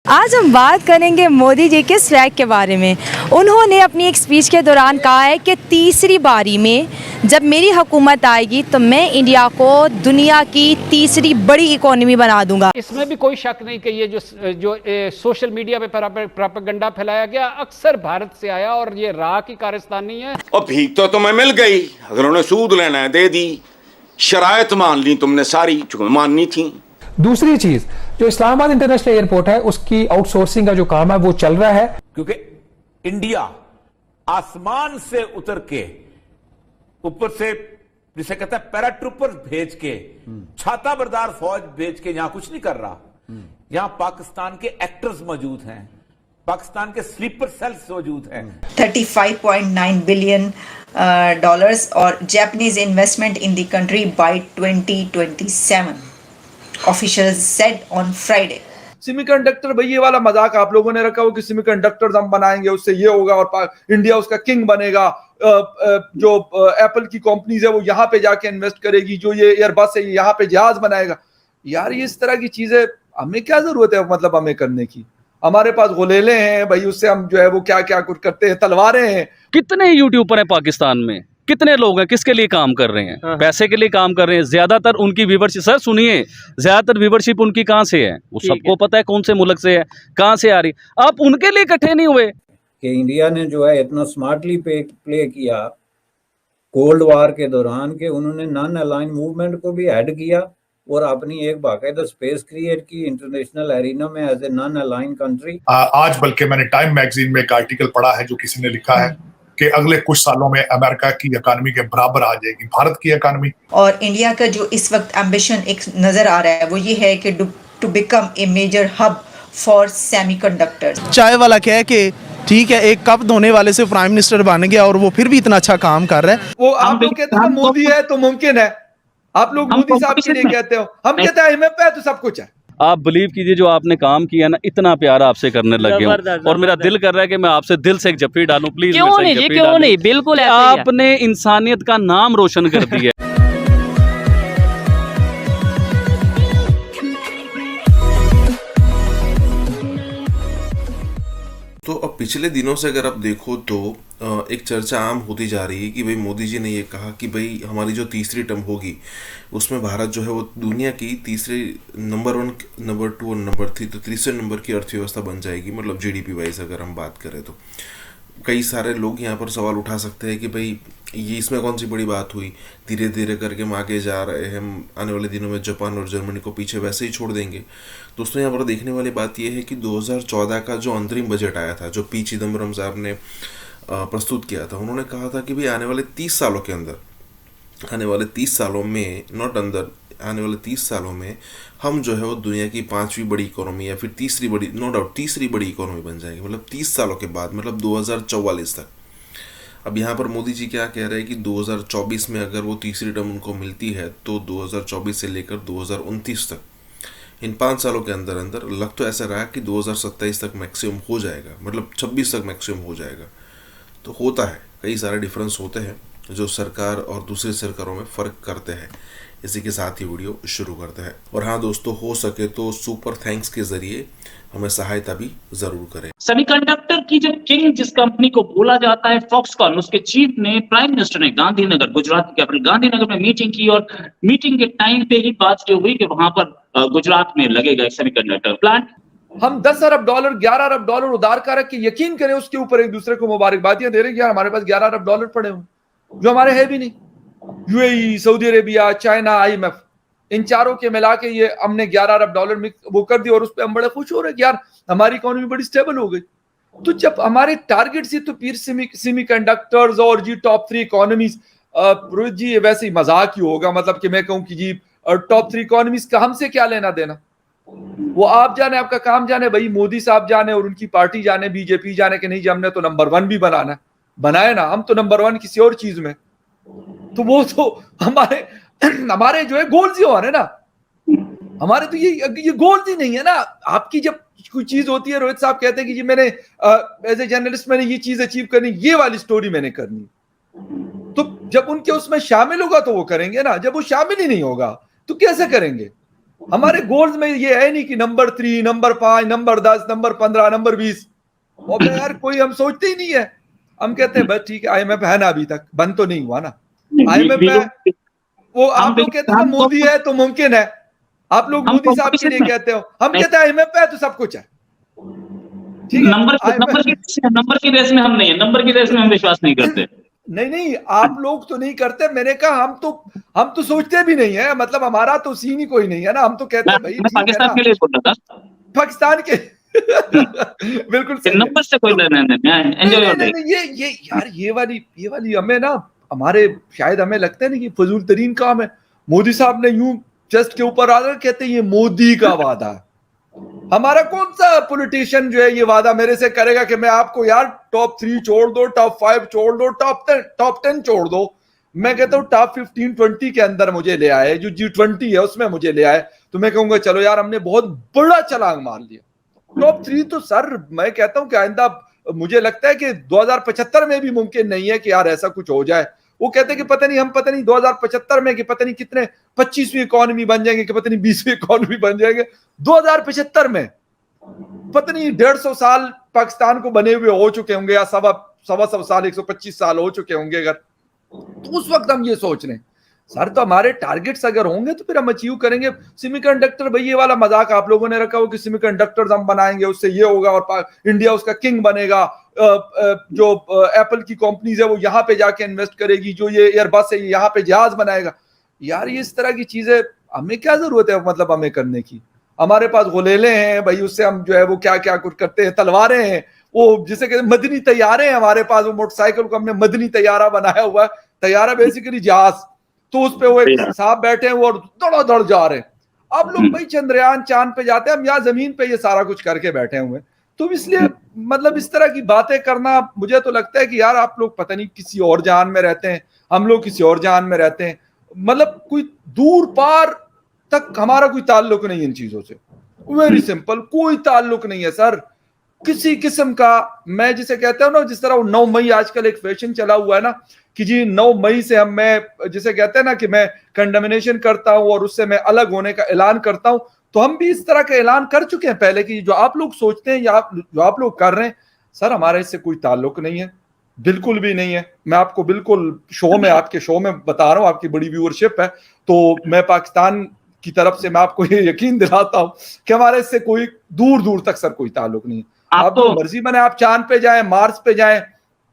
आज हम बात करेंगे मोदी जी के स्वैग के बारे में। उन्होंने अपनी एक स्पीच के दौरान कहा है कि तीसरी बारी में जब मेरी हुकूमत आएगी तो मैं इंडिया को दुनिया की तीसरी बड़ी इकोनॉमी बना दूंगा। इसमें भी कोई शक नहीं कि ये जो सोशल मीडिया पे प्रोपेगेंडा फैलाया गया अक्सर भारत से आया और ये राह की कारस्तानी है। और भीख तो तुम्हें मिल गई, अगर उन्हें सूद लेना है दे दी, शरायत मान ली तुमने सारी जो माननी थी। दूसरी चीज, जो इस्लामाबाद इंटरनेशनल एयरपोर्ट है उसकी आउटसोर्सिंग का जो काम है वो चल रहा है, क्योंकि इंडिया आसमान से उतर के ऊपर से जिसे कहते हैं पैराट्रूपर्स भेज के छाता बरदार फौज भेज के यहां कुछ नहीं कर रहा। यहां पाकिस्तान के एक्टर्स मौजूद हैं, पाकिस्तान के स्लीपर सेल्स मौजूद हैं। 35.9 बिलियन डॉलर्स और Japanese investment in the country bye 2027, officials said on Friday. Semiconductor भाई, ये वाला मजाक आप लोगों ने रखा हो कि सेमीकंडक्टर्स हम बनाएंगे उससे ये होगा और इंडिया उसका किंग बनेगा। जो एप्पल की कंपनीज है वो यहाँ पे जाके इन्वेस्ट करेगी, जो ये एयरबस है यहाँ पे जहाज बनाएगा। यार ये इस तरह की चीजें हमें क्या जरूरत है मतलब हमें करने की? हमारे पास गुलेले हैं भाई, उससे हम जो है वो क्या क्या कुछ करते हैं, तलवारें हैं। कितने यूट्यूबर हैं पाकिस्तान में, कितने लोग हैं, किसके लिए काम कर रहे हैं? पैसे के लिए काम कर रहे हैं। ज्यादातर उनकी व्यूवरशिप, सर सुनिए, ज्यादातर व्यूवरशिप उनकी कहां से है? वो सबको पता है कौन से मुल्क से है, कहां से आ रही। आप उनके लिए इकट्ठे नहीं हुए कि इंडिया ने जो है इतना स्मार्टली प्ले किया कोल्ड वार के दौरान के उन्होंने नॉन अलाइन मूवमेंट को भी ऐड किया और अपनी एक बाकायदा स्पेस क्रिएट की इंटरनेशनल एरिना में as a non align country. आज बल्कि मैंने टाइम मैगजीन में एक आर्टिकल पढ़ा है जो किसी ने लिखा है कि अगले कुछ सालों में अमेरिका की इकोनॉमी के बराबर आ जाएगी भारत की इकोनॉमी। और इंडिया का जो इस वक्त एम्बिशन एक नजर आ रहा है वो ये है कि to become a major hub for semiconductors. चाय वाला क्या है कि ठीक है, एक कप धोने वाले से प्राइम मिनिस्टर बन गया और वो फिर भी इतना अच्छा काम कर रहा है। वो आप लोग कहते हैं मोदी है तो मुमकिन है, आप लोग मोदी साहब के लिए कहते हो, हम कहते हैं IMF है तो सब कुछ है। आप बिलीव कीजिए, जो आपने काम किया ना, इतना प्यार आपसे करने लग गया और मेरा दिल कर रहा है कि मैं आपसे दिल से एक जफ्फी डालूं। प्लीज क्यों नहीं जी, क्यों नहीं, बिल्कुल आपने इंसानियत का नाम रोशन कर दिया। तो अब पिछले दिनों से अगर आप देखो तो एक चर्चा आम होती जा रही है कि भाई मोदी जी ने ये कहा कि भाई हमारी जो तीसरी टर्म होगी उसमें भारत जो है वो दुनिया की तीसरे नंबर 1, नंबर 2 और नंबर 3, तो तीसरे नंबर की अर्थव्यवस्था बन जाएगी। मतलब GDP वाइज अगर हम बात करें तो कई सारे लोग यहाँ पर सवाल उठा सकते हैं कि भाई ये इसमें कौन सी बड़ी बात हुई, धीरे धीरे करके हम आगे जा रहे हैं, हम आने वाले दिनों में जापान और जर्मनी को पीछे वैसे ही छोड़ देंगे। दोस्तों यहाँ पर देखने वाली बात यह है कि 2014 का जो अंतरिम बजट आया था, जो पी चिदम्बरम साहब ने प्रस्तुत किया था, उन्होंने कहा था कि भाई आने वाले 30 सालों के अंदर, आने वाले 30 सालों में आने वाले 30 सालों में हम जो है वो दुनिया की 5वीं बड़ी इकोनॉमी या फिर तीसरी बड़ी, नो डाउट तीसरी बड़ी इकोनॉमी बन जाएगी। मतलब 30 सालों के बाद, मतलब 2044 तक। अब यहाँ पर मोदी जी क्या कह रहे हैं कि 2024 में अगर वो तीसरी टर्म उनको मिलती है तो 2024 से लेकर 2029 तक, इन 5 सालों के अंदर अंदर, लग तो ऐसा रहा कि 2027 तक मैक्सिमम हो जाएगा, मतलब 26 तक मैक्सिमम हो जाएगा। तो होता है, कई सारे डिफरेंस होते हैं जो सरकार और दूसरी सरकारों में फ़र्क करते हैं। इसी के साथ ही वीडियो शुरू करते हैं। और हाँ दोस्तों, हो सके तो सुपर थैंक्स के जरिए हमें सहायता भी जरूर करें। सेमीकंडक्टर की जो किंग जिस कंपनी को बोला जाता है फॉक्सकॉन, उसके चीफ ने प्राइम मिनिस्टर ने गांधीनगर, गुजरात की कैपिटल गांधीनगर में मीटिंग की और मीटिंग के टाइम पे ही बात जो हुई कि वहां पर गुजरात में लगेगा एक सेमीकंडक्टर प्लांट। हम 10 अरब डॉलर 11 अरब डॉलर उधार कर रख के यकीन करें उसके ऊपर एक दूसरे को मुबारकबादियां दे रहे हैं। यार हमारे पास 11 अरब डॉलर पड़े हुए जो हमारे है भी नहीं। UAE, Saudi Arabia, China, IMF, इन चारों के मिला के ये हमने 11 अरब डॉलर वो कर दिया और उस पर हम बड़े खुश हो रहे हैं कि यार हमारी इकोनॉमी बड़ी स्टेबल हो गई। तो जब हमारे टारगेट से तो फिर सेमीकंडक्टर्स और जी टॉप 3 इकोनॉमीज, रोहित जी ये वैसे ही मजाक ही होगा, मतलब कि मैं कहूँ कि जी टॉप 3 इकोनॉमीज का हमसे क्या लेना देना, वो आप जाने, आपका काम जाने भाई, मोदी साहब जाने और उनकी पार्टी जाने, BJP जाने कि नहीं जी हमने तो नंबर 1 भी बनाना है, बनाए ना, हम तो नंबर 1 किसी और चीज में। तो वो तो हमारे जो है गोल्स ही हो रहे ना, हमारे तो ये गोल्स ही नहीं है ना। आपकी जब कोई चीज होती है, रोहित साहब कहते हैं कि जी मैंने एज ए जर्नलिस्ट मैंने ये चीज अचीव करनी, ये वाली स्टोरी मैंने करनी, तो जब उनके उसमें शामिल होगा तो वो करेंगे ना, जब वो शामिल ही नहीं होगा तो कैसे करेंगे? हमारे गोल्स में ये है नहीं कि number 3, number 5, number 10, number 15, number 20। और यार कोई हम सोचते ही नहीं है। हम कहते हैं बस ठीक है, IMF है ना, अभी तक बंद तो नहीं हुआ ना IMF है। वो आप लोग कहते हैं मोदी है तो मुमकिन है, आप लोग मोदी साहब के लिए कहते हो, हम कहते हैं IMF है तो सब कुछ है। ठीक है, नंबर की रेस में हम नहीं है, नंबर की रेस में हम विश्वास नहीं करते। नहीं, आप लोग तो नहीं करते, मैंने कहा हम तो सोचते भी नहीं है, मतलब हमारा तो सीन ही कोई नहीं है ना। हम तो कहते हैं भाई पाकिस्तान के लिए बोल रहा था, पाकिस्तान के बिल्कुल नंबर से कोई लेना नहीं, एंजॉय योर डे। ये यार ये वाली हमें ना, हमारे शायद हमें लगता है ना कि फजूल तरीन काम है। मोदी साहब ने यूं चेस्ट के ऊपर आकर कहते हैं ये मोदी का वादा है। हमारा कौन सा पॉलिटिशियन जो है ये वादा मेरे से करेगा कि मैं आपको यार टॉप 3 छोड़ दो, टॉप 5 छोड़ दो, टॉप 10 छोड़ दो। मैं कहता हूँ टॉप 15-20 के अंदर मुझे ले आए, जो G20 है उसमें मुझे ले आए, तो मैं कहूंगा चलो यार हमने बहुत बड़ा छलांग मार लिया। टॉप 3 तो सर मैं कहता हूँ कि आइंदा मुझे लगता है कि 2075 में भी मुमकिन नहीं है कि यार ऐसा कुछ हो जाए। वो कहते हैं कि पता नहीं 2075 में कि पता नहीं कितने 25वीं इकोनॉमी बन जाएंगे, कि पता नहीं 20वीं इकोनॉमी बन जाएंगे। 2075 में पता नहीं 150 साल पाकिस्तान को बने हुए हो चुके होंगे, या सवा साल 125 साल हो चुके होंगे। अगर तो उस वक्त हम ये सोच रहे हैं सर, तो हमारे टारगेट्स अगर होंगे तो फिर हम अचीव करेंगे। सेमीकंडक्टर भाई, ये वाला मजाक आप लोगों ने रखा हो कि सेमीकंडक्टर्स हम बनाएंगे, उससे ये होगा और इंडिया उसका किंग बनेगा। जो एप्पल की कंपनीज है वो यहाँ पे जाके इन्वेस्ट करेगी, जो ये एयरबस है यहाँ पे जहाज बनाएगा। यार ये इस तरह की चीजें हमें क्या जरूरत है मतलब हमें करने की? हमारे पास गोलेले हैं भाई, उससे हम जो है वो क्या क्या कुछ करते हैं, तलवारें हैं, वो जिसे कहते हैं मदनी तैयारे हैं हमारे पास। वो मोटरसाइकिल को हमने मदनी तैयारा बनाया हुआ है। तैयारा बेसिकली जहाज, तो उस पे वो एक साहब बैठे हैं और दौड़ जा रहे हैं। अब लोग भाई चंद्रयान चांद पे जाते हैं, हम यहाँ जमीन पे ये सारा कुछ करके बैठे हुए हैं। तो इसलिए मतलब इस तरह की बातें करना, मुझे तो लगता है कि यार आप लोग पता नहीं किसी और जहान में रहते हैं, हम लोग किसी और जहान में रहते हैं। मतलब कोई दूर पार तक हमारा कोई ताल्लुक नहीं इन चीजों से। वेरी सिंपल, कोई ताल्लुक नहीं है सर किसी किस्म का। मैं जिसे कहता हूँ ना, जिस तरह 9 मई आजकल एक फैशन चला हुआ है ना कि जी 9 मई से मैं जिसे कहते हैं ना कि मैं कंडेमिनेशन करता हूं और उससे मैं अलग होने का ऐलान करता हूं, तो हम भी इस तरह का ऐलान कर चुके हैं पहले कि जो आप लोग सोचते हैं या जो आप लोग कर रहे हैं सर, हमारा इससे कोई ताल्लुक नहीं है, बिल्कुल भी नहीं है। मैं आपको बिल्कुल आपके शो में बता रहा हूं, आपकी बड़ी व्यूअरशिप है, तो मैं पाकिस्तान की तरफ से मैं आपको ये यकीन दिलाता हूं कि हमारे इससे कोई दूर तक सर कोई ताल्लुक नहीं है। आप जो मर्जी बनाए, आप चांद पे जाएं, मार्स पे जाएं,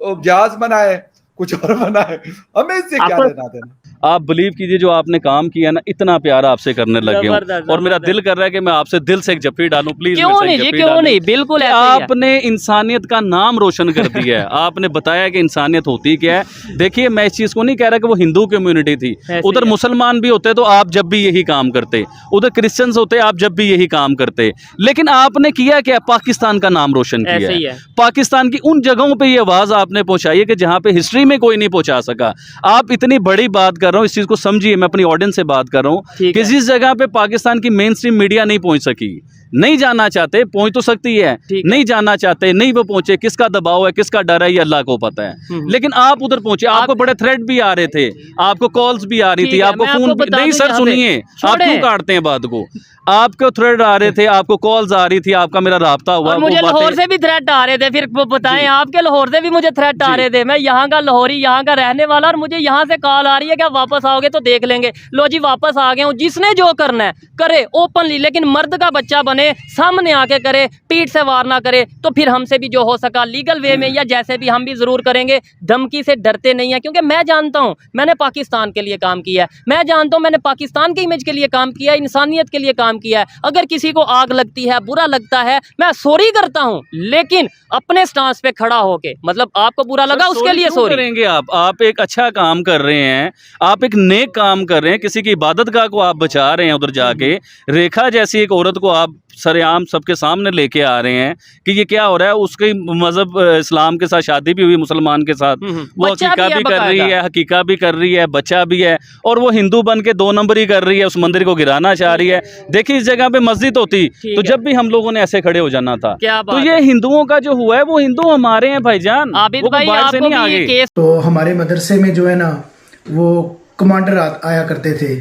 जहाज बनाए, कुछ और बनाए, हमें इससे क्या लेना देना। आप बिलीव कीजिए जो आपने काम किया ना, इतना प्यार आपसे करने लग गया हूं, और मेरा दिल कर रहा है कि मैं आपसे दिल से एक जफ्फी डालूं। प्लीज क्यों नहीं, बिल्कुल आपने इंसानियत का नाम रोशन कर दिया है। आपने बताया कि इंसानियत होती क्या है। देखिए मैं इस चीज को नहीं कह रहा कि वो हिंदू कम्युनिटी थी, उधर मुसलमान भी होते तो आप जब भी यही काम करते, उधर क्रिश्चियंस होते आप जब भी यही काम करते, लेकिन आपने किया क्या? पाकिस्तान का नाम रोशन किया है। पाकिस्तान की उन जगहों पर यह आवाज आपने पहुंचाई है कि जहां पे हिस्ट्री में कोई नहीं पहुंचा सका। आप इतनी बड़ी बात कर रहा हूं, इस चीज को समझिए, मैं अपनी ऑडियंस से बात कर रहा हूं कि जिस जगह पे पाकिस्तान की मेन स्ट्रीम मीडिया नहीं पहुंच सकी, नहीं जाना चाहते, पहुंच तो सकती है, नहीं जाना चाहते, नहीं वो पहुंचे, किसका दबाव है, किसका डर है, ये अल्लाह को पता है। लेकिन आप उधर पहुंचे, आपको बड़े थ्रेट भी आ रहे थे, आपको कॉल्स भी आ रही थी, आपको फोन नहीं सर सुनिए, आप क्यों काटते हैं बात को? आपको थ्रेट आ रहे थे, आपको कॉल्स आ रही थी, आपका मेरा राब्ता हुआ। और मुझे लाहौर से भी थ्रेट आ रहे थे, फिर बताएं आपके लाहौर से भी मुझे थ्रेट आ रहे थे। मैं यहाँ का लाहौरी, यहाँ का रहने वाला, और मुझे यहाँ से कॉल आ रही है कि आप वापस आओगे तो देख लेंगे। लो जी वापस आ गए हूँ, जिसने जो करना है करे ओपनली, लेकिन मर्द का बच्चा बने, सामने आके करे, पीठ से वार ना करे। तो फिर हमसे भी जो हो सका लीगल वे में या जैसे भी हम भी जरूर करेंगे। धमकी से डरते नहीं है, क्योंकि मैं जानता हूँ मैंने पाकिस्तान के लिए काम किया है, मैं जानता हूँ मैंने पाकिस्तान के इमेज के लिए काम किया है, इंसानियत के लिए काम किया है। अगर किसी को आग लगती है, बुरा लगता है, मैं सॉरी करता हूं, लेकिन अपने स्टांस पे खड़ा होके, मतलब आपको बुरा लगा उसके लिए सॉरी करेंगे। आप एक अच्छा काम कर रहे हैं, आप एक नेक काम कर रहे हैं, किसी की इबादतगाह को आप बचा रहे हैं, उधर जाके रेखा जैसी एक औरत को आप सरेआम सबके सामने लेके आ रहे हैं कि ये क्या हो रहा है। उसके मजहब इस्लाम के साथ शादी भी हुई, मुसलमान के साथ, वो हकीका भी कर रही है, हकीका भी कर रही है, बच्चा भी है, और वो हिंदू बन के 2 नंबरी कर रही है, उस मंदिर को गिराना चाह रही है। देखिए इस जगह पे मस्जिद होती तो जब भी हम लोगों ने ऐसे खड़े हो जाना था। तो ये हिंदुओं का जो हुआ है वो हिंदू हमारे हैं भाईजान, वो बाहर से नहीं आगे। तो हमारे मदरसे में जो है ना वो कमांडर आया करते थे,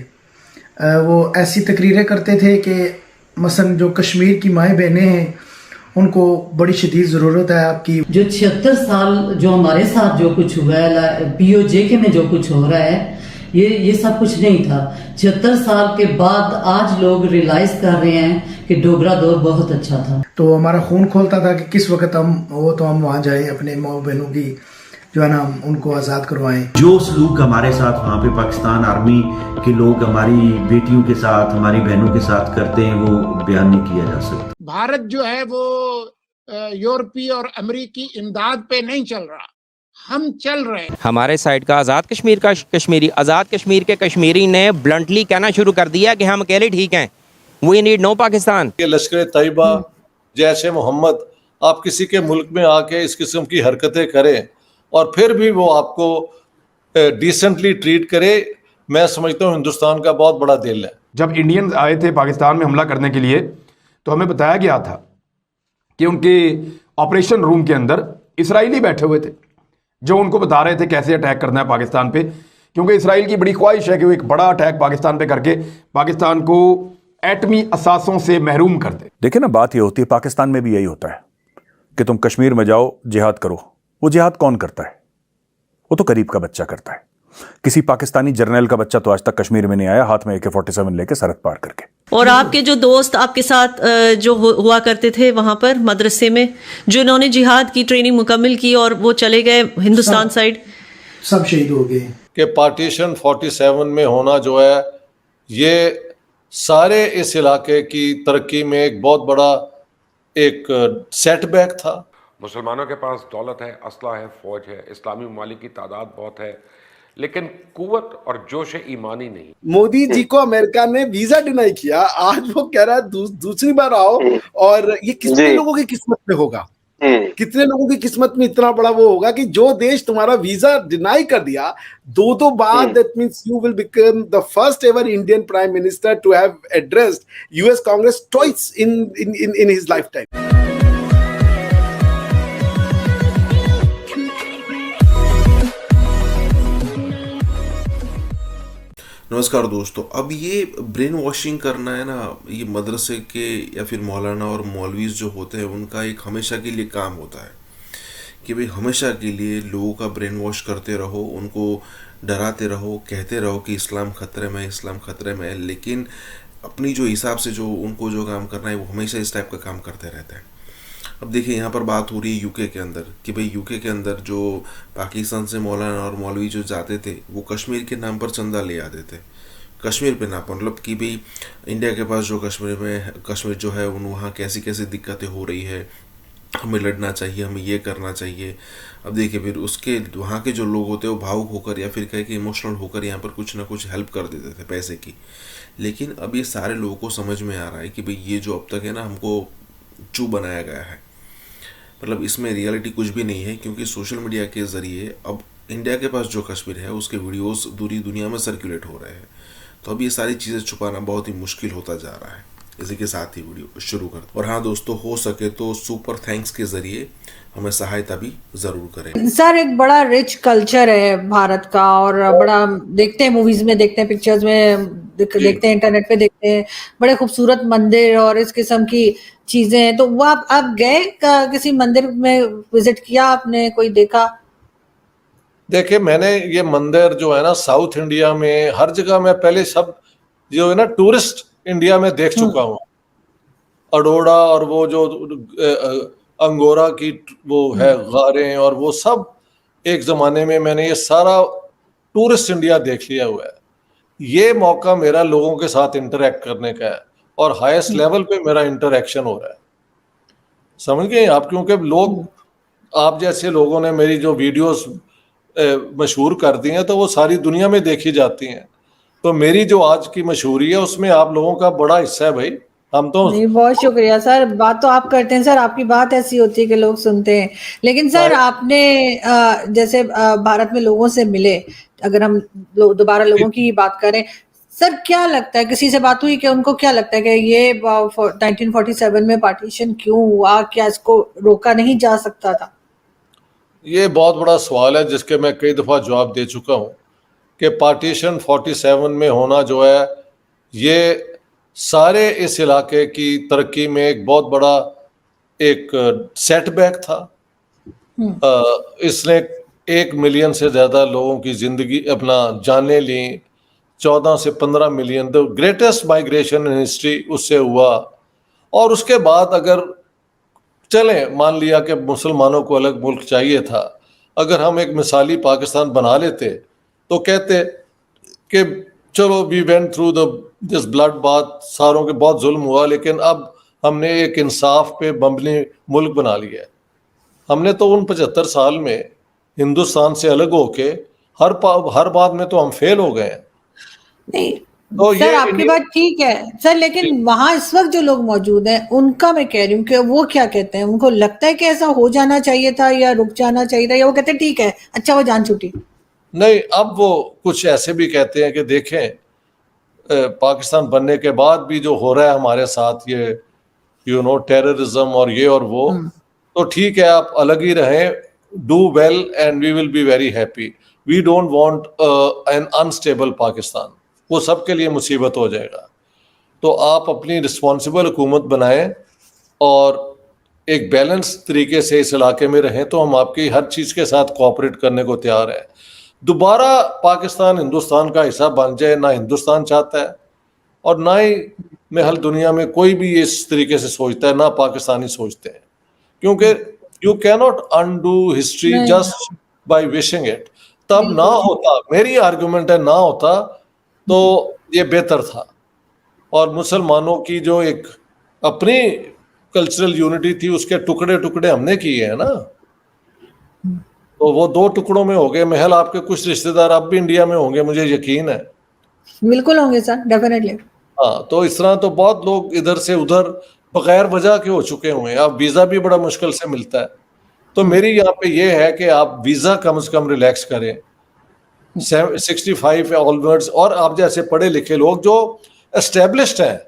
वो ऐसी तकरीरें करते थे कि मसलन जो कश्मीर की माएँ बहनें हैं उनको बड़ी शदीद ज़रूरत है आपकी। जो 76 साल जो हमारे साथ जो कुछ हुआ है POJK में जो कुछ हो रहा है ये सब कुछ नहीं था। 76 साल के बाद आज लोग रियलाइज कर रहे हैं कि डोगरा दौर बहुत अच्छा था। तो हमारा खून खोलता था कि किस वक्त हम वहाँ जाएं, अपने माँ बहनों की जो है ना उनको आज़ाद करवाएं। जो सलूक हमारे साथ वहाँ पे पाकिस्तान आर्मी के लोग हमारी बेटियों के साथ, हमारी बहनों के साथ करते हैं, वो बयान नहीं किया जा सकता। भारत जो है वो यूरोपीय और अमेरिकी इमदाद पे नहीं चल रहा, हम चल रहे हैं। हमारे साइड का आज़ाद कश्मीर का कश्मीरी, आज़ाद कश्मीर के कश्मीरी ने ब्लंटली कहना शुरू कर दिया कि हम अकेले ठीक हैं, वी नीड नो पाकिस्तान। लश्कर तैयबा, जैश मोहम्मद, आप किसी के मुल्क में आके इस किस्म की हरकतें करें और फिर भी वो आपको डिसेंटली ट्रीट करे, मैं समझता हूँ हिंदुस्तान का बहुत बड़ा दिल है। जब इंडियंस आए थे पाकिस्तान में हमला करने के लिए तो हमें बताया गया था कि उनके ऑपरेशन रूम के अंदर इसराइली बैठे हुए थे जो उनको बता रहे थे कैसे अटैक करना है पाकिस्तान पे, क्योंकि इसराइल की बड़ी ख्वाहिश है कि वो एक बड़ा अटैक पाकिस्तान पे करके पाकिस्तान को एटमी असासों से महरूम कर दे। देखिए ना, बात ये होती है, पाकिस्तान में भी यही होता है कि तुम कश्मीर में जाओ जिहाद करो। वो जिहाद कौन करता है? वो तो करीब का बच्चा करता है। किसी पाकिस्तानी जर्नल का बच्चा तो आज तक कश्मीर में नहीं आया हाथ में AK-47 लेके सरहद पार करके। और आपके जो दोस्त आपके साथ जो हुआ करते थे वहां पर मदरसे में, जिन्होंने जिहाद की ट्रेनिंग मुकम्मल की और वो चले गए हिंदुस्तान साइड, सब शहीद हो गए। कि पार्टीशन 47 में होना जो है ये सारे इस इलाके की तरक्की में एक बहुत बड़ा एक सेटबैक था। मुसलमानों के पास दौलत है, असला है, फौज है, इस्लामी ममालिक की तादाद बहुत है, लेकिन कुव्वत और जोश ईमानी नहीं। मोदी जी को अमेरिका ने वीजा डिनाई किया, आज वो कह रहा है दूसरी बार आओ, और ये कितने लोगों की किस्मत में होगा, कितने लोगों की किस्मत में इतना बड़ा वो होगा कि जो देश तुम्हारा वीजा डिनाई कर दिया दो बार, that means you will become the first ever Indian prime minister to have addressed US Congress twice in his lifetime. नमस्कार दोस्तों, अब ये ब्रेन वॉशिंग करना है ना, ये मदरसे के या फिर मौलाना और मौलवीज जो होते हैं उनका एक हमेशा के लिए काम होता है कि भाई हमेशा के लिए लोगों का ब्रेन वॉश करते रहो, उनको डराते रहो, कहते रहो कि इस्लाम खतरे में है, इस्लाम खतरे में है, लेकिन अपनी जो हिसाब से जो उनको जो काम करना है वो हमेशा इस टाइप का काम करते रहते हैं। अब देखिए यहाँ पर बात हो रही है यूके के अंदर कि भाई यूके के अंदर जो पाकिस्तान से मौलाना और मौलवी जो जाते थे वो कश्मीर के नाम पर चंदा ले आते थे, कश्मीर पे ना, मतलब कि भाई इंडिया के पास जो कश्मीर जो है वहाँ कैसी कैसी दिक्कतें हो रही है, हमें लड़ना चाहिए, हमें ये करना चाहिए। अब देखिए फिर उसके वहाँ के जो लोग होते हैं वो भावुक होकर या फिर कह के इमोशनल होकर यहाँ पर कुछ ना कुछ हेल्प कर देते थे पैसे की। लेकिन अब ये सारे लोगों को समझ में आ रहा है कि भाई ये जो अब तक है ना हमको चू बनाया गया है, मतलब इसमें रियलिटी कुछ भी नहीं है, क्योंकि सोशल मीडिया के ज़रिए अब इंडिया के पास जो कश्मीर है उसके वीडियोस पूरी दुनिया में सर्कुलेट हो रहे हैं। तो अब ये सारी चीज़ें छुपाना बहुत ही मुश्किल होता जा रहा है। इसी के साथ ही वीडियो शुरू करते। और हाँ दोस्तों, हो सके तो सुपर थैंक्स के ज़रिए हमें सहायता भी ज़रूर करें। सर एक बड़ा रिच कल्चर है भारत का, और बड़ा देखते हैं मूवीज में, देखते हैं पिक्चर्स में, देखते हैं इंटरनेट पे, देखते हैं बड़े खूबसूरत मंदिर और इस किस्म की चीजें हैं। तो वो आप गए किसी मंदिर में, विजिट किया आपने, कोई देखा? देखिए मैंने ये मंदिर जो है ना साउथ इंडिया में हर जगह मैं पहले सब जो है ना टूरिस्ट इंडिया में देख चुका हूँ। अडोड़ा और वो जो अंगोरा की वो है गारें और वो सब एक ज़माने में मैंने ये सारा टूरिस्ट इंडिया देख लिया हुआ है। ये मौका मेरा लोगों के साथ इंटरेक्ट करने का है और हाईएस्ट लेवल पे मेरा इंटरेक्शन हो रहा है, समझ गए आप? क्योंकि लोग, आप जैसे लोगों ने मेरी जो वीडियोस मशहूर कर दी हैं तो वो सारी दुनिया में देखी जाती हैं। तो मेरी जो आज की मशहूरी है उसमें आप लोगों का बड़ा हिस्सा है भाई। हम तो नहीं, बहुत शुक्रिया सर, बात तो आप करते हैं सर, आपकी बात ऐसी होती है कि लोग सुनते हैं। लेकिन सर आपने जैसे भारत में लोगों से मिले, अगर हम दोबारा लोगों की बात करें, सर क्या लगता है, किसी से बात हुई कि उनको क्या लगता है कि ये 1947 में पार्टीशन क्यों हुआ, क्या इसको रोका नहीं जा सकता था? ये बहुत बड़ा सवाल है जिसके मैं कई दफ़ा जवाब दे चुका हूँ कि पार्टीशन 47 में होना जो है ये सारे इस इलाके की तरक्की में एक बहुत बड़ा एक सेटबैक था। इसने 1 मिलियन से ज़्यादा लोगों की ज़िंदगी अपना जाने ली, 14 से 15 million, the greatest migration in history उससे हुआ। और उसके बाद अगर चलें, मान लिया कि मुसलमानों को अलग मुल्क चाहिए था, अगर हम एक मिसाली पाकिस्तान बना लेते तो कहते कि चलो we went through this blood bath, सारों के बहुत जुल्म हुआ, लेकिन अब हमने एक इंसाफ पे मबनी मुल्क बना लिया है। हमने तो उन 75 साल में हिंदुस्तान से अलग होके हर बात में तो हम फेल हो गए हैं। नहीं तो सर, आपकी बात ठीक है सर, लेकिन वहां इस वक्त जो लोग मौजूद हैं उनका मैं कह रही हूँ कि वो क्या कहते हैं, उनको लगता है कि ऐसा हो जाना चाहिए था या रुक जाना चाहिए था, या वो कहते हैं ठीक है अच्छा वो जान छूटी? नहीं, अब वो कुछ ऐसे भी कहते हैं कि देखें पाकिस्तान बनने के बाद भी जो हो रहा है हमारे साथ, ये टेररिज्म और ये और वो, तो ठीक है आप अलग ही रहें, do well and we will be very happy, we don't want an unstable Pakistan, वो सबके लिए मुसीबत हो जाएगा। तो आप अपनी रिस्पॉन्सिबल हुकूमत बनाएं और एक बैलेंस तरीके से इस इलाके में रहें, तो हम आपकी हर चीज़ के साथ कोऑपरेट करने को तैयार है। दोबारा पाकिस्तान हिंदुस्तान का हिस्सा बन जाए ना हिंदुस्तान चाहता है, और ना ही महल दुनिया में कोई भी इस तरीके से सोचता है, ना पाकिस्तानी सोचते हैं, क्योंकि you can not undo history just by wishing it. तब ना होता, मेरी आर्गुमेंट है, ना होता तो ये बेहतर था। और मुसलमानों की जो एक अपनी कल्चरल यूनिटी थी, उसके टुकड़े टुकड़े हमने किए हैं ना, तो वो 2 टुकड़ों में हो गए। महल आपके कुछ रिश्तेदार अब भी इंडिया में होंगे, मुझे यकीन है। बिल्कुल होंगे सर, डेफिनेटली। हाँ, तो इस तरह तो बहुत लोग इधर से उधर बगैर वजह के हो चुके हुए हैं। अब वीज़ा भी बड़ा मुश्किल से मिलता है, तो मेरी यहाँ पे ये है कि आप वीज़ा कम से कम रिलैक्स करें 65 ऑलवर्ड्स, और आप जैसे पढ़े लिखे लोग जो एस्टेब्लिश्ड हैं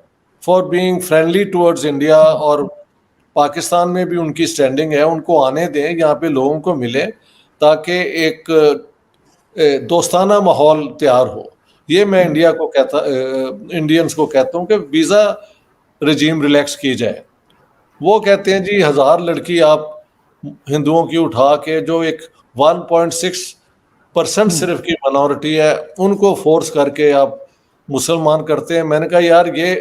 for being friendly towards India, और पाकिस्तान में भी उनकी स्टैंडिंग है, उनको आने दें, यहाँ पे लोगों को मिले, ताकि एक दोस्ताना माहौल तैयार हो। ये मैं इंडियंस को कहता हूँ कि वीज़ा रजीम रिलैक्स की जाए। वो कहते हैं जी 1000 लड़की आप हिंदुओं की उठा के, जो एक 1.6% सिर्फ की माइनॉरिटी है, उनको फोर्स करके आप मुसलमान करते हैं। मैंने कहा यार ये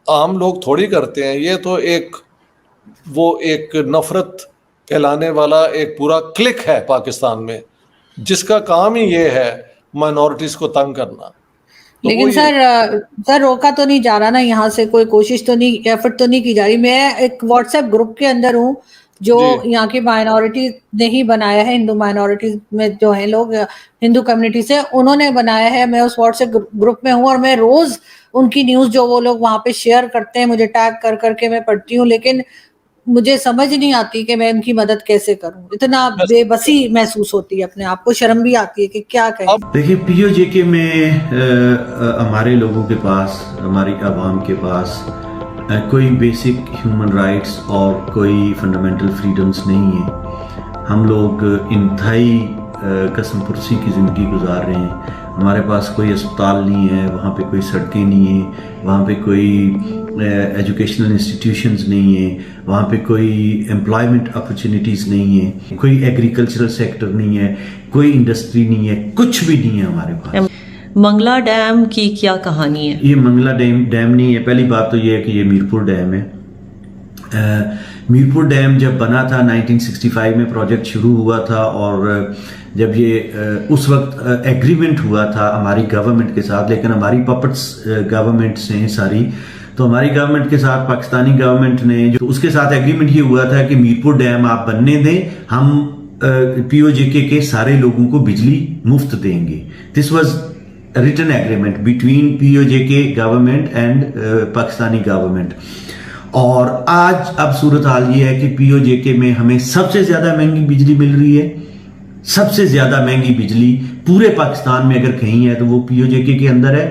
आम लोग थोड़ी करते हैं, ये तो एक नफरत फैलाने वाला एक पूरा क्लिक है पाकिस्तान में, जिसका काम ही ये है माइनॉरिटीज को तंग करना। तो लेकिन सर रोका तो नहीं जा रहा ना, यहाँ से कोई कोशिश तो नहीं, एफर्ट तो नहीं की जा रही। मैं एक व्हाट्सएप ग्रुप के अंदर हूँ जो यहाँ की माइनॉरिटी ने ही बनाया है, हिंदू माइनॉरिटी में जो है लोग हिंदू कम्युनिटी से, उन्होंने बनाया है। मैं उस व्हाट्सएप ग्रुप में हूँ और मैं रोज उनकी न्यूज जो वो लोग वहाँ पे शेयर करते हैं, मुझे टैग कर करके मैं पढ़ती हूँ, लेकिन मुझे समझ नहीं आती कि मैं उनकी मदद कैसे करूं। इतना बेबसी महसूस होती है, अपने आप को शर्म भी आती है कि क्या करें। देखिए पीओजेके में हमारे लोगों के पास, हमारी आवाम के पास कोई बेसिक ह्यूमन राइट्स और कोई फंडामेंटल फ्रीडम्स नहीं है। हम लोग इंतहाई कसम पुरसी की ज़िंदगी गुजार रहे हैं। हमारे पास कोई अस्पताल नहीं है, वहाँ पे कोई सड़कें नहीं हैं, वहाँ पे कोई एजुकेशनल इंस्टीट्यूशंस नहीं है, वहाँ पे कोई एम्प्लॉयमेंट अपॉर्चुनिटीज़ नहीं है, कोई एग्रीकल्चरल सेक्टर नहीं है, कोई इंडस्ट्री नहीं है, कुछ भी नहीं है हमारे पास। मंगला डैम की क्या कहानी है? ये मंगला डैम नहीं है। पहली बात तो ये है कि ये मीरपुर डैम है। मीरपुर डैम जब बना था 1965 में प्रोजेक्ट शुरू हुआ था, और जब ये उस वक्त एग्रीमेंट हुआ था हमारी गवर्नमेंट के साथ, लेकिन हमारी पपट्स गवर्नमेंट्स हैं सारी, तो हमारी गवर्नमेंट के साथ पाकिस्तानी गवर्नमेंट ने जो उसके साथ एग्रीमेंट ये हुआ था कि मीरपुर डैम आप बनने दें, हम पीओजेके के सारे लोगों को बिजली मुफ्त देंगे। This was written agreement between PoJK government and Pakistani government. और आज अब सूरत हाल ये है कि पीओजेके में हमें सबसे ज्यादा महंगी बिजली मिल रही है। सबसे ज्यादा महंगी बिजली पूरे पाकिस्तान में अगर कहीं है तो वो पीओजेके के अंदर है।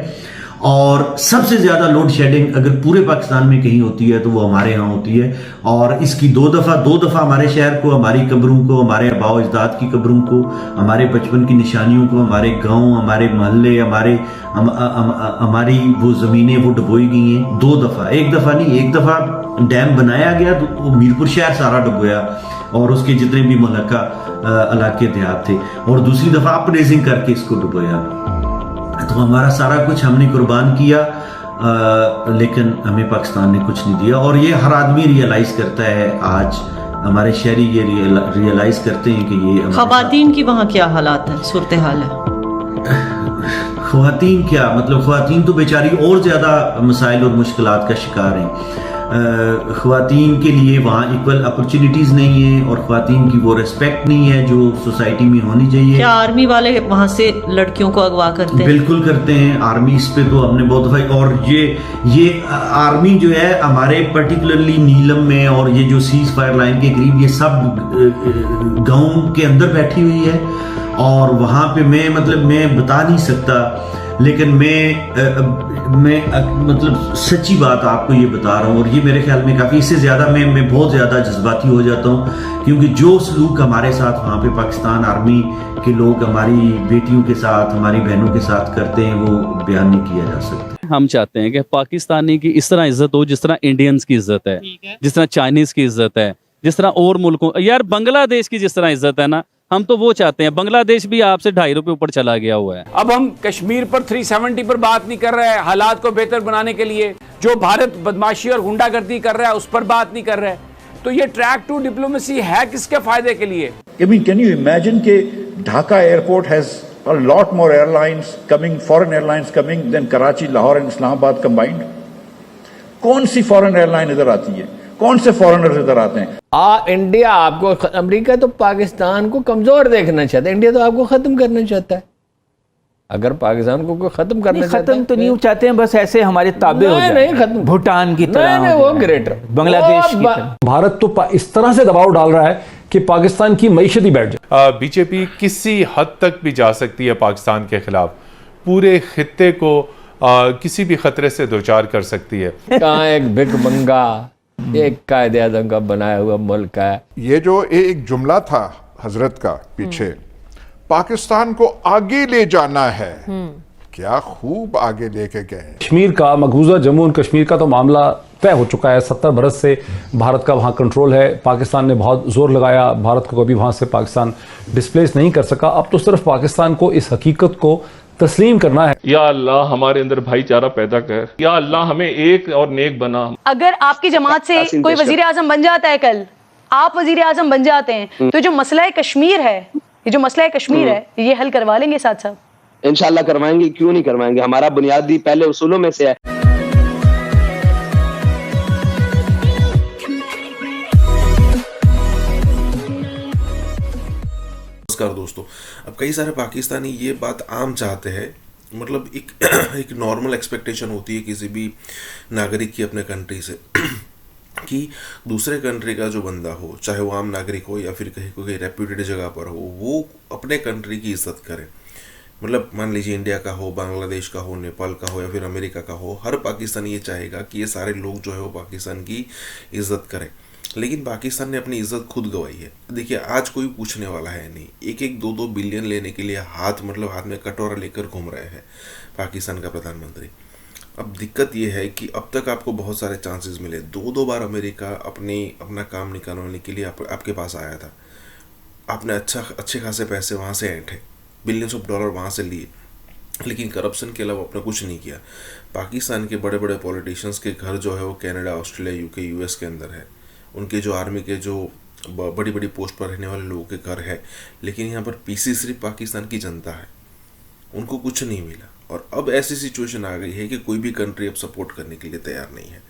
और सबसे ज़्यादा लोड शेडिंग अगर पूरे पाकिस्तान में कहीं होती है तो वो हमारे यहाँ होती है। और इसकी दो दफ़ा हमारे शहर को, हमारी कब्रों को, हमारे आबाओ अजदाद की कब्रों को, हमारे बचपन की निशानियों को, हमारे गांव, हमारे मोहल्ले, हमारी वो ज़मीनें वो डुबोई गई हैं 2 दफ़ा। एक दफ़ा नहीं, एक दफ़ा डैम बनाया गया तो मीरपुर शहर सारा डुबोया और उसके जितने भी मुलक्का इलाके देहात थे, और दूसरी दफ़ा अपरेजिंग करके इसको डुबोया। तो हमारा सारा कुछ हमने कुर्बान किया, लेकिन हमें पाकिस्तान ने कुछ नहीं दिया। और ये हर आदमी रियलाइज़ करता है, आज हमारे शहरी ये रियलाइज़ करते हैं कि ये ख़वातीन की वहाँ क्या हालात है, सूरत हाल है? ख़वातीन क्या मतलब, ख़वातीन तो बेचारी और ज़्यादा मसाइल और मुश्किलात का शिकार हैं। ख़वातीन के लिए वहाँ इक्वल अपॉर्चुनिटीज़ नहीं है और ख़वातीन की वो रिस्पेक्ट नहीं है जो सोसाइटी में होनी चाहिए। क्या आर्मी वाले वहाँ से लड़कियों को अगवा करते हैं? बिल्कुल करते हैं। आर्मी इस पे तो हमने बहुत दफ़ा, और ये आर्मी जो है हमारे पर्टिकुलरली नीलम में और ये जो सीज फायर लाइन के करीब, ये सब गाँव के अंदर बैठी हुई है। और वहाँ पे मैं बता नहीं सकता, लेकिन मैं मतलब सच्ची बात आपको ये बता रहा हूँ। और ये मेरे ख्याल में काफ़ी, इससे ज़्यादा मैं बहुत ज़्यादा जज्बाती हो जाता हूँ, क्योंकि जो सलूक हमारे साथ वहाँ पे पाकिस्तान आर्मी के लोग हमारी बेटियों के साथ, हमारी बहनों के साथ करते हैं, वो बयान नहीं किया जा सकता। हम चाहते हैं कि पाकिस्तानी की इस तरह इज्जत हो जिस तरह इंडियंस की इज्जत है, जिस तरह चाइनीज़ की इज्जत है, जिस तरह और मुल्कों, यार बांग्लादेश की जिस तरह इज्जत है ना, हम तो वो चाहते हैं। बांग्लादेश भी आपसे 2.5 रुपये ऊपर चला गया हुआ है। अब हम कश्मीर पर 370 पर बात नहीं कर रहे हैं, हालात को बेहतर बनाने के लिए जो भारत बदमाशी और गुंडागर्दी कर रहा है उस पर बात नहीं कर रहे। तो ये ट्रैक टू डिप्लोमेसी है किसके फायदे के लिए? I mean, can you imagine कि Dhaka airport has a lot more airlines coming, foreign airlines coming than Karachi, Lahore and Islamabad combined? कौन सी फॉरेन एयरलाइन इधर आती है? कौन से फॉरेनर्स इधर आते हैं? इंडिया आपको, अमेरिका तो पाकिस्तान को कमजोर देखना चाहता है, इंडिया तो आपको खत्म करना चाहता है। अगर पाकिस्तान को कोई खत्म करना चाहता है, खत्म तो नहीं चाहते हैं, बस ऐसे हमारे ताबे हो जाए, नहीं खत्म, भूटान की तरह, नहीं वो ग्रेटर, बांग्लादेश की तरह। भारत तो इस तरह से दबाव डाल रहा है कि पाकिस्तान की मईशत ही बैठ जाए। बीजेपी किसी हद तक भी जा सकती है पाकिस्तान के खिलाफ, पूरे खित्ते को किसी भी खतरे से दो चार कर सकती है। कहाँ एक भिख मंगा, एक कायदे आज़म का बनाया हुआ मुल्क है। ये जो एक जुमला था हजरत का पीछे, पाकिस्तान को आगे ले जाना है, क्या खूब आगे लेके गए। कश्मीर का, मकबूजा जम्मू और कश्मीर का तो मामला तय हो चुका है। 70 बरस से भारत का वहाँ कंट्रोल है। पाकिस्तान ने बहुत जोर लगाया, भारत को कभी वहाँ से पाकिस्तान डिस्प्लेस नहीं कर सका। अब तो सिर्फ पाकिस्तान को इस हकीकत को तस्लीम करना है। या अल्लाह हमारे अंदर भाईचारा पैदा कर, या अल्लाह हमें एक और नेक बना। अगर आपकी जमात से कोई वजीर आजम बन जाता है, कल आप वजीर आजम बन जाते हैं, तो जो मसला कश्मीर है, ये जो मसला कश्मीर है, ये हल करवा लेंगे साथ साथ? इंशाल्लाह करवाएंगे, क्यों नहीं करवाएंगे। हमारा बुनियादी पहले उसूलों में से है। नमस्कार दोस्तों, अब कई सारे पाकिस्तानी ये बात आम चाहते हैं, मतलब एक नॉर्मल एक्सपेक्टेशन होती है किसी भी नागरिक की अपने कंट्री से कि दूसरे कंट्री का जो बंदा हो, चाहे वो आम नागरिक हो या फिर कहीं कोई रेप्यूटेड जगह पर हो, वो अपने कंट्री की इज्जत करे। मतलब मान लीजिए इंडिया का हो, बांग्लादेश का हो, नेपाल का हो या फिर अमेरिका का हो, हर पाकिस्तानी ये चाहेगा कि ये सारे लोग जो है वो पाकिस्तान की इज्जत करें। लेकिन पाकिस्तान ने अपनी इज्जत खुद गंवाई है। देखिए आज कोई पूछने वाला है नहीं, 1-2 बिलियन लेने के लिए हाथ में कटोरा लेकर घूम रहे हैं पाकिस्तान का प्रधानमंत्री। अब दिक्कत ये है कि अब तक आपको बहुत सारे चांसेस मिले, 2 बार अमेरिका अपना काम निकालने के लिए आपके पास आया था। आपने अच्छे खासे पैसे वहाँ से ऐंठे, बिलियंस ऑफ डॉलर वहाँ से लिए, लेकिन करप्शन के अलावा आपने कुछ नहीं किया। पाकिस्तान के बड़े बड़े पॉलिटिशियंस के घर जो है वो कनाडा, ऑस्ट्रेलिया, यूके, यूएस के अंदर है। उनके जो आर्मी के जो बड़ी बड़ी पोस्ट पर रहने वाले लोगों के घर है, लेकिन यहाँ पर पीसी सिर्फ पाकिस्तान की जनता है, उनको कुछ नहीं मिला। और अब ऐसी सिचुएशन आ गई है कि कोई भी कंट्री अब सपोर्ट करने के लिए तैयार नहीं है।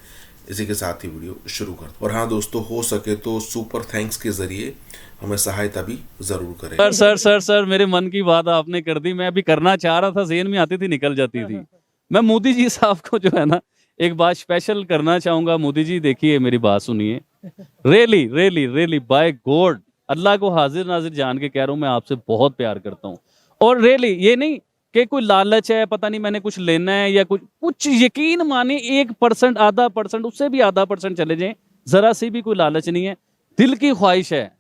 इसी के साथ ही वीडियो शुरू करते। और हाँ दोस्तों, हो सके तो सुपर थैंक्स के जरिए हमें सहायता भी जरूर करें। सर मेरे मन की बात आपने कर दी। मैं अभी करना चाह रहा था, ज़हन में आती थी, निकल जाती थी। मैं मोदी जी साहब को जो है ना एक बात स्पेशल करना चाहूँगा। मोदी जी देखिए, मेरी बात सुनिए, रियली बाय गॉड, अल्लाह को हाजिर नाजिर जान के कह रहा हूँ, मैं आपसे बहुत प्यार करता हूँ। और रियली ये नहीं कि कोई लालच है, पता नहीं मैंने कुछ लेना है या कुछ यकीन माने 1%, आधा परसेंट, उससे भी आधा परसेंट चले जाएं, जरा सी भी कोई लालच नहीं है, दिल की ख्वाहिश है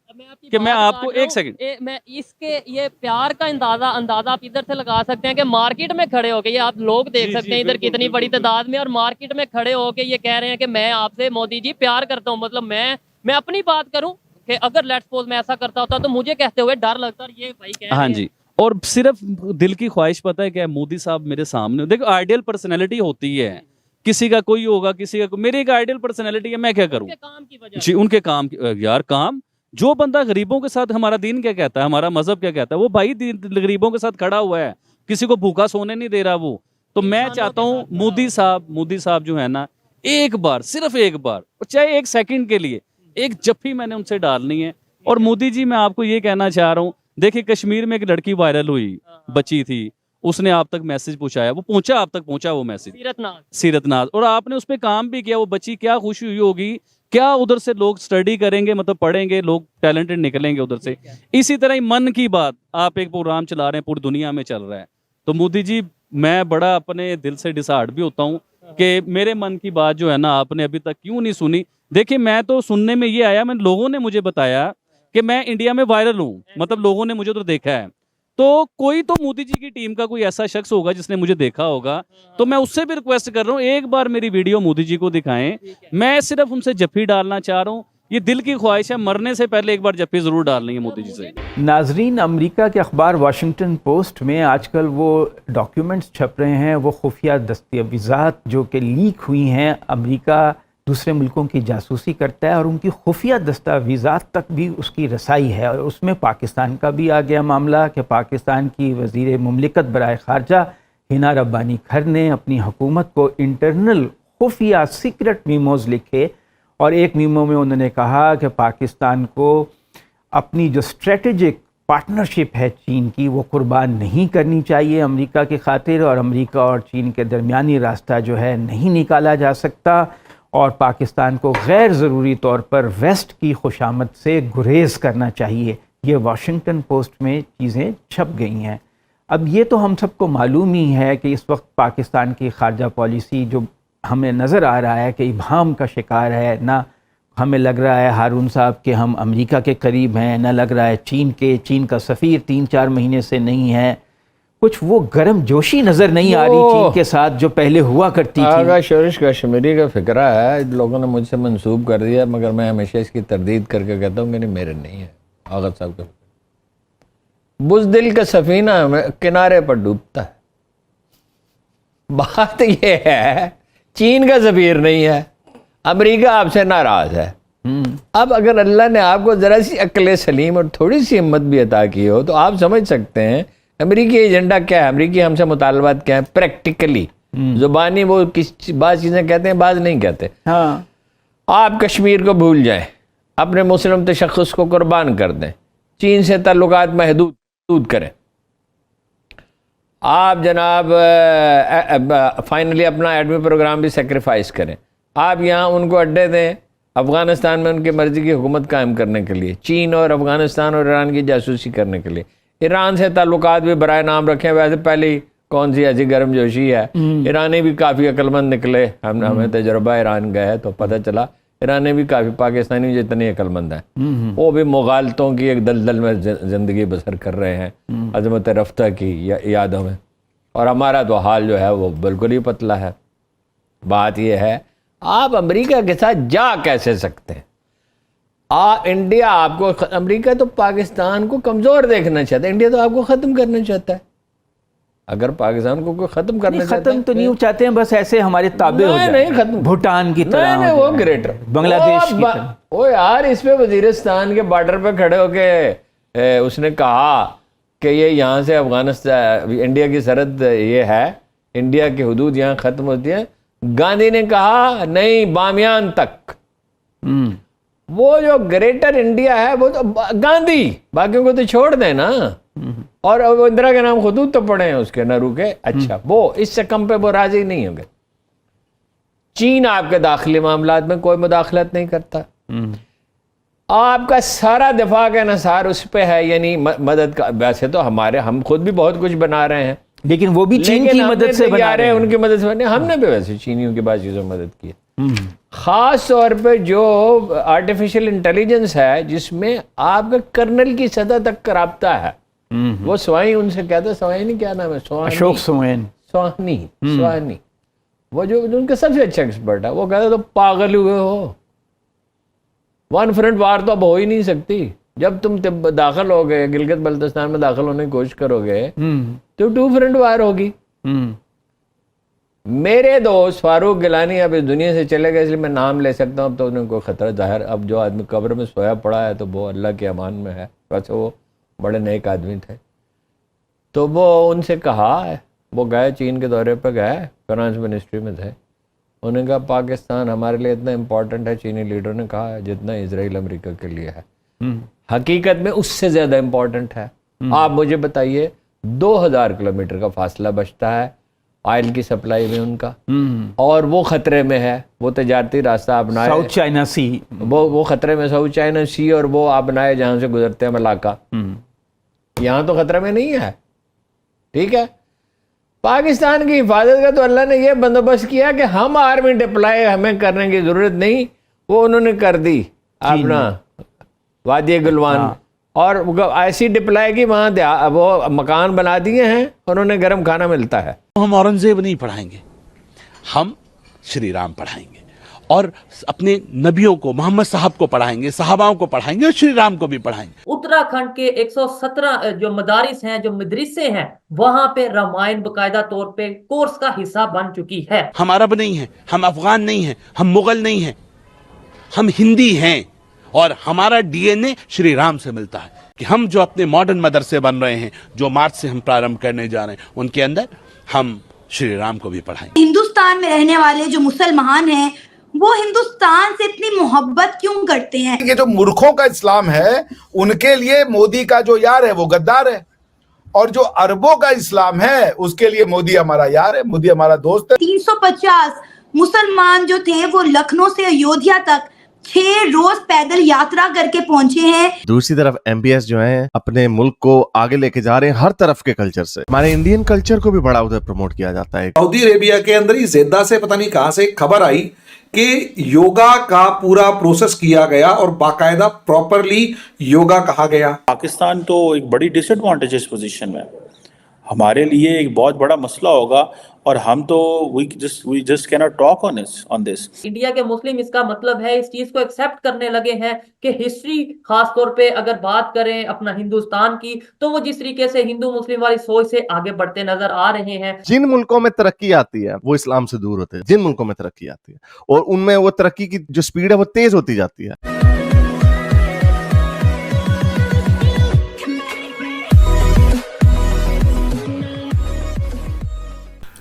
कि मैं आपको एक सेकंड मैं इसके ये प्यार का अंदाजा आप इधर से लगा सकते हैं कि मार्केट में खड़े होके, ये आप लोग देख सकते हैं इधर कितनी बड़ी तादाद में, और मार्केट में खड़े होके ये कह रहे हैं कि मैं आपसे मोदी जी प्यार करता हूँ। मतलब मैं अपनी बात करूं कि अगर लेट्स सपोज मैं ऐसा करता होता तो मुझे कहते हुए डर लगता, और ये भाई कह हाँ जी, और सिर्फ दिल की ख्वाहिश पता है क्या, मोदी साहब मेरे सामने, देखो आइडियल पर्सनैलिटी होती है, किसी का कोई होगा, किसी का मेरी एक आइडियल पर्सनैलिटी है, मैं क्या करूं जी, उनके काम यार, काम जो बंदा गरीबों के साथ, हमारा दीन क्या कहता है, हमारा मजहब क्या कहता है, वो भाई गरीबों के साथ खड़ा हुआ है, किसी को भूखा सोने नहीं दे रहा वो। तो मैं चाहता हूँ मोदी साहब जो है ना, एक बार, सिर्फ एक बार, चाहे 1 सेकंड के लिए एक जफ्फी मैंने उनसे डालनी है। और मोदी जी मैं आपको ये कहना चाह रहा हूँ, देखिए कश्मीर में एक लड़की वायरल हुई, बची थी, उसने आप तक मैसेज पहुंचाया, वो पहुंचा, आप तक पहुंचा वो मैसेज, सीरतनाज, और आपने उस पर काम भी किया, वो बच्ची क्या खुशी हुई होगी, क्या उधर से लोग स्टडी करेंगे, मतलब पढ़ेंगे, लोग टैलेंटेड निकलेंगे उधर से। इसी तरह ही मन की बात, आप एक प्रोग्राम चला रहे हैं, पूरी दुनिया में चल रहा है, तो मोदी जी मैं बड़ा अपने दिल से डिसहार्ट भी होता हूँ कि मेरे मन की बात जो है ना, आपने अभी तक क्यों नहीं सुनी। देखिए मैं तो सुनने में ये आया, लोगों ने मुझे बताया कि मैं इंडिया में वायरल हूँ, मतलब लोगों ने मुझे तो देखा है, तो कोई तो मोदी जी की टीम का कोई ऐसा शख्स होगा जिसने मुझे देखा होगा, तो मैं उससे भी रिक्वेस्ट कर रहा हूँ एक बार मेरी वीडियो मोदी जी को दिखाएं, मैं सिर्फ उनसे जफ्फी डालना चाह रहा हूँ, ये दिल की ख्वाहिश है, मरने से पहले एक बार जफ्फी ज़रूर डालनी है मोदी जी से। नाजरीन, अमेरिका के अखबार वाशिंगटन पोस्ट में आजकल वो डॉक्यूमेंट्स छप रहे हैं, वो खुफिया दस्तावेज़ात जो कि लीक हुई हैं, अमेरिका दूसरे मुल्कों की जासूसी करता है और उनकी खुफिया दस्तावेज़ात तक भी उसकी रसाई है, और उसमें पाकिस्तान का भी आ गया मामला कि पाकिस्तान की वज़ीर मुमलिकत बराए ख़ारजा हिना रब्बानी खर ने अपनी हुकूमत को इंटरनल खुफिया सीक्रेट मीमोज़ लिखे, और एक मीमो में उन्होंने कहा कि पाकिस्तान को अपनी जो स्ट्रेटेजिक पार्टनरशिप है चीन की, वो कुर्बान नहीं करनी चाहिए अमेरिका की खातिर, और अमेरिका और चीन के दरमियानी रास्ता जो है नहीं निकाला जा सकता, और पाकिस्तान को गैर ज़रूरी तौर पर वेस्ट की खुशामद से गुरेज करना चाहिए। ये वाशिंगटन पोस्ट में चीज़ें छप गई हैं। अब ये तो हम सबको मालूम ही है कि इस वक्त पाकिस्तान की खारजा पॉलिसी जो हमें नज़र आ रहा है कि इबहाम का शिकार है, ना हमें लग रहा है हारून साहब के हम अमेरिका के करीब हैं, ना लग रहा है चीन का सफ़ीर 3-4 महीने से नहीं है, कुछ वो गर्म जोशी नज़र नहीं आ रही चीन के साथ जो पहले हुआ करती थी। आगा शोरिश कश्मीरी का फिक्रा है, लोगों ने मुझसे मंसूब कर दिया, मगर मैं हमेशा इसकी तरदीद करके कहता हूँ कि नहीं, मेरे नहीं है। आगा साहब का बुज़दिल का सफ़ीना किनारे पर डूबता है। बात यह है चीन का सफ़ीर नहीं है, अमेरिका आपसे नाराज़ है। अब अगर अल्लाह ने आपको ज़रा सी अक्ल सलीम और थोड़ी सी हिम्मत भी अता की हो तो आप समझ सकते हैं अमेरिकी एजेंडा क्या है, अमेरिकी हमसे मुतालबात क्या है प्रैक्टिकली। जुबानी वो किस बात चीज़ें कहते हैं, बात नहीं कहते। हाँ, आप कश्मीर को भूल जाएं, अपने मुस्लिम तशख़्ख़ुस को कुर्बान कर दें, चीन से ताल्लुकात महदूद करें, आप जनाब फाइनली अपना एडमी प्रोग्राम भी सेक्रीफाइस करें, आप यहाँ उनको अड्डे दें अफ़गानिस्तान में उनकी मर्ज़ी की हुकूमत कायम करने के लिए, चीन और अफ़गानिस्तान और ईरान की जासूसी करने के लिए, ईरान से ताल्लुकात भी बराए नाम रखें। वैसे पहले ही कौन सी ऐसी गर्म जोशी है, ईरानी भी काफ़ी अक्लमंद निकले, हमें तजुर्बा ईरान गया है तो पता चला ईरानी भी काफ़ी पाकिस्तानी जितने अक्लमंद हैं, वो भी मुगालतों की एक दलदल में ज़िंदगी बसर कर रहे हैं अज़मत रफ्ता की यादों में, और हमारा तो हाल जो है वो बिल्कुल ही पतला है। बात यह है आप अमेरिका के साथ जा कैसे सकते हैं, इंडिया आपको, अमेरिका तो पाकिस्तान को कमज़ोर देखना चाहता है, इंडिया तो आपको ख़त्म करना चाहता है। अगर पाकिस्तान को कोई ख़त्म करना चाहता है तो नहीं चाहते हैं, बस ऐसे हमारे ताबे हो जाए, नहीं खत्म, भूटान की तरह, नहीं वो ग्रेटर बांग्लादेश की तरह। ओ यार, इस पे वजीरिस्तान के बॉर्डर पे खड़े होके उसने कहा कि ये यहाँ से अफगानिस्तान इंडिया की सरहद ये है, इंडिया की हुदूद यहाँ ख़त्म होती है। गांधी ने कहा नहीं, बामियान तक। वो जो ग्रेटर इंडिया है वो तो गांधी, बाकियों को तो छोड़ दें ना। और वो इंदिरा के नाम खुदूद तो पड़े हैं उसके, न रुके। अच्छा, वो इससे कम पे वो राजी नहीं होंगे। चीन आपके दाखिली मामलात में कोई मुदाखलत नहीं करता, आपका सारा दिफा का नसार उस पे है, यानी मदद का। वैसे तो हम खुद भी बहुत कुछ बना रहे हैं, लेकिन वो भी चीन की मदद से बना रहे हैं, उनकी मदद से बने। हमने भी वैसे चीनियों की बात चीज़ों मदद की है। खास तौर पे जो आर्टिफिशियल इंटेलिजेंस है जिसमें आपके कर्नल की सतह तक का राब्ता है, वो स्वाई उनसे कहते, स्वाई क्या नाम है, अशोक स्वानी, वो जो उनका सबसे अच्छा एक्सपर्ट है, वो कहते तो पागल हुए हो, वन फ्रंट वार तो अब हो ही नहीं सकती। जब तुम दाखिल हो गए गिलगित बल्तिस्तान में दाखिल होने की कोशिश करोगे तो 2 फ्रंट वार होगी। मेरे दोस्त फारूक गिलानी अब इस दुनिया से चले गए, इसलिए मैं नाम ले सकता हूँ। अब तो उन्हें कोई खतरा जाहिर, अब जो आदमी कब्र में सोया पड़ा है तो वो अल्लाह के अमान में है, वैसे वो बड़े नेक आदमी थे। तो वो उनसे कहा, वो गए चीन के दौरे पर गए, फाइनेंस मिनिस्ट्री में थे, उन्होंने कहा पाकिस्तान हमारे लिए इतना इम्पोर्टेंट है, चीनी लीडर ने कहा, जितना इजराइल अमेरिका के लिए है। हकीकत में उससे ज़्यादा इम्पोर्टेंट है। आप मुझे बताइए 2000 किलोमीटर का फासला बचता है ऑयल की सप्लाई में उनका, और वो खतरे में है। वो तजारती रास्ता अपनाए, साउथ चाइना सी, वो खतरे में, साउथ चाइना सी, और वो अपनाए जहाँ से गुजरते हैं मलाका। यहाँ तो खतरे में नहीं है, ठीक है। पाकिस्तान की हिफाजत का तो अल्लाह ने यह बंदोबस्त किया कि हम आर्मी डिप्लॉय हमें करने की ज़रूरत नहीं, वो उन्होंने कर दी अपना वादी गुलवान, और ऐसी डिप्लॉय की वहाँ वो मकान बना दिए हैं, उन्होंने गर्म खाना मिलता है। हम औरंगजेब नहीं पढ़ाएंगे, हम श्री राम पढ़ाएंगे, और अपने नबियों को, मोहम्मद साहब को पढ़ाएंगे, सहाबाओं को पढ़ाएंगे, और श्री राम को भी पढ़ाएंगे। उत्तराखंड के 117 जो मदारिस हैं, जो मदरसे हैं, वहां पे रामायण बकायदा तौर पे कोर्स का हिस्सा बन चुकी है। हम अरब नहीं हैं, हम अफगान नहीं हैं, हम मुगल नहीं हैं, हम हिंदी हैं, और हमारा डीएनए श्री राम से मिलता है कि हम जो अपने मॉडर्न मदरसे बन रहे हैं, जो मार्च से हम प्रारंभ करने जा रहे हैं, उनके अंदर हम श्री राम को भी पढ़ाएंगे। हिंदुस्तान में रहने वाले जो मुसलमान हैं, वो हिंदुस्तान से इतनी मोहब्बत क्यों करते हैं? ये जो मूर्खों का इस्लाम है, उनके लिए मोदी का जो यार है वो गद्दार है, और जो अरबों का इस्लाम है उसके लिए मोदी हमारा यार है, मोदी हमारा दोस्त है। 350 मुसलमान जो थे वो लखनऊ से अयोध्या तक 6 रोज पैदल यात्रा करके पहुंचे हैं। दूसरी तरफ एमबीएस जो है अपने मुल्क को आगे लेके जा रहे हैं हर तरफ के कल्चर से। हमारे इंडियन कल्चर को भी बड़ा उधर प्रमोट किया जाता है। सऊदी अरेबिया के अंदर ही जेद्दा से पता नहीं कहां से खबर आई कि योगा का पूरा प्रोसेस किया गया और बाकायदा प्रॉपरली योगा कहा गया। पाकिस्तान तो एक बड़ी डिसएडवांटेजेस पोजीशन में, हमारे लिए एक बहुत बड़ा मसला होगा, और हम तो we just can not talk on this. India के मुस्लिम इसका मतलब है इस चीज को एक्सेप्ट करने लगे हैं कि हिस्ट्री, खास तौर पे अगर बात करें अपना हिंदुस्तान की, तो वो जिस तरीके से हिंदू मुस्लिम वाली सोच से आगे बढ़ते नजर आ रहे हैं। जिन मुल्कों में तरक्की आती है वो इस्लाम से दूर होते हैं, जिन मुल्कों में तरक्की आती है और उनमें वो तरक्की की जो स्पीड है वो तेज होती जाती है।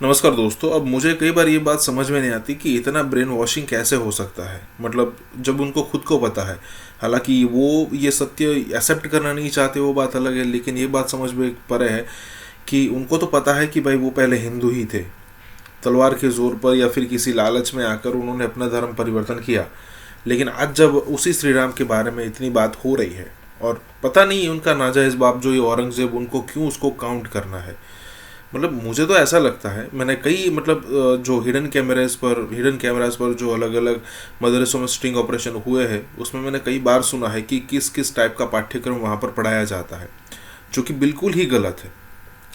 नमस्कार दोस्तों, अब मुझे कई बार ये बात समझ में नहीं आती कि इतना ब्रेन वॉशिंग कैसे हो सकता है। मतलब जब उनको खुद को पता है, हालांकि वो ये सत्य एक्सेप्ट करना नहीं चाहते, वो बात अलग है, लेकिन ये बात समझ में पड़े है कि उनको तो पता है कि भाई वो पहले हिंदू ही थे, तलवार के जोर पर या फिर किसी लालच में आकर उन्होंने अपना धर्म परिवर्तन किया। लेकिन आज जब उसी श्री राम के बारे में इतनी बात हो रही है, और पता नहीं उनका नाजायज़ बाप जो ये औरंगजेब, उनको क्यों उसको काउंट करना है। मतलब मुझे तो ऐसा लगता है, मैंने कई जो हिडन कैमराज पर जो अलग अलग मदरसों में स्टिंग ऑपरेशन हुए हैं, उसमें मैंने कई बार सुना है कि किस किस टाइप का पाठ्यक्रम वहाँ पर पढ़ाया जाता है, जो कि बिल्कुल ही गलत है।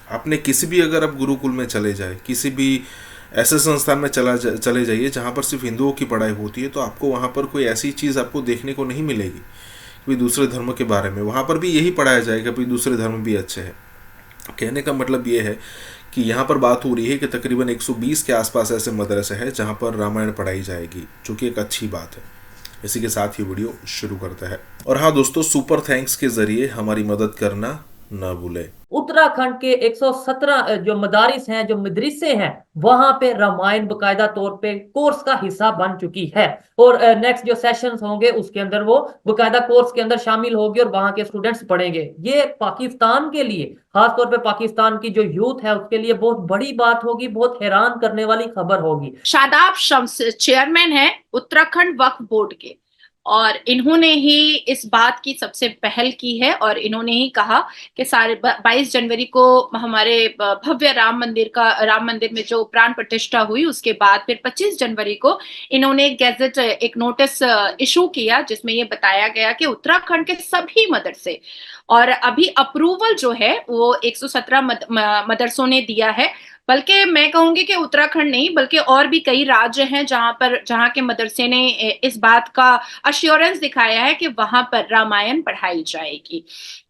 आपने किसी भी, अगर आप गुरुकुल में चले जाए, किसी भी ऐसे संस्थान में चले जाइए जहाँ पर सिर्फ हिंदुओं की पढ़ाई होती है, तो आपको वहाँ पर कोई ऐसी चीज़ आपको देखने को नहीं मिलेगी कोई दूसरे धर्म के बारे में। वहाँ पर भी यही पढ़ाया जाएगा कि दूसरे धर्म भी अच्छे हैं। कहने का मतलब ये है कि यहाँ पर बात हो रही है कि तकरीबन 120 के आसपास ऐसे मदरसे हैं जहाँ पर रामायण पढ़ाई जाएगी, जो कि एक अच्छी बात है। इसी के साथ ही वीडियो शुरू करते हैं। और हाँ दोस्तों, सुपर थैंक्स के जरिए हमारी मदद करना ना भूले। उत्तराखंड के 117 जो मदारिस हैं, जो मदरसे हैं, वहां पे रामायण बकायदा तौर पे कोर्स का हिस्सा बन चुकी है, और नेक्स्ट जो सेशंस होंगे उसके अंदर वो बकायदा कोर्स के अंदर शामिल होगी और वहां के स्टूडेंट्स पढ़ेंगे। ये पाकिस्तान के लिए, खासतौर पे पाकिस्तान की जो यूथ है उसके लिए बहुत बड़ी बात होगी, बहुत हैरान करने वाली खबर होगी। शादाब शम्स चेयरमैन है उत्तराखंड वक्फ बोर्ड के। और इन्होंने ही इस बात की सबसे पहल की है और इन्होंने ही कहा कि सारे 22 जनवरी को हमारे भव्य राम मंदिर में जो प्राण प्रतिष्ठा हुई, उसके बाद फिर 25 जनवरी को इन्होंने एक नोटिस इशू किया जिसमें ये बताया गया कि उत्तराखंड के सभी मदरसे, और अभी अप्रूवल जो है वो 117 मदरसों ने दिया है, बल्कि मैं कहूंगी कि उत्तराखंड नहीं बल्कि और भी कई राज्य हैं जहां के मदरसे ने इस बात का अश्योरेंस दिखाया है कि वहां पर रामायण पढ़ाई जाएगी।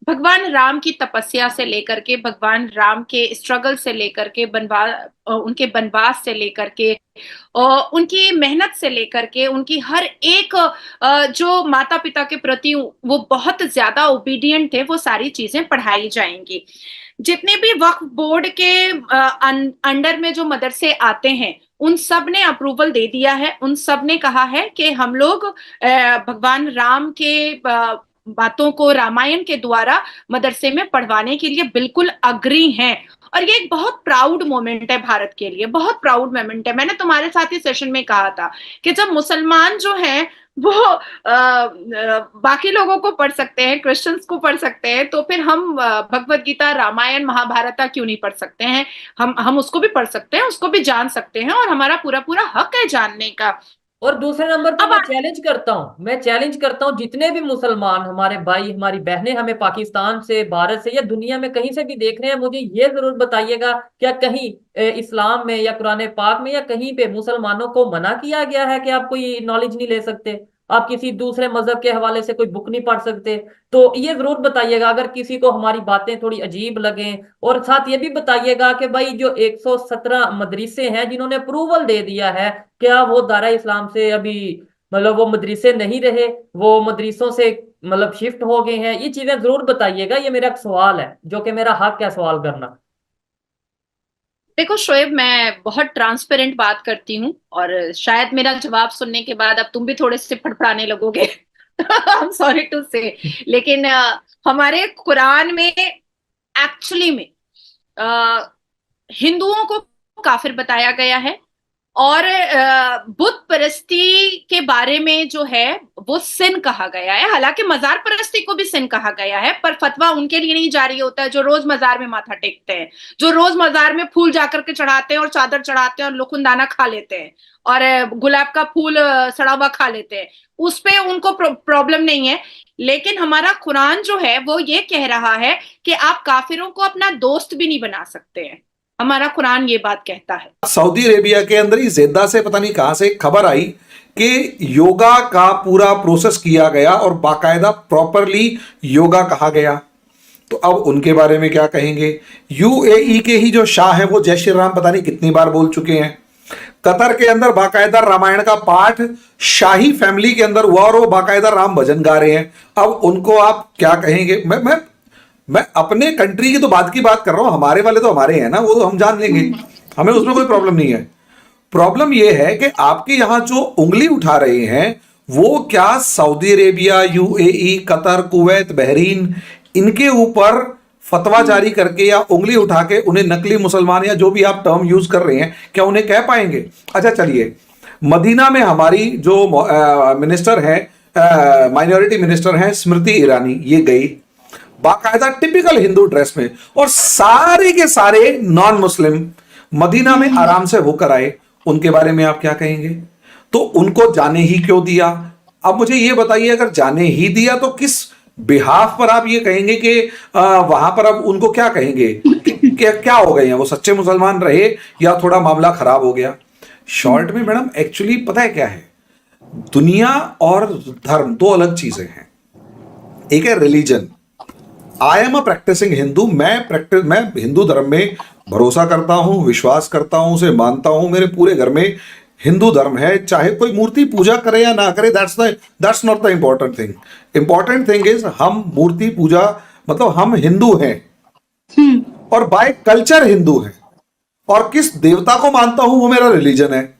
भगवान राम की तपस्या से लेकर के, भगवान राम के स्ट्रगल से लेकर के, उनके वनवास से लेकर के, उनकी मेहनत से लेकर के, उनकी हर एक जो माता पिता के प्रति वो बहुत ज्यादा ओबीडियंट थे, वो सारी चीजें पढ़ाई जाएंगी। जितने भी वक्फ बोर्ड के अंडर में जो मदरसे आते हैं उन सब ने अप्रूवल दे दिया है, उन सब ने कहा है कि हम लोग भगवान राम के बातों को रामायण के द्वारा मदरसे में पढ़वाने के लिए बिल्कुल अग्री हैं। और ये एक बहुत प्राउड मोमेंट है भारत के लिए, बहुत प्राउड मोमेंट है। मैंने तुम्हारे साथ ही सेशन में कहा था कि जब मुसलमान जो हैं वो बाकी लोगों को पढ़ सकते हैं, क्रिश्चियंस को पढ़ सकते हैं, तो फिर हम भगवत गीता, रामायण, महाभारत क्यों नहीं पढ़ सकते हैं? हम उसको भी पढ़ सकते हैं, उसको भी जान सकते हैं, और हमारा पूरा हक है जानने का। और दूसरे नंबर पर मैं चैलेंज करता हूँ जितने भी मुसलमान हमारे भाई, हमारी बहनें हमें पाकिस्तान से, भारत से या दुनिया में कहीं से भी देख रहे हैं, मुझे ये जरूर बताइएगा क्या कहीं इस्लाम में या कुरान पाक में या कहीं पे मुसलमानों को मना किया गया है कि आप कोई नॉलेज नहीं ले सकते, आप किसी दूसरे मजहब के हवाले से कोई बुक नहीं पढ़ सकते? तो ये जरूर बताइएगा अगर किसी को हमारी बातें थोड़ी अजीब लगें। और साथ ये भी बताइएगा कि भाई जो 117 मदरसे हैं जिन्होंने अप्रूवल दे दिया है, क्या वो दारा इस्लाम से अभी मतलब वो मदरसे नहीं रहे, वो मदरसों से मतलब शिफ्ट हो गए हैं? ये चीजें जरूर बताइएगा, ये मेरा एक सवाल है जो कि मेरा हक है सवाल करना। देखो शोएब, मैं बहुत ट्रांसपेरेंट बात करती हूँ और शायद मेरा जवाब सुनने के बाद अब तुम भी थोड़े से फड़फड़ाने लगोगे। आई एम सॉरी टू से, लेकिन हमारे कुरान में एक्चुअली में हिंदुओं को काफिर बताया गया है और बुत परस्ती के बारे में जो है वो सिन कहा गया है। हालांकि मजार परस्ती को भी सिन कहा गया है, पर फतवा उनके लिए नहीं जारी होता है जो रोज मजार में माथा टेकते हैं, जो रोज मजार में फूल जाकर के चढ़ाते हैं और चादर चढ़ाते हैं और लुकुंदाना खा लेते हैं और गुलाब का फूल सड़ा हुआ खा लेते हैं, उस पे उनको प्रॉब्लम नहीं है। लेकिन हमारा कुरान जो है वो ये कह रहा है कि आप काफिरों को अपना दोस्त भी नहीं बना सकते हैं, हमारा कुरान ये बात कहता है। सऊदी अरेबिया के अंदर ही जेद्दा से पता नहीं कहां से खबर आई कि योगा का पूरा प्रोसेस किया गया और बाकायदा प्रॉपरली योगा कहा गया। तो अब उनके बारे में क्या कहेंगे? यूएई के ही जो शाह हैं वो जय श्री राम पता नहीं कितनी बार बोल चुके हैं। कतर के अंदर बाकायदा रामायण का पाठ शाही फैमिली के अंदर हुआ और वो बाकायदा राम भजन गा रहे हैं। अब उनको आप क्या कहेंगे? मैं अपने कंट्री की तो बात कर रहा हूं, हमारे वाले तो हमारे हैं ना, वो तो हम जान लेंगे, हमें उसमें कोई प्रॉब्लम नहीं है। प्रॉब्लम यह है कि आपके यहां जो उंगली उठा रहे हैं वो क्या Saudi Arabia, UAE, Qatar, Kuwait, Bahrain, इनके ऊपर फतवा जारी करके या उंगली उठा के उन्हें नकली मुसलमान या जो भी आप टर्म यूज कर रहे हैं, क्या उन्हें कह पाएंगे? अच्छा चलिए, मदीना में हमारी जो मिनिस्टर है, माइनॉरिटी मिनिस्टर हैं स्मृति ईरानी, ये गई बाकायदा टिपिकल हिंदू ड्रेस में और सारे के सारे नॉन मुस्लिम मदीना में आराम से होकर आए, उनके बारे में आप क्या कहेंगे? तो उनको जाने ही क्यों दिया? अब मुझे ये बताइए, अगर जाने ही दिया तो किस बिहाफ पर आप ये कहेंगे कि वहां पर अब उनको क्या कहेंगे? क्या हो गए हैं वो, सच्चे मुसलमान रहे या थोड़ा मामला खराब हो गया? शॉर्ट में मैडम एक्चुअली पता है क्या है, दुनिया और धर्म दो अलग चीजें हैं। एक है religion, I am a practising Hindu, मैं हिंदू धर्म में भरोसा करता हूं, विश्वास करता हूं, उसे मानता हूं, मेरे पूरे घर में हिंदू धर्म है, चाहे कोई मूर्ति पूजा करे या ना करे, that's not the important thing. Important thing is हम मूर्ति पूजा मतलब हम हिंदू हैं और बाय कल्चर हिंदू हैं, और किस देवता को मानता हूं वो मेरा रिलीजन है।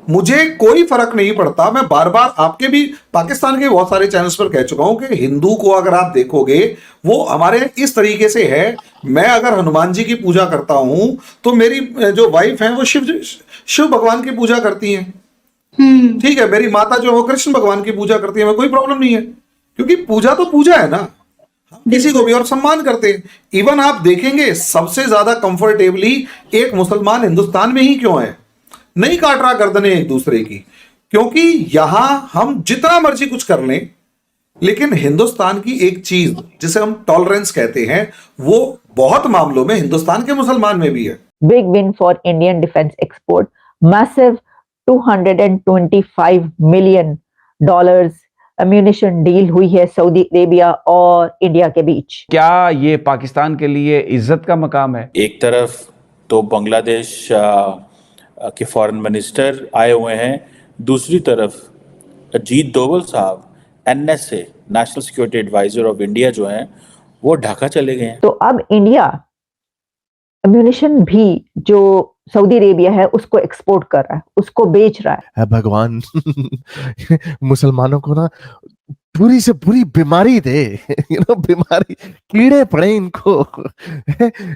मुझे कोई फर्क नहीं पड़ता। मैं बार बार आपके भी पाकिस्तान के बहुत सारे चैनल्स पर कह चुका हूं कि हिंदू को अगर आप देखोगे वो हमारे इस तरीके से है। मैं अगर हनुमान जी की पूजा करता हूं तो मेरी जो वाइफ है वो शिव भगवान की पूजा करती हैं। ठीक है, मेरी माता जो वो कृष्ण भगवान की पूजा करती है, मैं कोई प्रॉब्लम नहीं है, क्योंकि पूजा तो पूजा है ना, किसी को भी और सम्मान करते हैं। इवन आप देखेंगे सबसे ज्यादा कंफर्टेबली एक मुसलमान हिंदुस्तान में ही क्यों है, नहीं काट रहा गर्दनें एक दूसरे की, क्योंकि यहां हम जितना मर्जी कुछ कर लें, लेकिन हिंदुस्तान की एक चीज जिसे हम टॉलरेंस कहते हैं, वो बहुत मामलों में हिंदुस्तान के मुसलमान में भी है। Big win for Indian defence export, massive $225 million ammunition deal हुई है सऊदी अरेबिया और इंडिया के बीच। क्या ये पाकिस्तान के लिए इज्जत का मकाम है? एक तरफ तो बांग्लादेश के फॉरेन मिनिस्टर आए हुए हैं, दूसरी तरफ अजीत डोवल साहब NSA national security adviser of India जो हैं वो ढाका चले गए हैं। तो अब इंडिया अम्यूनिशन भी जो सऊदी अरेबिया है उसको एक्सपोर्ट कर रहा है, उसको बेच रहा है। भगवान मुसलमानों को ना पूरी से पूरी बीमारी दे, बीमारी, कीड़े पड़े इनको,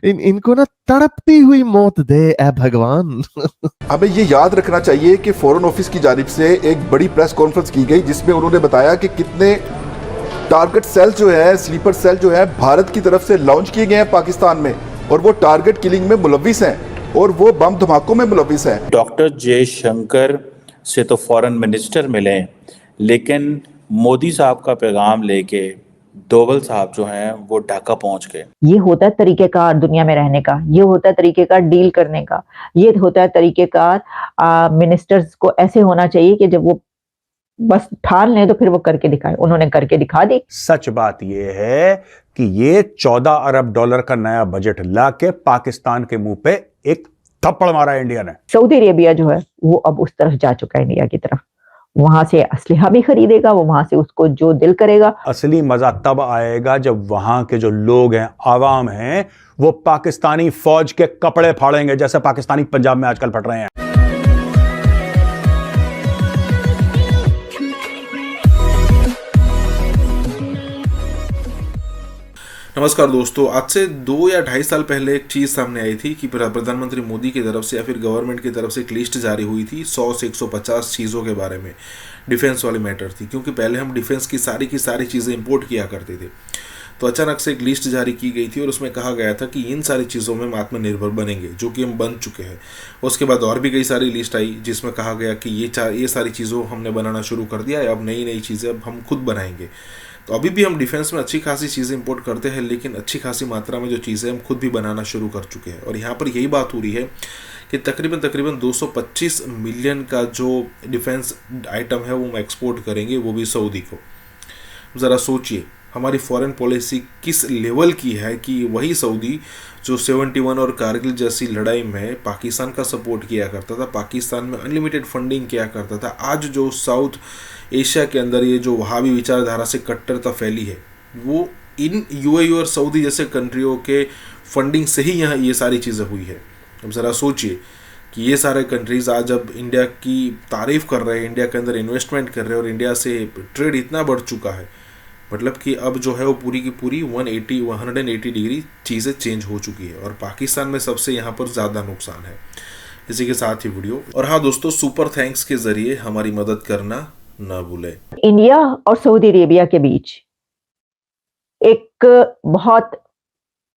इनको ना तड़पती हुई मौत दे ए भगवान। हमें ये याद रखना चाहिए कि फॉरेन ऑफिस की जानिब से एक बड़ी प्रेस कॉन्फ्रेंस की गई जिसमें उन्होंने बताया कि कितने टारगेट सेल जो है, स्लीपर सेल जो है, भारत की तरफ से लॉन्च किए गए हैं पाकिस्तान में, और वो टारगेट किलिंग में मुलविस हैं और वो बम धमाकों में मुलविस हैं। डॉक्टर जयशंकर से तो फॉरेन मिनिस्टर मिले, लेकिन मोदी साहब का पैगाम लेके डोवल साहब जो हैं वो ढाका पहुंच गए। ये होता है तरीकेकार दुनिया में रहने का, ये होता है तरीकेकार डील करने का, ये होता है तरीकेकार मिनिस्टर्स को ऐसे होना चाहिए कि जब वो बस ठान लें तो फिर वो करके दिखाए। उन्होंने करके दिखा दी। सच बात ये है कि ये 14 अरब डॉलर का नया बजट ला के पाकिस्तान के मुंह पे एक थप्पड़ मारा इंडिया ने। सऊदी अरेबिया जो है वो अब उस तरफ जा चुका है, इंडिया की तरफ, वहां से असलहा भी खरीदेगा, वो वहां से उसको जो दिल करेगा। असली मजा तब आएगा जब वहां के जो लोग हैं, आवाम हैं, वो पाकिस्तानी फौज के कपड़े फाड़ेंगे, जैसे पाकिस्तानी पंजाब में आजकल फट रहे हैं। नमस्कार दोस्तों, आज से 2 या 2.5 साल पहले एक चीज़ सामने आई थी कि प्रधानमंत्री मोदी की तरफ से या फिर गवर्नमेंट की तरफ से एक लिस्ट जारी हुई थी 100 से 150 चीज़ों के बारे में, डिफेंस वाली मैटर थी, क्योंकि पहले हम डिफेंस की सारी चीज़ें इंपोर्ट किया करते थे। तो अचानक से एक लिस्ट जारी की गई थी और उसमें कहा गया था कि इन सारी चीज़ों में हम आत्मनिर्भर बनेंगे, जो कि हम बन चुके हैं। उसके बाद और भी कई सारी लिस्ट आई जिसमें कहा गया कि ये सारी चीज़ों हमने बनाना शुरू कर दिया है, अब नई चीज़ें अब हम खुद बनाएंगे। तो अभी भी हम डिफेंस में अच्छी खासी चीज़ें इंपोर्ट करते हैं, लेकिन अच्छी खासी मात्रा में जो चीज़ें हम खुद भी बनाना शुरू कर चुके हैं। और यहाँ पर यही बात हो रही है कि तकरीबन 225 मिलियन का जो डिफेंस आइटम है वो हम एक्सपोर्ट करेंगे, वो भी सऊदी को। ज़रा सोचिए हमारी फॉरेन पॉलिसी किस लेवल की है कि वही सऊदी जो 71 और कारगिल जैसी लड़ाई में पाकिस्तान का सपोर्ट किया करता था, पाकिस्तान में अनलिमिटेड फंडिंग किया करता था, आज जो साउथ एशिया के अंदर ये जो वहाबी विचारधारा से कट्टरता फैली है, वो इन यूएई और सऊदी जैसे कंट्रियों के फंडिंग से ही यहाँ ये सारी चीज़ें हुई है। अब ज़रा सोचिए कि ये सारे कंट्रीज़ आज अब इंडिया की तारीफ़ कर रहे हैं, इंडिया के अंदर इन्वेस्टमेंट कर रहे हैं और इंडिया से ट्रेड इतना बढ़ चुका है, मतलब कि अब जो है वो पूरी की पूरी 180 डिग्री चीज़ें चेंज हो चुकी है और पाकिस्तान में सबसे यहाँ पर ज़्यादा नुकसान है। इसी के साथ ही वीडियो, और हाँ दोस्तों, सुपर थैंक्स के ज़रिए हमारी मदद करना ना भूलें। इंडिया और सऊदी अरेबिया के बीच एक बहुत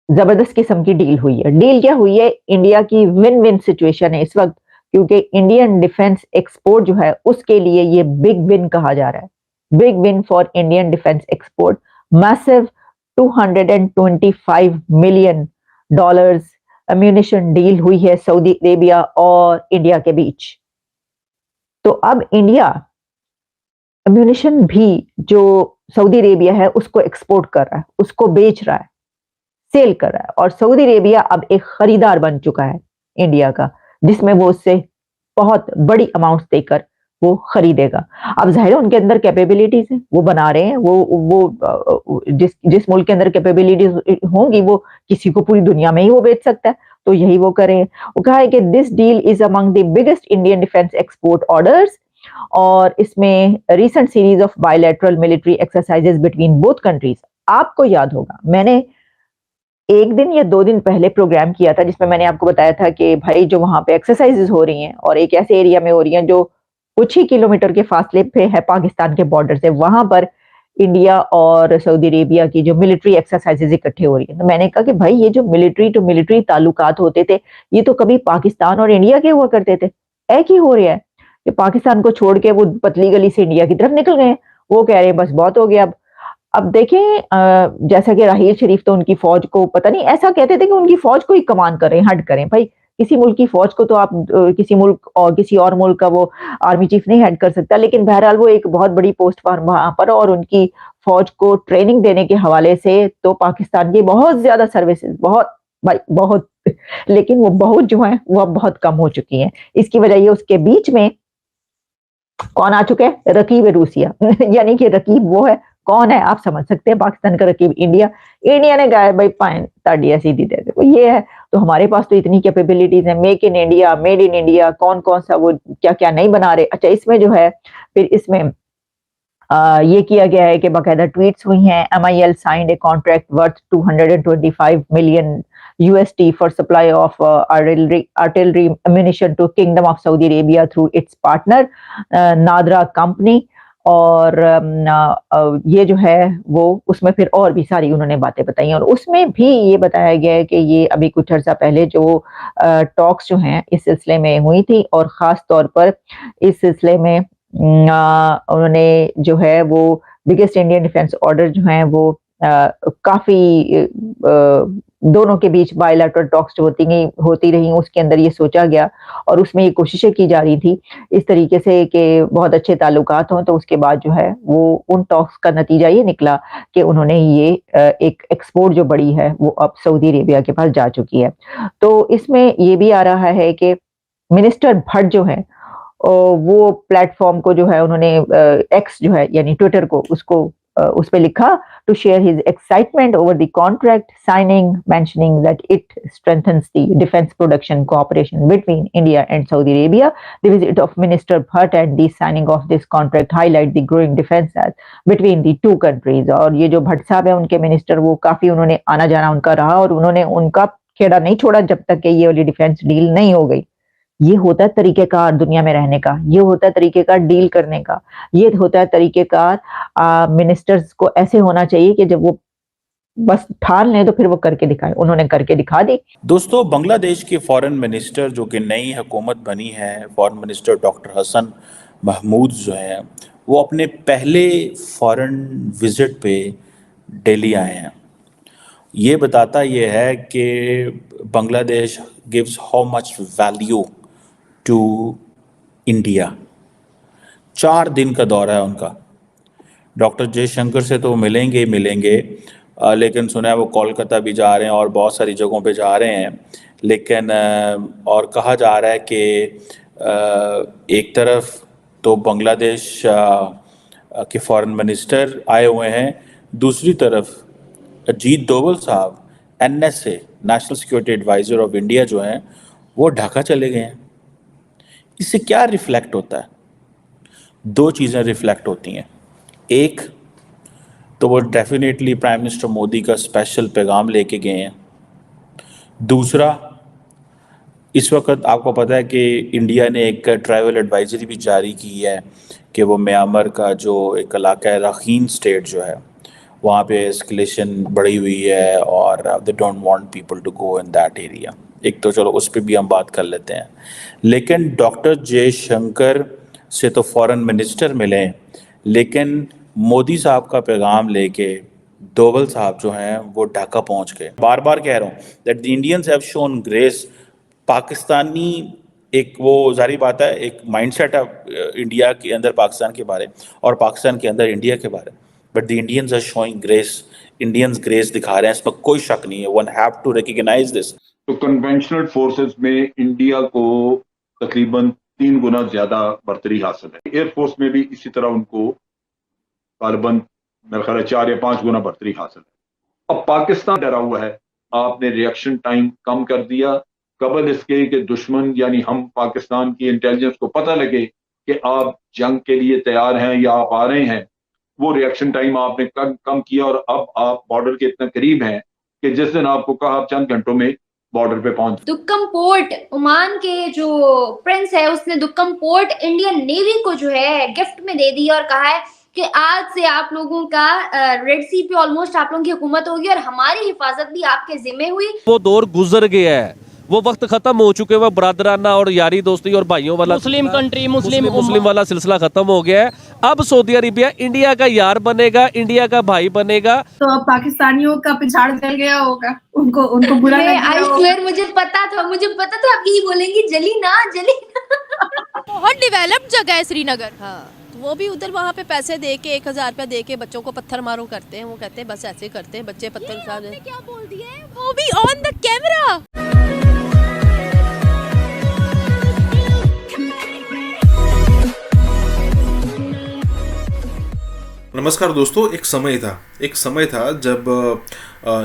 जबरदस्त किस्म की डील हुई है। डील क्या हुई है? इंडिया की विन विन सिचुएशन है इस वक्त, क्योंकि इंडियन डिफेंस एक्सपोर्ट जो है उसके लिए ये बिग विन कहा जा रहा है। Big win for Indian defence export, massive $225 million ammunition deal हुई है सऊदी अरेबिया और इंडिया के बीच। तो अब इंडिया अम्यूनिशन भी जो सऊदी अरेबिया है उसको एक्सपोर्ट कर रहा है, उसको बेच रहा है, सेल कर रहा है, और सऊदी अरेबिया अब एक खरीदार बन चुका है इंडिया का, जिसमें वो उससे बहुत बड़ी अमाउंट्स देकर वो खरीदेगा। अब जाहिर है उनके अंदर कैपेबिलिटीज है, वो बना रहे हैं, वो जिस मुल्क के अंदर कैपेबिलिटीज होंगी वो किसी को पूरी दुनिया में ही वो बेच सकता है, तो यही वो करें। वो कहा है कि this deal is among the biggest Indian defence export orders, और इसमें recent series of bilateral military exercises between both countries. आपको याद होगा मैंने 1 दिन या 2 दिन पहले प्रोग्राम किया था जिसमें मैंने आपको बताया था कि भाई जो वहां पे एक्सरसाइजेस हो रही हैं और एक ऐसे एरिया में हो रही हैं जो कुछ ही किलोमीटर के फासले पे है पाकिस्तान के बॉर्डर से, वहां पर इंडिया और सऊदी अरेबिया की जो मिलिट्री एक्सरसाइजेज इकट्ठे हो रही है। तो मैंने कहा कि भाई ये जो मिलिट्री टू मिलिट्री ताल्लुकात होते थे, ये तो कभी पाकिस्तान और इंडिया के हुआ करते थे, एक ही हो रहा है कि पाकिस्तान को छोड़ के वो पतली गली से इंडिया की तरफ निकल गए। वो कह रहे हैं बस बहुत हो गया। अब देखें जैसा कि राहील शरीफ तो उनकी फौज को पता नहीं ऐसा कहते थे कि उनकी फौज को ही कमान करें, हेड करें। भाई किसी मुल्क की फौज को तो आप किसी मुल्क और किसी और मुल्क का वो आर्मी चीफ नहीं हेड कर सकता, लेकिन बहरहाल वो एक बहुत बड़ी पोस्ट पर वहां पर, और उनकी फौज को ट्रेनिंग देने के हवाले से तो पाकिस्तान की बहुत ज्यादा सर्विसेज, बहुत भाई बहुत, लेकिन वो बहुत जो है वो अब बहुत कम हो चुकी हैं। इसकी वजह ये उसके बीच में कौन आ चुका है, रकीब रूसिया यानी कि रकीब वो है, कौन है आप समझ सकते हैं, पाकिस्तान का रकीब इंडिया। इंडिया ने कहा भाई पाइन ताड़िया सीधी दे दे, ये है। तो हमारे पास तो इतनी कैपेबिलिटीज है, make in India, made in India, कौन कौन सा वो क्या क्या नहीं बना रहे। अच्छा इसमें जो है फिर इसमें ये किया गया है कि बाकायदा ट्वीट्स हुई हैं, MIL signed a contract worth 225 million USD for supply of artillery ammunition to Kingdom of Saudi Arabia through its partner Nadra Company। और ये जो है वो उसमें फिर और भी सारी उन्होंने बातें बताई, और उसमें भी ये बताया गया है कि ये अभी कुछ अर्सा पहले जो टॉक्स जो हैं इस सिलसिले में हुई थी, और ख़ास तौर पर इस सिलसिले में उन्होंने जो है वो बिगेस्ट इंडियन डिफेंस ऑर्डर जो हैं वो काफ़ी दोनों के बीच बायलैटरल टॉक्स जो होती रही, उसके अंदर ये सोचा गया और उसमें ये कोशिशें की जा रही थी इस तरीके से कि बहुत अच्छे ताल्लुकात हों। तो उसके बाद जो है वो उन टॉक्स का नतीजा ये निकला कि उन्होंने ये एक एक्सपोर्ट जो बड़ी है वो अब सऊदी अरेबिया के पास जा चुकी है। तो इसमें ये भी आ रहा है कि मिनिस्टर भट्ट जो है वो प्लेटफॉर्म को जो है उन्होंने एक्स जो है यानी ट्विटर को उसको उस पे लिखा to share his excitement over the contract signing, mentioning that it strengthens the defence production cooperation between India and Saudi Arabia. The visit of minister Bhatt and the signing of this contract highlight the growing defence between the two countries. और ये जो भट्ट साहब है उनके minister, वो काफी उन्होंने आना जाना उनका रहा और उन्होंने उनका खेड़ा नहीं छोड़ा जब तक कि ये वाली डिफेंस डील नहीं हो गई। ये होता है तरीकेकार दुनिया में रहने का, ये होता है तरीकेकार डील करने का, ये होता है तरीकेकार मिनिस्टर्स को ऐसे होना चाहिए कि जब वो बस ठान लें तो फिर वो करके दिखाएं। उन्होंने करके दिखा दी। दोस्तों, बांग्लादेश के फॉरेन मिनिस्टर जो कि नई हुकूमत बनी है, foreign minister doctor Hasan Mahmud जो हैं, वो अपने पहले फॉरेन विजिट पे दिल्ली आए हैं। ये बताता ये है कि Bangladesh gives how much value to India. 4 दिन का दौरा है उनका। डॉक्टर जयशंकर से तो मिलेंगे ही मिलेंगे, लेकिन सुना है वो कोलकाता भी जा रहे हैं और बहुत सारी जगहों पे जा रहे हैं। लेकिन और कहा जा रहा है कि एक तरफ तो बांग्लादेश के फॉरेन मिनिस्टर आए हुए हैं, दूसरी तरफ अजीत डोवल साहब NSA national security adviser of India जो हैं वो ढाका चले गए हैं। इससे क्या रिफ्लेक्ट होता है? 2 चीज़ें रिफ्लेक्ट होती हैं। एक तो वो डेफिनेटली प्राइम मिनिस्टर मोदी का स्पेशल पैगाम लेके गए हैं। दूसरा, इस वक्त आपको पता है कि इंडिया ने एक ट्रैवल एडवाइजरी भी जारी की है कि वो म्यांमार का जो एक इलाका है रखीन स्टेट जो है, वहाँ पे एस्केलेशन बढ़ी हुई है और they don't want people to go in that area. एक तो चलो उस पर भी हम बात कर लेते हैं। लेकिन डॉक्टर जयशंकर से तो फॉरेन मिनिस्टर मिले, लेकिन मोदी साहब का पैगाम लेके डोवल साहब जो हैं वो ढाका पहुँच गए। बार बार कह रहा हूँ that the Indians have shown grace. Pakistani एक वो जारी बात है, एक माइंडसेट है इंडिया के अंदर पाकिस्तान के बारे और पाकिस्तान के अंदर इंडिया के बारे, but the Indians are showing grace. Indians grace दिखा रहे हैं, इसमें कोई शक नहीं है। One have to recognise this. तो कन्वेंशनल फोर्सेस में इंडिया को तकरीबन 3 गुना ज्यादा बर्तरी हासिल है। एयरफोर्स में भी इसी तरह उनको तकरीबन मेरा ख्याल 4 या 5 गुना बर्तरी हासिल है। अब पाकिस्तान डरा हुआ है, आपने रिएक्शन टाइम कम कर दिया। कबल इसके कि दुश्मन यानी हम पाकिस्तान की इंटेलिजेंस को पता लगे कि आप जंग के लिए तैयार हैं या आप आ रहे हैं, वो रिएक्शन टाइम आपने कम किया और अब आप बॉर्डर के इतना करीब हैं कि जिस दिन आपको कहा आप चंद घंटों में बॉर्डर पे पहुंच। दुक्कम पोर्ट, ओमान के जो प्रिंस है उसने दुक्कम पोर्ट इंडियन नेवी को जो है गिफ्ट में दे दी और कहा है कि आज से आप लोगों का रेड सी पे ऑलमोस्ट आप लोगों की हुकूमत होगी और हमारी हिफाजत भी आपके जिम्मे हुई। वो दौर गुजर गया है, वो वक्त खत्म हो चुके, वो बरादराना और यारी दोस्ती और भाइयों वाला मुस्लिम कंट्री मुस्लिम वाला सिलसिला खत्म हो गया है। अब सऊदी अरेबिया इंडिया का यार बनेगा, इंडिया का भाई बनेगा। तो अब पाकिस्तानियों का पिछाड़ जल गया होगा, उनको बुरा लग आई स्वेयर मुझे पता था आप यही बोलेंगी, जली ना। बहुत डेवलप्ड जगह है श्रीनगर। हाँ, वो भी उधर वहाँ पे पैसे दे के 1000 रुपया दे के बच्चों को पत्थर मारो करते हैं। वो कहते हैं बस ऐसे करते हैं बच्चे पत्थर खा जाए। क्या बोल दिया वो भी ऑन द कैमरा। नमस्कार दोस्तों, एक समय था जब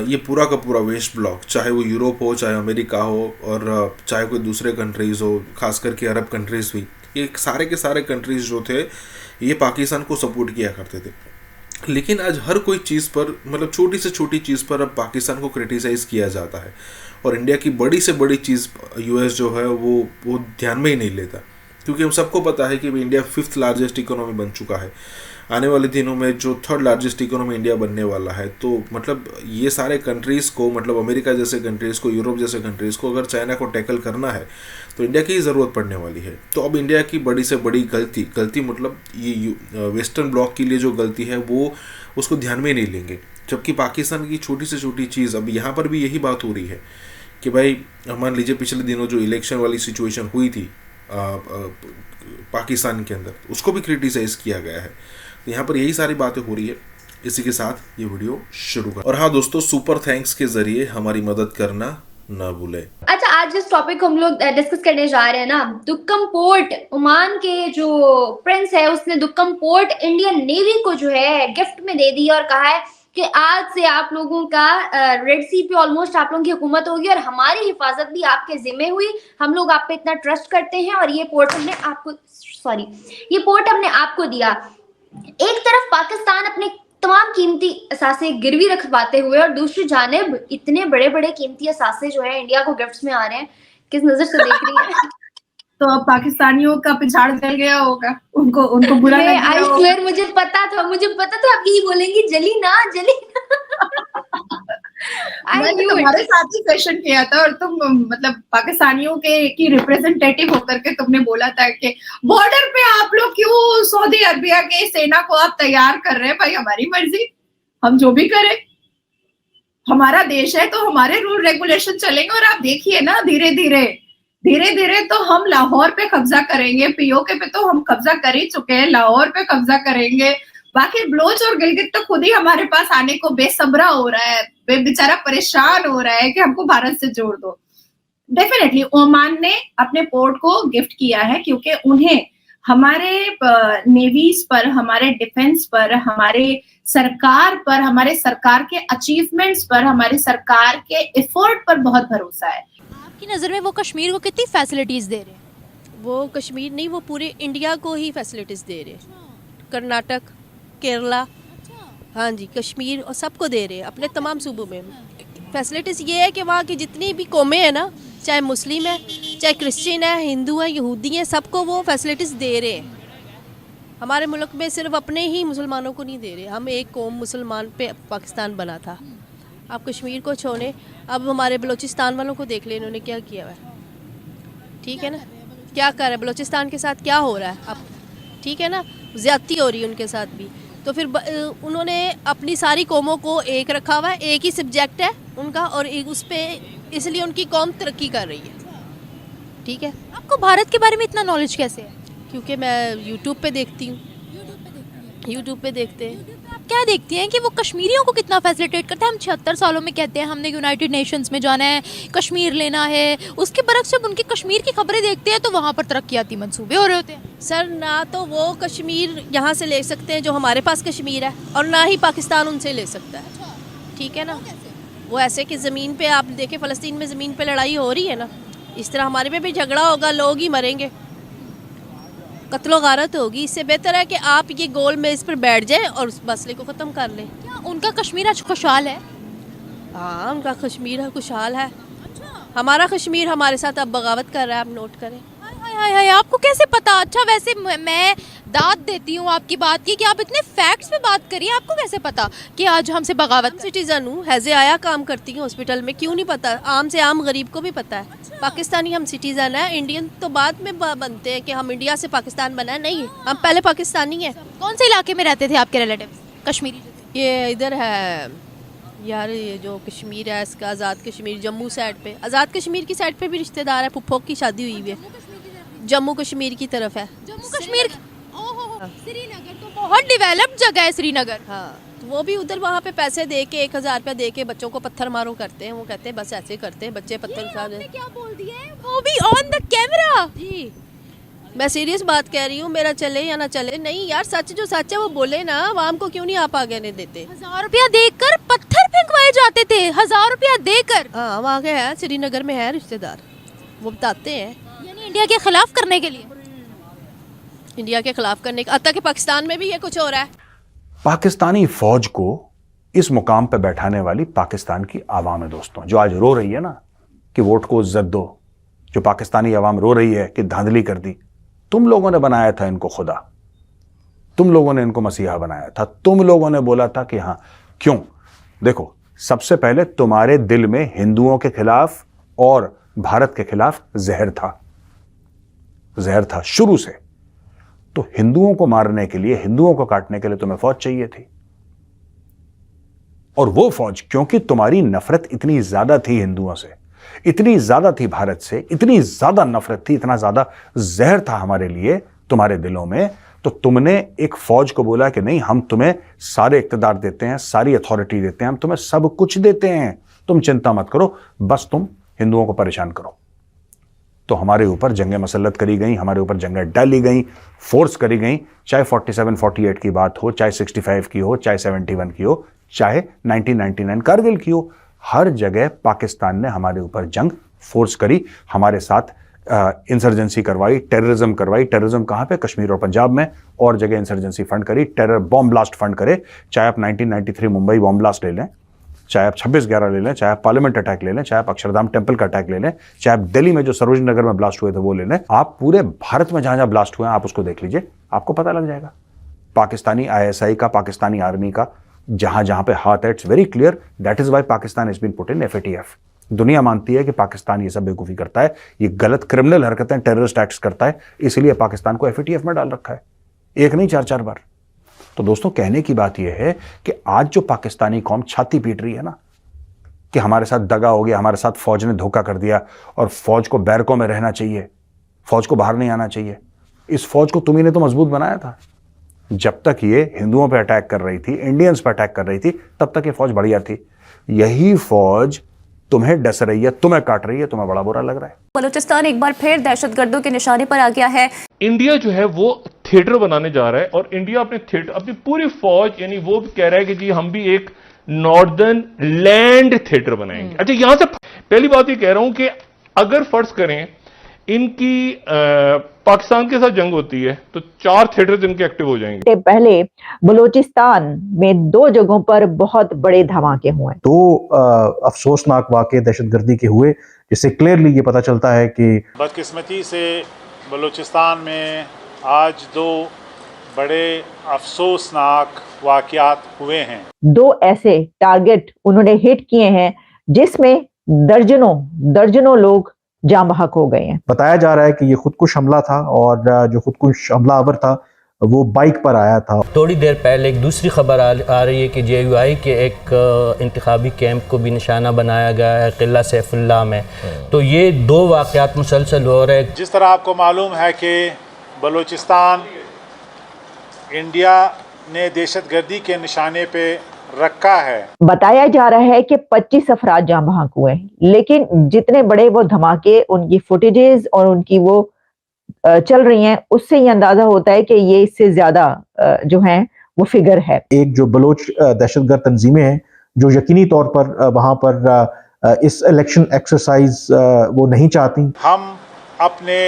ये पूरा का पूरा वेस्ट ब्लॉक, चाहे वो यूरोप हो, चाहे अमेरिका हो और चाहे कोई दूसरे कंट्रीज़ हो, खास करके अरब कंट्रीज़ भी, ये सारे के सारे कंट्रीज़ जो थे ये पाकिस्तान को सपोर्ट किया करते थे। लेकिन आज हर कोई चीज़ पर, मतलब छोटी से छोटी चीज़ पर अब पाकिस्तान को क्रिटिसाइज़ किया जाता है और इंडिया की बड़ी से बड़ी चीज़ यूएस जो है वो ध्यान में ही नहीं लेता, क्योंकि हम सबको पता है कि इंडिया 5th लार्जेस्ट इकोनॉमी बन चुका है। आने वाले दिनों में जो 3rd लार्जेस्ट इकोनॉमी इंडिया बनने वाला है, तो मतलब ये सारे कंट्रीज़ को, मतलब अमेरिका जैसे कंट्रीज़ को, यूरोप जैसे कंट्रीज़ को अगर चाइना को टैकल करना है तो इंडिया की ही ज़रूरत पड़ने वाली है। तो अब इंडिया की बड़ी से बड़ी गलती मतलब ये वेस्टर्न ब्लॉक के लिए जो गलती है वो उसको ध्यान में नहीं लेंगे, जबकि पाकिस्तान की छोटी से छोटी चीज़, अब यहाँ पर भी यही बात हो रही है कि भाई मान लीजिए पिछले दिनों जो इलेक्शन वाली सिचुएशन हुई थी पाकिस्तान के अंदर, उसको भी क्रिटिसाइज़ किया गया है। तो यहाँ पर यही सारी बातें हो रही है। इसी के साथ ये वीडियो शुरू कर। और हाँ दोस्तों, सुपर थैंक्स के जरिए हमारी मदद करना ना भूलें। अच्छा, आज जिस टॉपिक को हम लोग डिस्कस करने जा रहे हैं ना, दुक्कम पोर्ट, ओमान के जो प्रिंस है उसने दुक्कम पोर्ट इंडियन नेवी को जो है गिफ्ट में दे दी और कहा है कि आज से आप लोगों का रेड सी पे ऑलमोस्ट आप लोगों की हुकूमत होगी और हमारी हिफाजत भी आपके जिम्मे हुई। हम लोग आप पे इतना ट्रस्ट करते हैं और ये पोर्ट हमने आपको दिया। एक तरफ पाकिस्तान अपने तमाम कीमती असासे गिरवी रखवाते हुए और दूसरी जानिब इतने बड़े बड़े कीमती असासे जो है इंडिया को गिफ्ट्स में आ रहे हैं, किस नजर से देख रही है? तो अब पाकिस्तानियों का पिछाड़ जल गया होगा, उनको बुरा लग गया आई स्वेयर मुझे पता था आप यही बोलेंगी, जली ना। मैंने तुम्हारे साथ ही सेशन किया था और तुम मतलब पाकिस्तानियों की रिप्रेजेंटेटिव होकर के तुमने बोला था कि बॉर्डर पे आप लोग क्यों सऊदी अरबिया के सेना को आप तैयार कर रहे हैं? भाई हमारी मर्जी, हम जो भी करें, हमारा देश है तो हमारे रूल रेगुलेशन चलेंगे। और आप देखिए ना, धीरे धीरे तो हम लाहौर पे कब्जा करेंगे, पीओके पे तो हम कब्जा कर ही चुके हैं, लाहौर पे कब्जा करेंगे। बाकी बलोच और गिलगित तो खुद ही हमारे पास आने को बेसब्रा हो रहा है, बेचारा परेशान हो रहा है कि हमको भारत से जोड़ दो। डेफिनेटली ओमान ने अपने पोर्ट को गिफ्ट किया है क्योंकि उन्हें हमारे नेवीज पर, हमारे डिफेंस पर, हमारे सरकार पर, हमारे सरकार के अचीवमेंट्स पर, हमारी सरकार के एफर्ट पर बहुत भरोसा है। आपकी नज़र में वो कश्मीर को कितनी फैसिलिटीज़ दे रहे हैं? वो कश्मीर नहीं, वो पूरे इंडिया को ही फैसिलिटीज़ दे रहे हैं। कर्नाटक, केरला, हाँ जी, कश्मीर और सबको दे रहे हैं, अपने तमाम सूबों में। फैसिलिटीज़ ये है कि वहाँ की जितनी भी कौमें हैं ना, चाहे मुस्लिम है, चाहे क्रिश्चियन है, हिंदू है, यहूदी हैं, सबको वो फैसिलिटीज़ दे रहे हैं। हमारे मुल्क में सिर्फ अपने ही मुसलमानों को नहीं दे रहे। हम एक कौम मुसलमान पे पाकिस्तान बना था। आप कश्मीर को छोड़ें, अब हमारे बलूचिस्तान वालों को देख लें, इन्होंने क्या किया हुआ है। ठीक है ना, क्या कर रहे हैं बलूचिस्तान के साथ, क्या हो रहा है अब? ठीक है ना, ज़्यादती हो रही है उनके साथ भी। तो फिर उन्होंने अपनी सारी कौमों को एक रखा हुआ है, एक ही सब्जेक्ट है उनका और एक उस पर, इसलिए उनकी कौम तरक्की कर रही है। ठीक है, आपको भारत के बारे में इतना नॉलेज कैसे है? क्योंकि मैं यूट्यूब पे देखती हूँ। यूट्यूब पे देखते हैं। आप क्या देखती हैं कि वो कश्मीरियों को कितना फैसिलिटेट करते हैं? हम 76 सालों में कहते हैं हमने यूनाइटेड नेशंस में जाना है, कश्मीर लेना है, उसके बरक्स जब उनकी कश्मीर की खबरें देखते हैं तो वहाँ पर तरक्याती मंसूबे हो रहे होते हैं। सर, ना तो वो कश्मीर यहाँ से ले सकते हैं जो हमारे पास कश्मीर है, और ना ही पाकिस्तान उनसे ले सकता है। ठीक है ना, वो ऐसे कि ज़मीन पे आप देखें, फ़लस्तीन में ज़मीन पे लड़ाई हो रही है ना, इस तरह हमारे में भी झगड़ा होगा, लोग ही मरेंगे, कत्लो गारत होगी। इससे बेहतर है कि आप ये गोल मेज़ पर बैठ जाएं और उस मसले को ख़त्म कर लें। क्या उनका कश्मीर आज खुशहाल है? हाँ, उनका कश्मीर है, खुशहाल है। हमारा कश्मीर हमारे साथ अब बगावत कर रहा है, आप नोट करें। हाय हाय हाय, आपको कैसे पता? अच्छा वैसे मैं दाद देती हूँ आपकी बात की कि आप इतने फैक्ट्स पे बात करिए, आपको कैसे पता कि आज हमसे बगावत? सिटीजन हूँ, हैजे आया काम करती हूँ हॉस्पिटल में, क्यों नहीं पता? आम से आम गरीब को भी पता है। पाकिस्तानी हम सिटीजन है, इंडियन तो बाद में बनते हैं कि हम इंडिया से पाकिस्तान बना है, नहीं, हम पहले पाकिस्तानी है। कौन से इलाके में रहते थे आपके रिलेटिव कश्मीरी? ये इधर है यार, ये जो कश्मीर है इसका आज़ाद कश्मीर, जम्मू साइड पे, आज़ाद कश्मीर की साइड पे भी रिश्तेदार है, फुफ्फो की शादी हुई है, जम्मू कश्मीर की तरफ है। जम्मू कश्मीर, श्रीनगर तो बहुत डेवलप्ड जगह है श्रीनगर। हाँ, तो वो भी उधर वहाँ पे पैसे दे के 1000 रुपया दे के बच्चों को पत्थर मारो करते हैं, वो कहते हैं बस ऐसे करते हैं बच्चे पत्थर खा दे। क्या बोल दिया है? वो भी ऑन द कैमरा। जी, मैं सीरियस बात कह रही हूँ, मेरा चले या ना चले, नहीं यार, सच जो सच है वो बोले ना, आवाम को क्यों नहीं आप आगे नहीं देते? 1000 रुपया देकर पत्थर फेंकवाए जाते थे, 1000 रुपया देकर। हाँ, वहाँ के है, श्रीनगर में है रिश्तेदार, वो बताते हैं। यानी इंडिया के खिलाफ करने के लिए, इंडिया के खिलाफ करने का, अतः के पाकिस्तान में भी ये कुछ हो रहा है। पाकिस्तानी फौज को इस मुकाम पे बैठाने वाली पाकिस्तान की आवाम है दोस्तों, जो आज रो रही है ना कि वोट को इज्जत दो, जो पाकिस्तानी आवाम रो रही है कि धांधली कर दी। तुम लोगों ने बनाया था इनको खुदा, तुम लोगों ने इनको मसीहा बनाया था, तुम लोगों ने बोला था कि हाँ, क्यों? देखो, सबसे पहले तुम्हारे दिल में हिंदुओं के खिलाफ और भारत के खिलाफ जहर था शुरू से। तो हिंदुओं को मारने के लिए, हिंदुओं को काटने के लिए तुम्हें फौज चाहिए थी, और वो फौज, क्योंकि तुम्हारी नफरत इतनी ज्यादा थी हिंदुओं से, इतनी ज्यादा थी भारत से, इतनी ज्यादा नफरत थी, इतना ज्यादा जहर था हमारे लिए तुम्हारे दिलों में, तो तुमने एक फौज को बोला कि नहीं, हम तुम्हें सारे इख्तिदार देते हैं, सारी अथॉरिटी देते हैं, हम तुम्हें सब कुछ देते हैं, तुम चिंता मत करो, बस तुम हिंदुओं को परेशान करो। तो हमारे ऊपर जंगें मसल्लत करी गई, हमारे ऊपर जंगें डाली गई, फोर्स करी गई, चाहे 47-48 की बात हो, चाहे 65 की हो, चाहे 71 की हो, चाहे 1999 कारगिल की हो, हर जगह पाकिस्तान ने हमारे ऊपर जंग फोर्स करी, हमारे साथ इंसर्जेंसी करवाई, टेररिज्म करवाई। टेररिज्म कहाँ पे? कश्मीर और पंजाब में, और जगह इंसर्जेंसी फंड करी, टेरर बॉम्ब ब्लास्ट फंड करे। चाहे आप 1993 मुंबई बॉम्ब ब्लास्ट ले लें, चाहे आप 26/11 ले लें, चाहे आप पार्लियामेंट अटैक ले लें, चाहे आप अक्षरधाम टेंपल का अटैक ले लें, चाहे आप दिल्ली में जो सरोजनी नगर में ब्लास्ट हुए थे वो ले लें, आप पूरे भारत में जहां जहां ब्लास्ट हुए हैं आप उसको देख लीजिए, आपको पता लग जाएगा। पाकिस्तानी ISI का, पाकिस्तानी आर्मी का जहां जहां पे हाथ है, it's very clear, that is why Pakistan is been put in FATF। दुनिया मानती है कि पाकिस्तान ये सब बेवकूफ़ी करता है, ये गलत क्रिमिनल हरकतें, टेररिस्ट एक्ट्स करता है, इसलिए पाकिस्तान को FATF में डाल रखा है, एक नहीं 4-4 बार। तो दोस्तों, कहने की बात यह है कि आज जो पाकिस्तानी कौम छाती पीट रही है ना कि हमारे साथ दगा हो गया, हमारे साथ फौज ने धोखा कर दिया और फौज को बैरकों में रहना चाहिए, फौज को बाहर नहीं आना चाहिए, इस फौज को तुम्ही ने तो मजबूत बनाया था। जब तक ये हिंदुओं पे अटैक कर रही थी, इंडियंस पे अटैक कर रही थी, तब तक ये फौज बढ़िया थी। यही फौज तुम्हें डस रही है, तुम्हें काट रही है, तुम्हें बड़ा बुरा लग रहा है। बलूचिस्तान एक बार फिर दहशतगर्दों के निशाने पर आ गया है। इंडिया जो है वो थिएटर बनाने जा रहा है, और इंडिया अपने थिएटर, अपनी पूरी फौज, यानी वो कह रहा है कि जी हम भी एक नॉर्दर्न लैंड थिएटर बनाएंगे। अच्छा, यहां से पहली बात ये कह रहा हूं कि अगर फर्ज करें इनकी पाकिस्तान के साथ जंग होती है तो 4 थिएटर इनके एक्टिव हो जाएंगे। पहले बलूचिस्तान में 2 जगहों पर बहुत बड़े धमाके हुए। 2 अफसोसनाक वाक़े दहशतगर्दी के हुए, जिससे क्लियरली ये पता चलता है कि बदकिस्मती से बलूचिस्तान में आज 2 बड़े अफसोसनाक वाक़यात हुए हैं। 2 ऐसे टारगेट उन्होंने हिट किए हैं जिसमें दर्जनों लोग जान बहक हो गए हैं। बताया जा रहा है कि ये खुदकुश हमला था, और जो खुदकुश हमलावर था वो बाइक पर आया था। थोड़ी देर पहले एक दूसरी खबर आ रही है कि JUI के एक इंतखाबी कैंप को भी निशाना बनाया गया है किला सैफुल्लाह में। तो ये 2 वाक़यात मुसलसल हो रहे हैं। जिस तरह आपको मालूम है कि बलूचिस्तान इंडिया ने दहशतगर्दी के निशाने पे रखा है। बताया जा रहा है कि 25 अफराद जान बहक हुए, लेकिन जितने बड़े वो धमाके, उनकी फुटेजेस और उनकी वो चल रही हैं, उससे ये अंदाजा होता है कि ये इससे ज्यादा जो है वो फिगर है। एक जो बलोच दहशतगर्द तंजीमें हैं जो यकीनी तौर पर वहां पर इस इलेक्शन एक्सरसाइज वो नहीं चाहती। हम अपने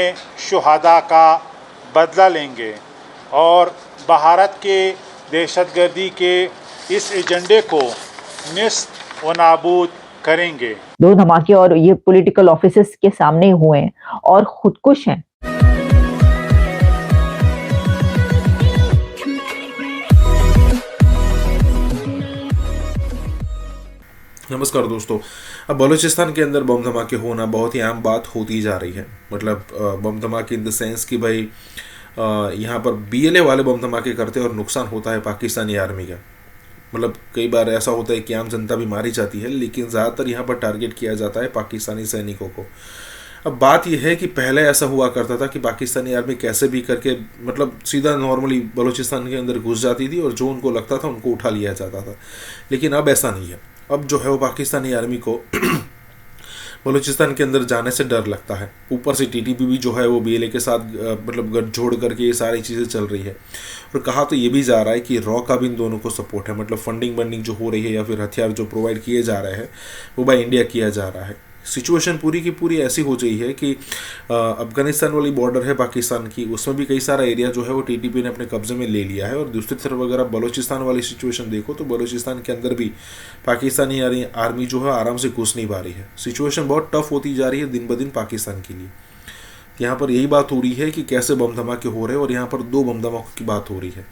शुहादा का बदला लेंगे और भारत के दहशतगर्दी के इस एजेंडे को निस्त व नाबूद करेंगे। दो धमाके और ये पॉलिटिकल ऑफिसेस के सामने हुए हैं और खुदकुश हैं। नमस्कार दोस्तों, अब बलूचिस्तान के अंदर बम धमाके होना बहुत ही आम बात होती जा रही है। मतलब बम धमाके इन द सेंस कि भाई यहाँ पर BLA वाले बम धमाके करते हैं और नुकसान होता है पाकिस्तानी आर्मी का। मतलब कई बार ऐसा होता है कि आम जनता भी मारी जाती है, लेकिन ज़्यादातर यहाँ पर टारगेट किया जाता है पाकिस्तानी सैनिकों को। अब बात यह है कि पहले ऐसा हुआ करता था कि पाकिस्तानी आर्मी कैसे भी करके मतलब सीधा नॉर्मली बलूचिस्तान के अंदर घुस जाती थी और जो उनको लगता था उनको उठा लिया जाता था। लेकिन अब ऐसा नहीं है। अब जो है वो पाकिस्तानी आर्मी को बलूचिस्तान के अंदर जाने से डर लगता है। ऊपर से TTP भी जो है वो BLA के साथ मतलब गठजोड़ करके ये सारी चीज़ें चल रही है। और कहा तो ये भी जा रहा है कि रॉ का भी इन दोनों को सपोर्ट है। मतलब फंडिंग जो हो रही है या फिर हथियार जो प्रोवाइड किए जा रहे हैं वो बाय इंडिया किया जा रहा है। सिचुएशन पूरी की पूरी ऐसी हो गई है कि अफगानिस्तान वाली बॉर्डर है पाकिस्तान की, उसमें भी कई सारा एरिया जो है वो TTP ने अपने कब्जे में ले लिया है। और दूसरी तरफ अगर आप बलूचिस्तान वाली सिचुएशन देखो तो बलूचिस्तान के अंदर भी पाकिस्तानी आर्मी जो है आराम से घुस नहीं पा रही है। सिचुएशन बहुत टफ होती जा रही है दिन ब दिन पाकिस्तान के लिए। यहाँ पर यही बात हो रही है कि कैसे बम धमाके हो रहे हैं और यहाँ पर 2 बम धमाकों की बात हो रही है।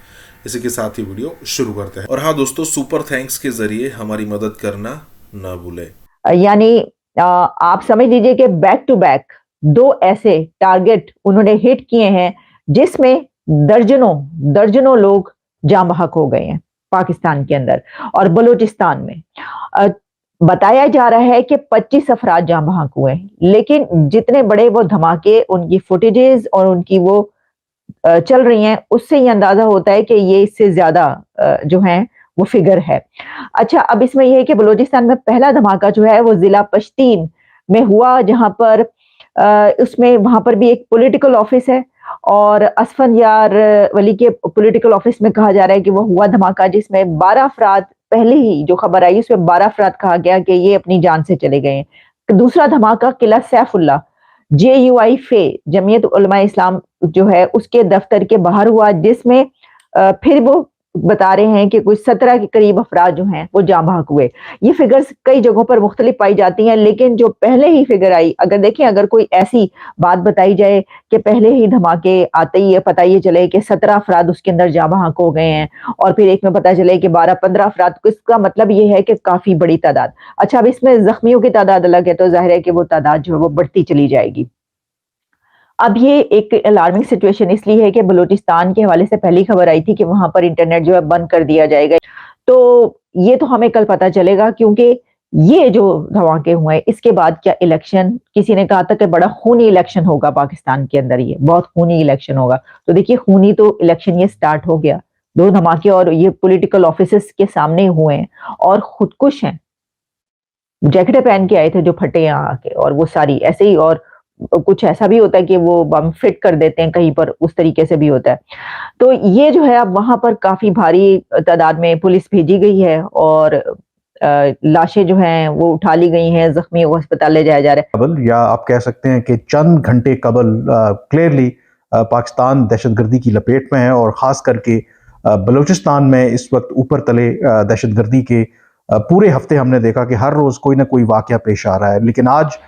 इसी के साथ ही वीडियो शुरू करते हैं। और हाँ दोस्तों, सुपर थैंक्स के जरिए हमारी मदद करना ना भूलें। यानी आप समझ लीजिए कि बैक टू बैक 2 ऐसे टारगेट उन्होंने हिट किए हैं जिसमें दर्जनों लोग जान बहक हो गए हैं पाकिस्तान के अंदर। और बलूचिस्तान में बताया जा रहा है कि 25 अफराद जान बहक हुए हैं, लेकिन जितने बड़े वो धमाके, उनकी फुटेजेस और उनकी वो चल रही हैं, उससे ये अंदाजा होता है कि ये इससे ज्यादा जो है वो फिगर है। अच्छा, अब इसमें यह है कि बलूचिस्तान में पहला धमाका जो है वो जिला पश्तीन में हुआ, जहां पर उसमें वहां पर भी एक पॉलिटिकल ऑफिस है और असफंदियार वली के पॉलिटिकल ऑफिस में कहा जा रहा है कि वो हुआ धमाका जिसमें 12 अफराद, पहले ही जो खबर आई उसमें 12 अफराद कहा गया कि ये अपनी जान से चले गए हैं। दूसरा धमाका किला सैफुल्ला JUI फे जमीयत उलमा इस्लाम जो है उसके दफ्तर के बाहर हुआ, जिसमें फिर वो बता रहे हैं कि कुछ 17 के करीब अफराद जो हैं वो जान बहक हुए। ये फिगर्स कई जगहों पर मुख्तलिफ पाई जाती हैं, लेकिन जो पहले ही फिगर आई, अगर देखें, अगर कोई ऐसी बात बताई जाए कि पहले ही धमाके आते ही पता ये चले कि 17 अफराद उसके अंदर जान बहक हो गए हैं और फिर एक में पता चले कि 12-15 अफराद, तो इसका मतलब ये है कि काफी बड़ी तादाद। अच्छा, अब इसमें जख्मियों की तादाद अलग है, तो जाहिर है कि वो तादाद जो है वो बढ़ती चली जाएगी। अब ये एक अलार्मिंग सिचुएशन इसलिए है कि बलूचिस्तान के हवाले से पहली खबर आई थी कि वहां पर इंटरनेट जो है बंद कर दिया जाएगा। तो ये तो हमें कल पता चलेगा, क्योंकि ये जो धमाके हुए इसके बाद क्या इलेक्शन, किसी ने कहा था कि बड़ा खूनी इलेक्शन होगा पाकिस्तान के अंदर, ये बहुत खूनी इलेक्शन होगा। तो देखिए, खूनी तो इलेक्शन ये स्टार्ट हो गया। 2 धमाके और ये पॉलिटिकल ऑफिसेस के सामने हुए हैं और खुदकुश हैं। जैकेटें पहन के आए थे जो फटे यहाँ आके, और वो सारी ऐसे ही, और कुछ ऐसा भी होता है कि वो बम फिट कर देते हैं कहीं पर, उस तरीके से भी होता है। तो ये जो है अब वहां पर काफी भारी तादाद में पुलिस भेजी गई है और लाशें जो हैं वो उठा ली गई हैं, जख्मियों को अस्पताल ले जाया जा रहा है। कबल, या आप कह सकते हैं कि चंद घंटे कबल क्लियरली पाकिस्तान दहशतगर्दी की लपेट में है और ख़ास करके बलूचिस्तान में इस वक्त ऊपर तले दहशतगर्दी के पूरे हफ्ते हमने देखा कि हर रोज़ कोई ना कोई वाक़या पेश आ रहा है। लेकिन आज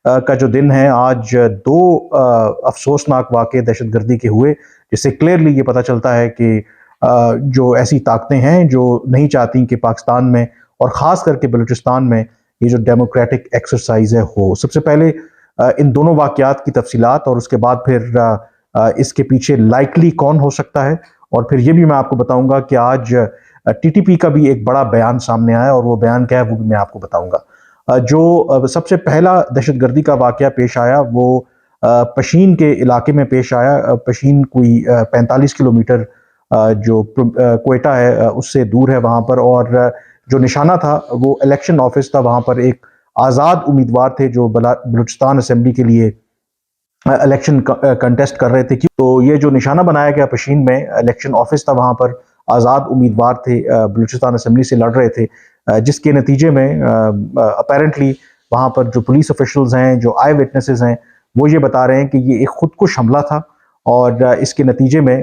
का जो दिन है, आज 2 अफसोसनाक वाक़े दहशतगर्दी के हुए, जिससे क्लियरली ये पता चलता है कि जो ऐसी ताकतें हैं जो नहीं चाहती कि पाकिस्तान में और ख़ास करके बलूचिस्तान में ये जो डेमोक्रेटिक एक्सरसाइज है हो। सबसे पहले इन दोनों वाक़यात की तफसीलात और उसके बाद फिर इसके पीछे लाइकली कौन हो सकता है, और फिर ये भी मैं आपको बताऊंगा कि आज TTP का भी एक बड़ा बयान सामने आया, और वो बयान क्या है वो भी मैं आपको बताऊंगा। जो सबसे पहला दहशतगर्दी का वाक़या पेश आया वो पशीन के इलाके में पेश आया। पशीन कोई 45 किलोमीटर जो क्वेटा है उससे दूर है वहाँ पर, और जो निशाना था वो इलेक्शन ऑफिस था। वहाँ पर एक आज़ाद उम्मीदवार थे जो बलूचिस्तान असेंबली के लिए इलेक्शन कंटेस्ट कर रहे थे। तो ये जो निशाना बनाया गया पशीन में इलेक्शन ऑफिस था, वहाँ पर आज़ाद उम्मीदवार थे बलूचिस्तान असेंबली से लड़ रहे थे, जिसके नतीजे में अपेरेंटली वहाँ पर जो पुलिस ऑफिशियल्स हैं, जो आई विटनेसेस हैं, वो ये बता रहे हैं कि ये एक खुदकुश हमला था। और इसके नतीजे में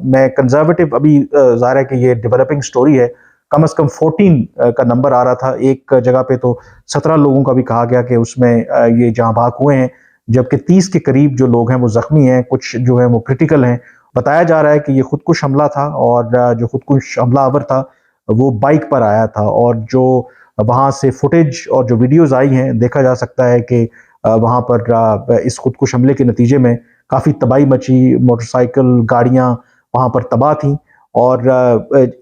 मैं कंजर्वेटिव, अभी ज़ाहिर है कि ये डेवलपिंग स्टोरी है, कम से कम 14 का नंबर आ रहा था। एक जगह पे तो 17 लोगों का भी कहा गया कि उसमें ये जहां भाग हुए हैं, जबकि 30 के करीब जो लोग हैं वो जख्मी हैं, कुछ जो है वो क्रिटिकल हैं। बताया जा रहा है कि ये खुदकुश हमला था और जो खुदकुश हमलावर था वो बाइक पर आया था, और जो वहां से फुटेज और जो वीडियोस आई हैं देखा जा सकता है कि वहां पर इस खुदकुश हमले के नतीजे में काफ़ी तबाही मची, मोटरसाइकिल गाड़ियां वहां पर तबाह थी। और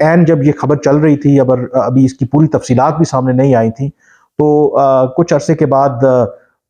एन जब ये खबर चल रही थी, अभी इसकी पूरी तफसीलात भी सामने नहीं आई थी, तो कुछ अरसे के बाद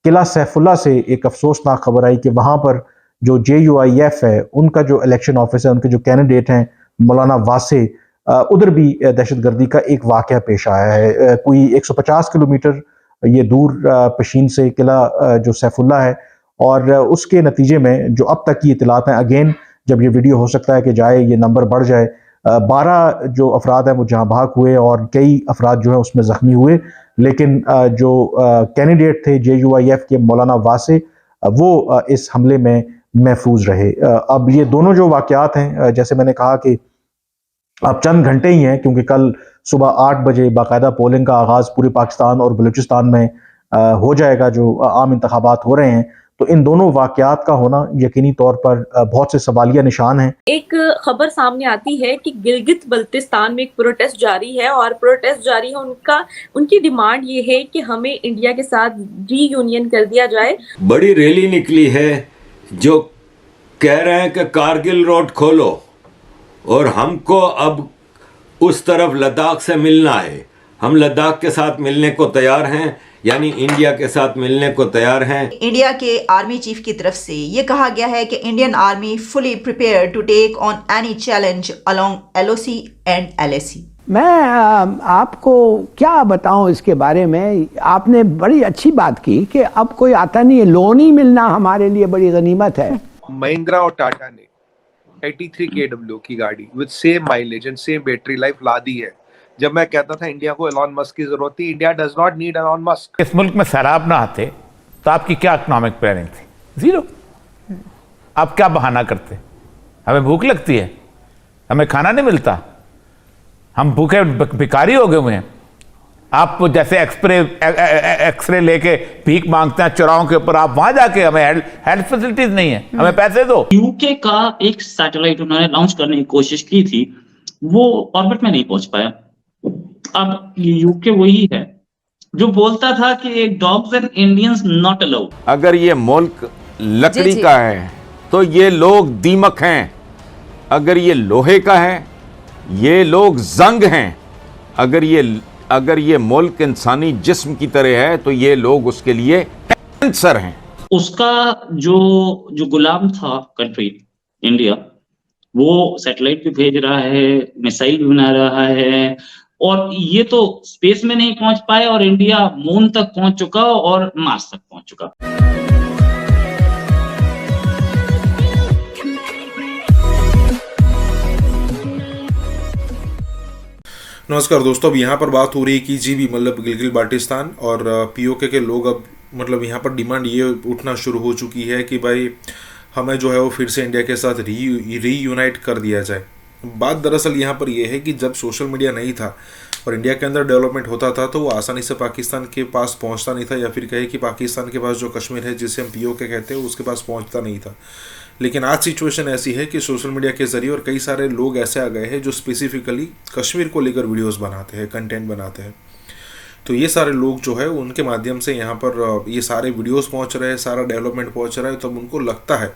किला सैफुल्ला से एक अफसोसनाक खबर आई कि वहां पर जो JUIF है, उनका जो इलेक्शन ऑफिस है, उनके जो कैंडिडेट हैं मौलाना वासे, उधर भी दहशतगर्दी का एक वाकया पेश आया है। कोई 150 किलोमीटर ये दूर पशीन से किला जो सैफुल्ला है, और उसके नतीजे में जो अब तक की इतलात हैं, अगेन जब ये वीडियो हो सकता है कि जाए, ये नंबर बढ़ जाए, 12 जो अफराद हैं वो जहाँ भाग हुए और कई अफराद जो है उसमें ज़ख्मी हुए। लेकिन जो कैंडिडेट थे JUIF के मौलाना वासे, वो इस हमले में महफूज रहे। अब ये दोनों जो वाक़यात हैं, जैसे मैंने कहा कि अब चंद घंटे ही हैं, क्योंकि कल सुबह 8 बजे बाकायदा पोलिंग का आगाज़ पूरे पाकिस्तान और बलूचिस्तान में हो जाएगा, जो आम इंतखाबात हो रहे हैं। तो इन दोनों वाक़यात का होना यकीनी तौर पर बहुत से सवालिया निशान हैं। एक खबर सामने आती है कि गिलगित बल्तिस्तान में एक प्रोटेस्ट जारी है, और प्रोटेस्ट जारी है उनकी डिमांड ये है कि हमें इंडिया के साथ रीयूनियन कर दिया जाए। बड़ी रैली निकली है जो कह रहे हैं कि कारगिल रोड खोलो, और हमको अब उस तरफ लद्दाख से मिलना है। हम लद्दाख के साथ मिलने को तैयार हैं, यानी इंडिया के साथ मिलने को तैयार हैं। इंडिया के आर्मी चीफ की तरफ से ये कहा गया है कि Indian army fully prepare to take on any challenge along LOC and LAC। मैं आपको क्या बताऊं इसके बारे में। आपने बड़ी अच्छी बात की कि अब कोई आता नहीं है, लोन ही मिलना हमारे लिए बड़ी गनीमत है। महिंद्रा और टाटा ने 83 kW की गाड़ी with same mileage and same battery life ला दी है। जब मैं कहता था इंडिया को एलॉन मस्क की जरूरत थी, India does not need Elon Musk. इस मुल्क में सैलाब ना आते तो आपकी क्या इकोनॉमिक प्लानिंग थी? जीरो। आप क्या बहाना करते? हमें भूख लगती है, हमें खाना नहीं मिलता, हम भूखे भिखारी हो गए हुए हैं। आप जैसे एक्सरे लेके भीख मांगते हैं चौराहों के ऊपर, आप वहां जाके हमें हेल्थ फैसिलिटीज नहीं है, हमें पैसे दो। यूके का एक सैटेलाइट उन्होंने लॉन्च करने की कोशिश की थी, वो ऑर्बिट में नहीं पहुंच पाया। अब यूके वही है जो बोलता था कि dogs and Indians not allowed. अगर ये मुल्क लकड़ी का है तो ये लोग दीमक हैं, अगर ये लोहे का है ये लोग जंग हैं, अगर ये मुल्क इंसानी जिस्म की तरह है तो ये लोग उसके लिए कैंसर हैं। उसका जो गुलाम था कंट्री इंडिया, वो सैटेलाइट भी भेज रहा है, मिसाइल भी बना रहा है, और ये तो स्पेस में नहीं पहुंच पाए और इंडिया मून तक पहुंच चुका और मार्स तक पहुंच चुका। नमस्कार दोस्तों, अब यहाँ पर बात हो रही है कि जी भी मतलब गिलगित बाल्टिस्तान और POK के लोग अब मतलब यहाँ पर डिमांड ये उठना शुरू हो चुकी है कि भाई हमें जो है वो फिर से इंडिया के साथ रीयूनाइट कर दिया जाए। बात दरअसल यहाँ पर यह है कि जब सोशल मीडिया नहीं था और इंडिया के अंदर डेवलपमेंट होता था तो वो आसानी से पाकिस्तान के पास पहुँचता नहीं था, या फिर कहे कि पाकिस्तान के पास जो कश्मीर है जिसे हम POK कहते हैं उसके पास पहुँचता नहीं था। लेकिन आज सिचुएशन ऐसी है कि सोशल मीडिया के ज़रिए और कई सारे लोग ऐसे आ गए हैं जो स्पेसिफिकली कश्मीर को लेकर वीडियोस बनाते हैं, कंटेंट बनाते हैं। तो ये सारे लोग जो है उनके माध्यम से यहाँ पर ये सारे वीडियोस पहुँच रहे हैं, सारा डेवलपमेंट पहुँच रहा है। तब उनको लगता है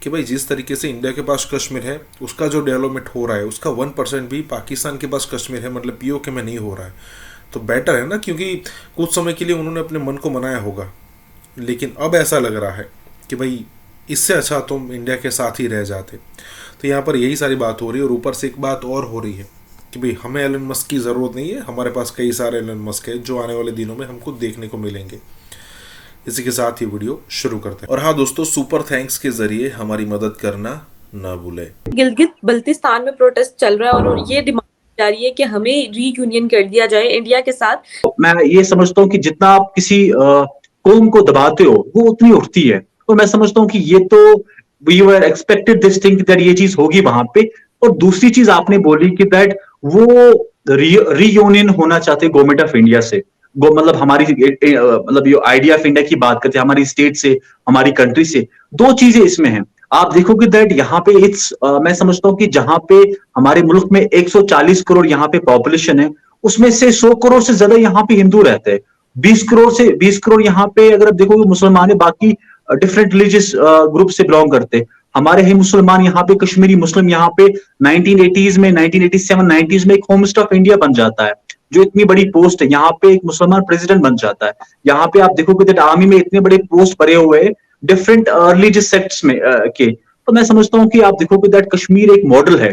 कि भाई जिस तरीके से इंडिया के पास कश्मीर है उसका जो डेवलपमेंट हो रहा है उसका 1% भी पाकिस्तान के पास कश्मीर है मतलब POK में नहीं हो रहा है। तो बेटर है ना, क्योंकि कुछ समय के लिए उन्होंने अपने मन को मनाया होगा, लेकिन अब ऐसा लग रहा है कि भाई इससे अच्छा तुम इंडिया के साथ ही रह जाते। तो यहाँ पर यही सारी बात हो रही है। और ऊपर से एक बात और हो रही है कि भाई हमें एलन मस्क की ज़रूरत नहीं है, हमारे पास कई सारे एलन मस्क है जो आने वाले दिनों में हमको देखने को मिलेंगे। इसी के साथ ही वीडियो शुरू करते हैं। और हाँ दोस्तों, सुपर थैंक्स के जरिए हमारी मदद करना ना भूलें। गिलगित बल्तिस्तान में प्रोटेस्ट चल रहा है और ये डिमांड जारी है कि हमें रीयूनियन कर दिया जाए इंडिया के साथ। मैं ये समझता हूँ कि जितना आप किसी कौम को दबाते हो वो उतनी उठती है, तो मैं समझता हूँ कि ये तो we were expected this thing that ये चीज होगी वहां पे। और दूसरी चीज आपने बोली कि दैट वो रीयूनियन होना चाहते हैं गवर्नमेंट ऑफ इंडिया से, मतलब हमारी मतलब ये आइडिया ऑफ इंडिया की बात करते हैं, हमारी स्टेट से, हमारी कंट्री से। दो चीजें इसमें हैं, आप देखोगे दैट यहाँ पे मैं समझता हूँ कि जहां पे हमारे मुल्क में 140 करोड़ यहाँ पे पॉपुलेशन है, उसमें से 100 करोड़ से ज्यादा यहाँ पे हिंदू रहते हैं। 20 करोड़ यहाँ पे अगर आप देखोगे मुसलमान है, बाकी डिफरेंट रिलीजियस ग्रुप से बिलोंग करते हैं। हमारे ही मुसलमान यहाँ पे कश्मीरी मुस्लिम यहाँ पे 1980s में 1987 90s में एक होम मिनिस्टर ऑफ इंडिया बन जाता है, जो इतनी बड़ी पोस्ट है। यहाँ पे एक मुसलमान प्रेसिडेंट बन जाता है। यहाँ पे आप देखोगे दैट आर्मी में इतने बड़े पोस्ट भरे हुए हैं डिफरेंट रिलीजियस सेक्ट्स में के। तो मैं समझता हूँ कि आप देखोगे दैट कश्मीर एक मॉडल है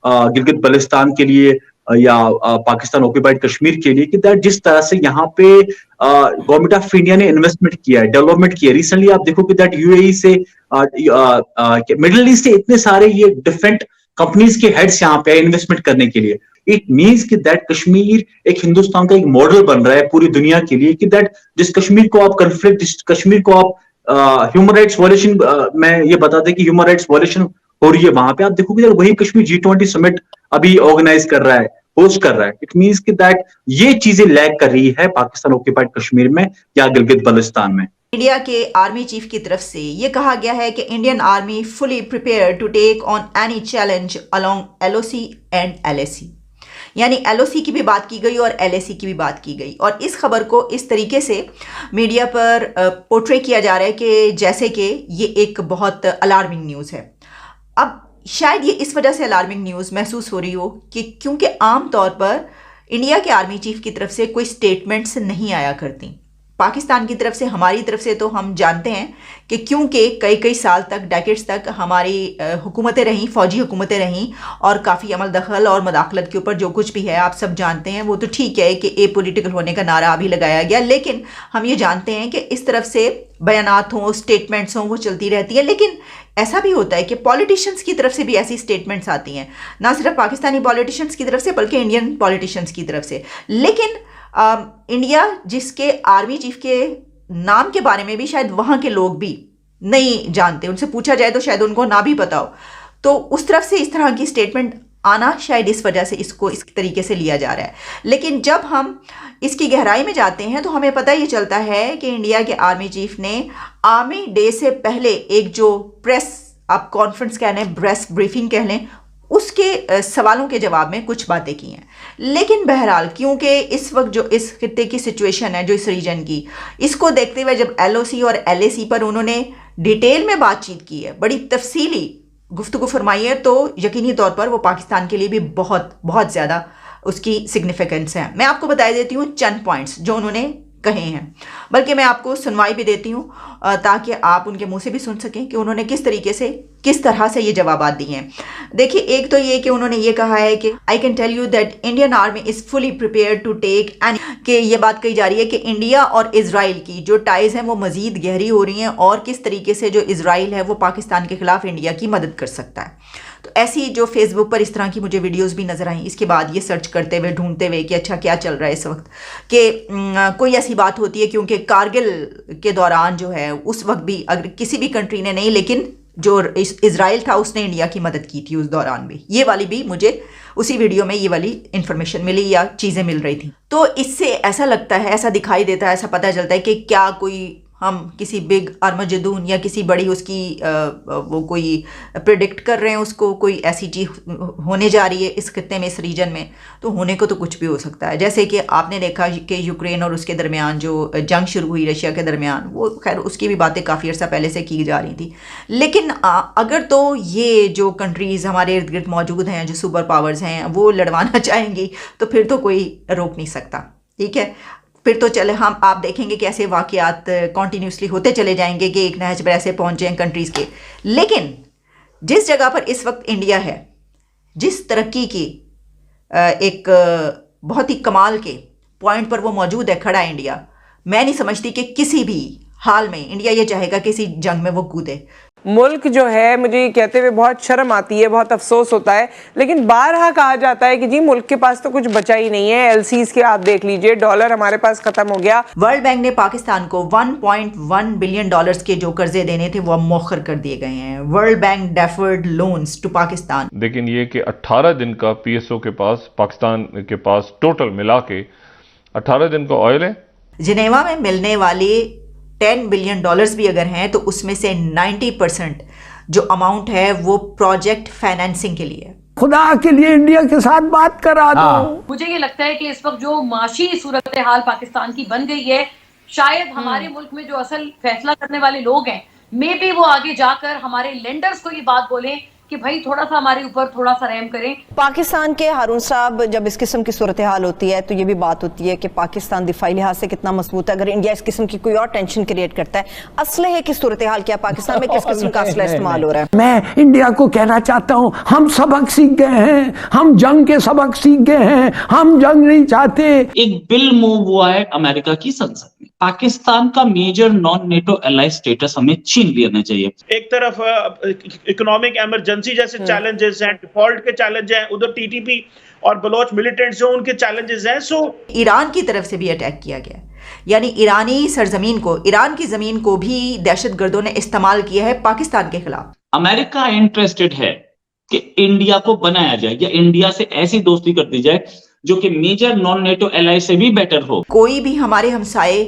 गिलगित बल्तिस्तान के लिए या पाकिस्तान ऑक्यूपाइड कश्मीर के लिए, कि दैट जिस तरह से यहाँ पे गवर्नमेंट ऑफ इंडिया ने इन्वेस्टमेंट किया है, डेवलपमेंट किया है। रिसेंटली आप देखोगे दैट यूएई से मिडिल ईस्ट से इतने सारे ये डिफरेंट कंपनीज के हेड्स यहाँ पे इन्वेस्टमेंट करने के लिए। इट मीन्स कि दैट कश्मीर एक हिंदुस्तान का एक मॉडल बन रहा है पूरी दुनिया के लिए, कि दैट जिस कश्मीर को आप कश्मीर को आप ह्यूमन राइट्स वॉयलेशन, मैं ये बता दें कि ह्यूमन राइट्स वॉयलेशन हो रही है वहां पे, आप देखोगे वही कश्मीर G20 समिट अभी ऑर्गेनाइज कर रहा है, होस्ट कर रहा है। इट मीन्स कि दैट ये चीजें लैग कर रही है पाकिस्तान ऑक्यूपाइड कश्मीर में या गिलगित बल्तिस्तान में। इंडिया के आर्मी चीफ की तरफ से ये कहा गया है कि Indian army fully prepare to take on any challenge along LOC and LAC। यानी LOC की भी बात की गई और LAC की भी बात की गई, और इस खबर को इस तरीके से मीडिया पर पोर्ट्रे किया जा रहा है कि जैसे कि ये एक बहुत अलार्मिंग न्यूज़ है। अब शायद ये इस वजह से अलार्मिंग न्यूज़ महसूस हो रही हो कि क्योंकि आम तौर पर इंडिया के आर्मी चीफ की तरफ से कोई स्टेटमेंट्स नहीं आया करती। पाकिस्तान की तरफ से, हमारी तरफ से तो हम जानते हैं कि क्योंकि कई साल तक, डेकेड्स तक हमारी हुकूमतें रहीं, फौजी हुकूमतें रहीं, और काफ़ी अमल दखल और मदाखलत के ऊपर जो कुछ भी है आप सब जानते हैं। वो तो ठीक है कि ए पॉलिटिकल होने का नारा अभी लगाया गया, लेकिन हम ये जानते हैं कि इस तरफ से बयानात हों, स्टेटमेंट्स हों, वो चलती रहती है। लेकिन ऐसा भी होता है कि पॉलिटिशियंस की तरफ से भी ऐसी स्टेटमेंट्स आती हैं, ना सिर्फ पाकिस्तानी पॉलिटिशियंस की तरफ से बल्कि इंडियन पॉलिटिशियंस की तरफ से। लेकिन इंडिया जिसके आर्मी चीफ के नाम के बारे में भी शायद वहाँ के लोग भी नहीं जानते, उनसे पूछा जाए तो शायद उनको ना भी पता हो, तो उस तरफ से इस तरह की स्टेटमेंट आना शायद इस वजह से इसको इस तरीके से लिया जा रहा है। लेकिन जब हम इसकी गहराई में जाते हैं तो हमें पता ये चलता है कि इंडिया के आर्मी चीफ ने आर्मी डे से पहले एक जो प्रेस, आप कॉन्फ्रेंस कह लें, प्रेस ब्रीफिंग कह लें, उसके सवालों के जवाब में कुछ बातें की हैं। लेकिन बहरहाल क्योंकि इस वक्त जो इस खित्ते की सिचुएशन है, जो इस रीजन की, इसको देखते हुए जब LOC और LAC पर उन्होंने डिटेल में बातचीत की है, बड़ी तफसीली गुफ्तगू फरमाई है, तो यकीनी तौर पर वो पाकिस्तान के लिए भी बहुत बहुत ज़्यादा उसकी सिग्निफिकेंस है। मैं आपको बता देती हूँ चंद पॉइंट्स जो उन्होंने कहे हैं, बल्कि मैं आपको सुनवाई भी देती हूँ ताकि आप उनके मुंह से भी सुन सकें कि उन्होंने किस तरह से ये जवाब दिए हैं। देखिए, एक तो ये कि उन्होंने ये कहा है कि I can tell you that Indian army is fully prepare to take and, कि ये बात कही जा रही है कि इंडिया और इजराइल की जो टाइज़ हैं वो मज़ीद गहरी हो रही हैं, और किस तरीके से जो इजराइल है वो पाकिस्तान के ख़िलाफ़ इंडिया की मदद कर सकता है। तो ऐसी जो फेसबुक पर इस तरह की मुझे वीडियोस भी नज़र आई, इसके बाद ये सर्च करते हुए, ढूंढते हुए कि अच्छा क्या चल रहा है इस वक्त, कि कोई ऐसी बात होती है, क्योंकि कारगिल के दौरान जो है उस वक्त भी अगर किसी भी कंट्री ने नहीं, लेकिन जो इजराइल था उसने इंडिया की मदद की थी उस दौरान भी। ये वाली भी मुझे उसी वीडियो में ये वाली इन्फॉर्मेशन मिली या चीज़ें मिल रही थी। तो इससे ऐसा लगता है, ऐसा दिखाई देता है, ऐसा पता चलता है कि क्या कोई हम किसी बिग आर्माजेडून या किसी बड़ी उसकी वो कोई प्रेडिक्ट कर रहे हैं, उसको कोई ऐसी चीज़ होने जा रही है इस खित्ते में, इस रीजन में। तो होने को तो कुछ भी हो सकता है। जैसे कि आपने देखा कि यूक्रेन और उसके दरमियान जो जंग शुरू हुई रशिया के दरमियान, वो खैर उसकी भी बातें काफ़ी अर्सा पहले से की जा रही थी। लेकिन अगर तो ये जो कंट्रीज़ हमारे इर्द गिर्द मौजूद हैं, जो सुपर पावर्स हैं, वो लड़वाना चाहेंगी तो फिर तो कोई रोक नहीं सकता। ठीक है, फिर तो चले हम आप देखेंगे कि ऐसे वाक़यात कॉन्टीन्यूसली होते चले जाएंगे कि एक नहज पर ऐसे पहुँच जाएँ कंट्रीज़ के। लेकिन जिस जगह पर इस वक्त इंडिया है, जिस तरक्की की एक बहुत ही कमाल के पॉइंट पर वो मौजूद है, खड़ा है इंडिया, मैं नहीं समझती कि किसी भी हाल में इंडिया ये चाहेगा कि किसी जंग में वो कूदे। मुल्क जो है, मुझे ये कहते हुए बहुत शर्म आती है, बहुत अफसोस होता है, लेकिन बारहा कहा जाता है कि जी मुल्क के पास तो कुछ बचा ही नहीं है। एलसीज के आप देख लीजिए, डॉलर हमारे पास खत्म हो गया। वर्ल्ड बैंक ने पाकिस्तान को 1.1 बिलियन डॉलर्स के जो कर्जे देने थे वो अब मौखर कर दिए गए हैं। World Bank deferred loans to Pakistan. लेकिन ये कि 18 दिन का पीएसओ के पास, पाकिस्तान के पास टोटल मिला के 18 दिन का ऑयल है। जिनेवा में मिलने वाले 10 बिलियन डॉलर्स भी अगर हैं तो उसमें से 90% जो अमाउंट है वो प्रोजेक्ट फाइनेंसिंग के लिए। खुदा के लिए इंडिया के साथ बात करा दो। मुझे ये लगता है कि इस वक्त जो माशी सूरत हाल पाकिस्तान की बन गई है, शायद हमारे मुल्क में जो असल फैसला करने वाले लोग हैं, मे बी वो आगे जाकर हमारे लेंडर्स को ये बात बोलें कि भाई थोड़ा सा हमारे ऊपर थोड़ा सा रहम करें। पाकिस्तान के हारून साहब, जब इस किस्म की सूरत हाल होती है तो ये भी बात होती है कि पाकिस्तान दिफाई लिहाज से कितना मजबूत है। अगर इंडिया इस किस्म की कोई और टेंशन क्रिएट करता है, असलहे की सूरत हाल क्या पाकिस्तान में किस किस्म का असला इस्तेमाल हो रहा है? मैं इंडिया को कहना चाहता हूँ, हम सबक सीख गए हैं, हम जंग के सबक सीख गए हैं, हम जंग नहीं चाहते। एक बिल मूव हुआ है अमेरिका की संसद में, पाकिस्तान का major non NATO ally status हमें छीन लेना चाहिए। एक तरफ इकोनॉमिक इमरजेंसी जैसे चैलेंजेस हैं, डिफॉल्ट के चैलेंज हैं, उधर टीटीपी और बलोच मिलिटेंट्स जो उनके चैलेंजेस हैं। सो ईरान की तरफ से भी अटैक किया गया, यानी ईरानी सरजमीन को, ईरान की जमीन को भी दहशतगर्दों ने इस्तेमाल किया है पाकिस्तान के खिलाफ। अमेरिका इंटरेस्टेड है कि इंडिया को बनाया जाए या इंडिया से ऐसी दोस्ती कर दी जाए जो कि मेजर नॉन नेटो एलाई से भी बेटर हो। कोई भी हमारे हमसाए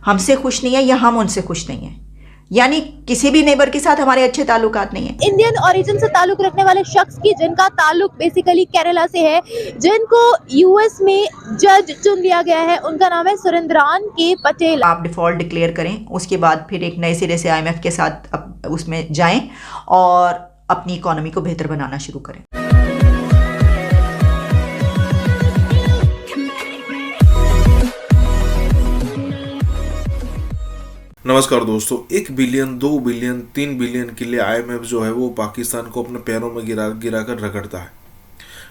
हमसे खुश नहीं है या हम उनसे खुश नहीं है, यानी किसी भी नेबर के साथ हमारे अच्छे ताल्लुकात नहीं है। इंडियन ओरिजिन से ताल्लुक रखने वाले शख्स की जिनका ताल्लुक बेसिकली केरला से है, जिनको यूएस में जज चुन लिया गया है, उनका नाम है सुरेंद्रान के पटेल। आप डिफॉल्ट डिक्लेयर करें, उसके बाद फिर एक नए सिरे से आईएमएफ के साथ उसमें जाएं और अपनी इकोनॉमी को बेहतर बनाना शुरू करें। नमस्कार दोस्तों, 1 बिलियन 2 बिलियन 3 बिलियन के लिए आईएमएफ जो है वो पाकिस्तान को अपने पैरों में गिरा कर रगड़ता है।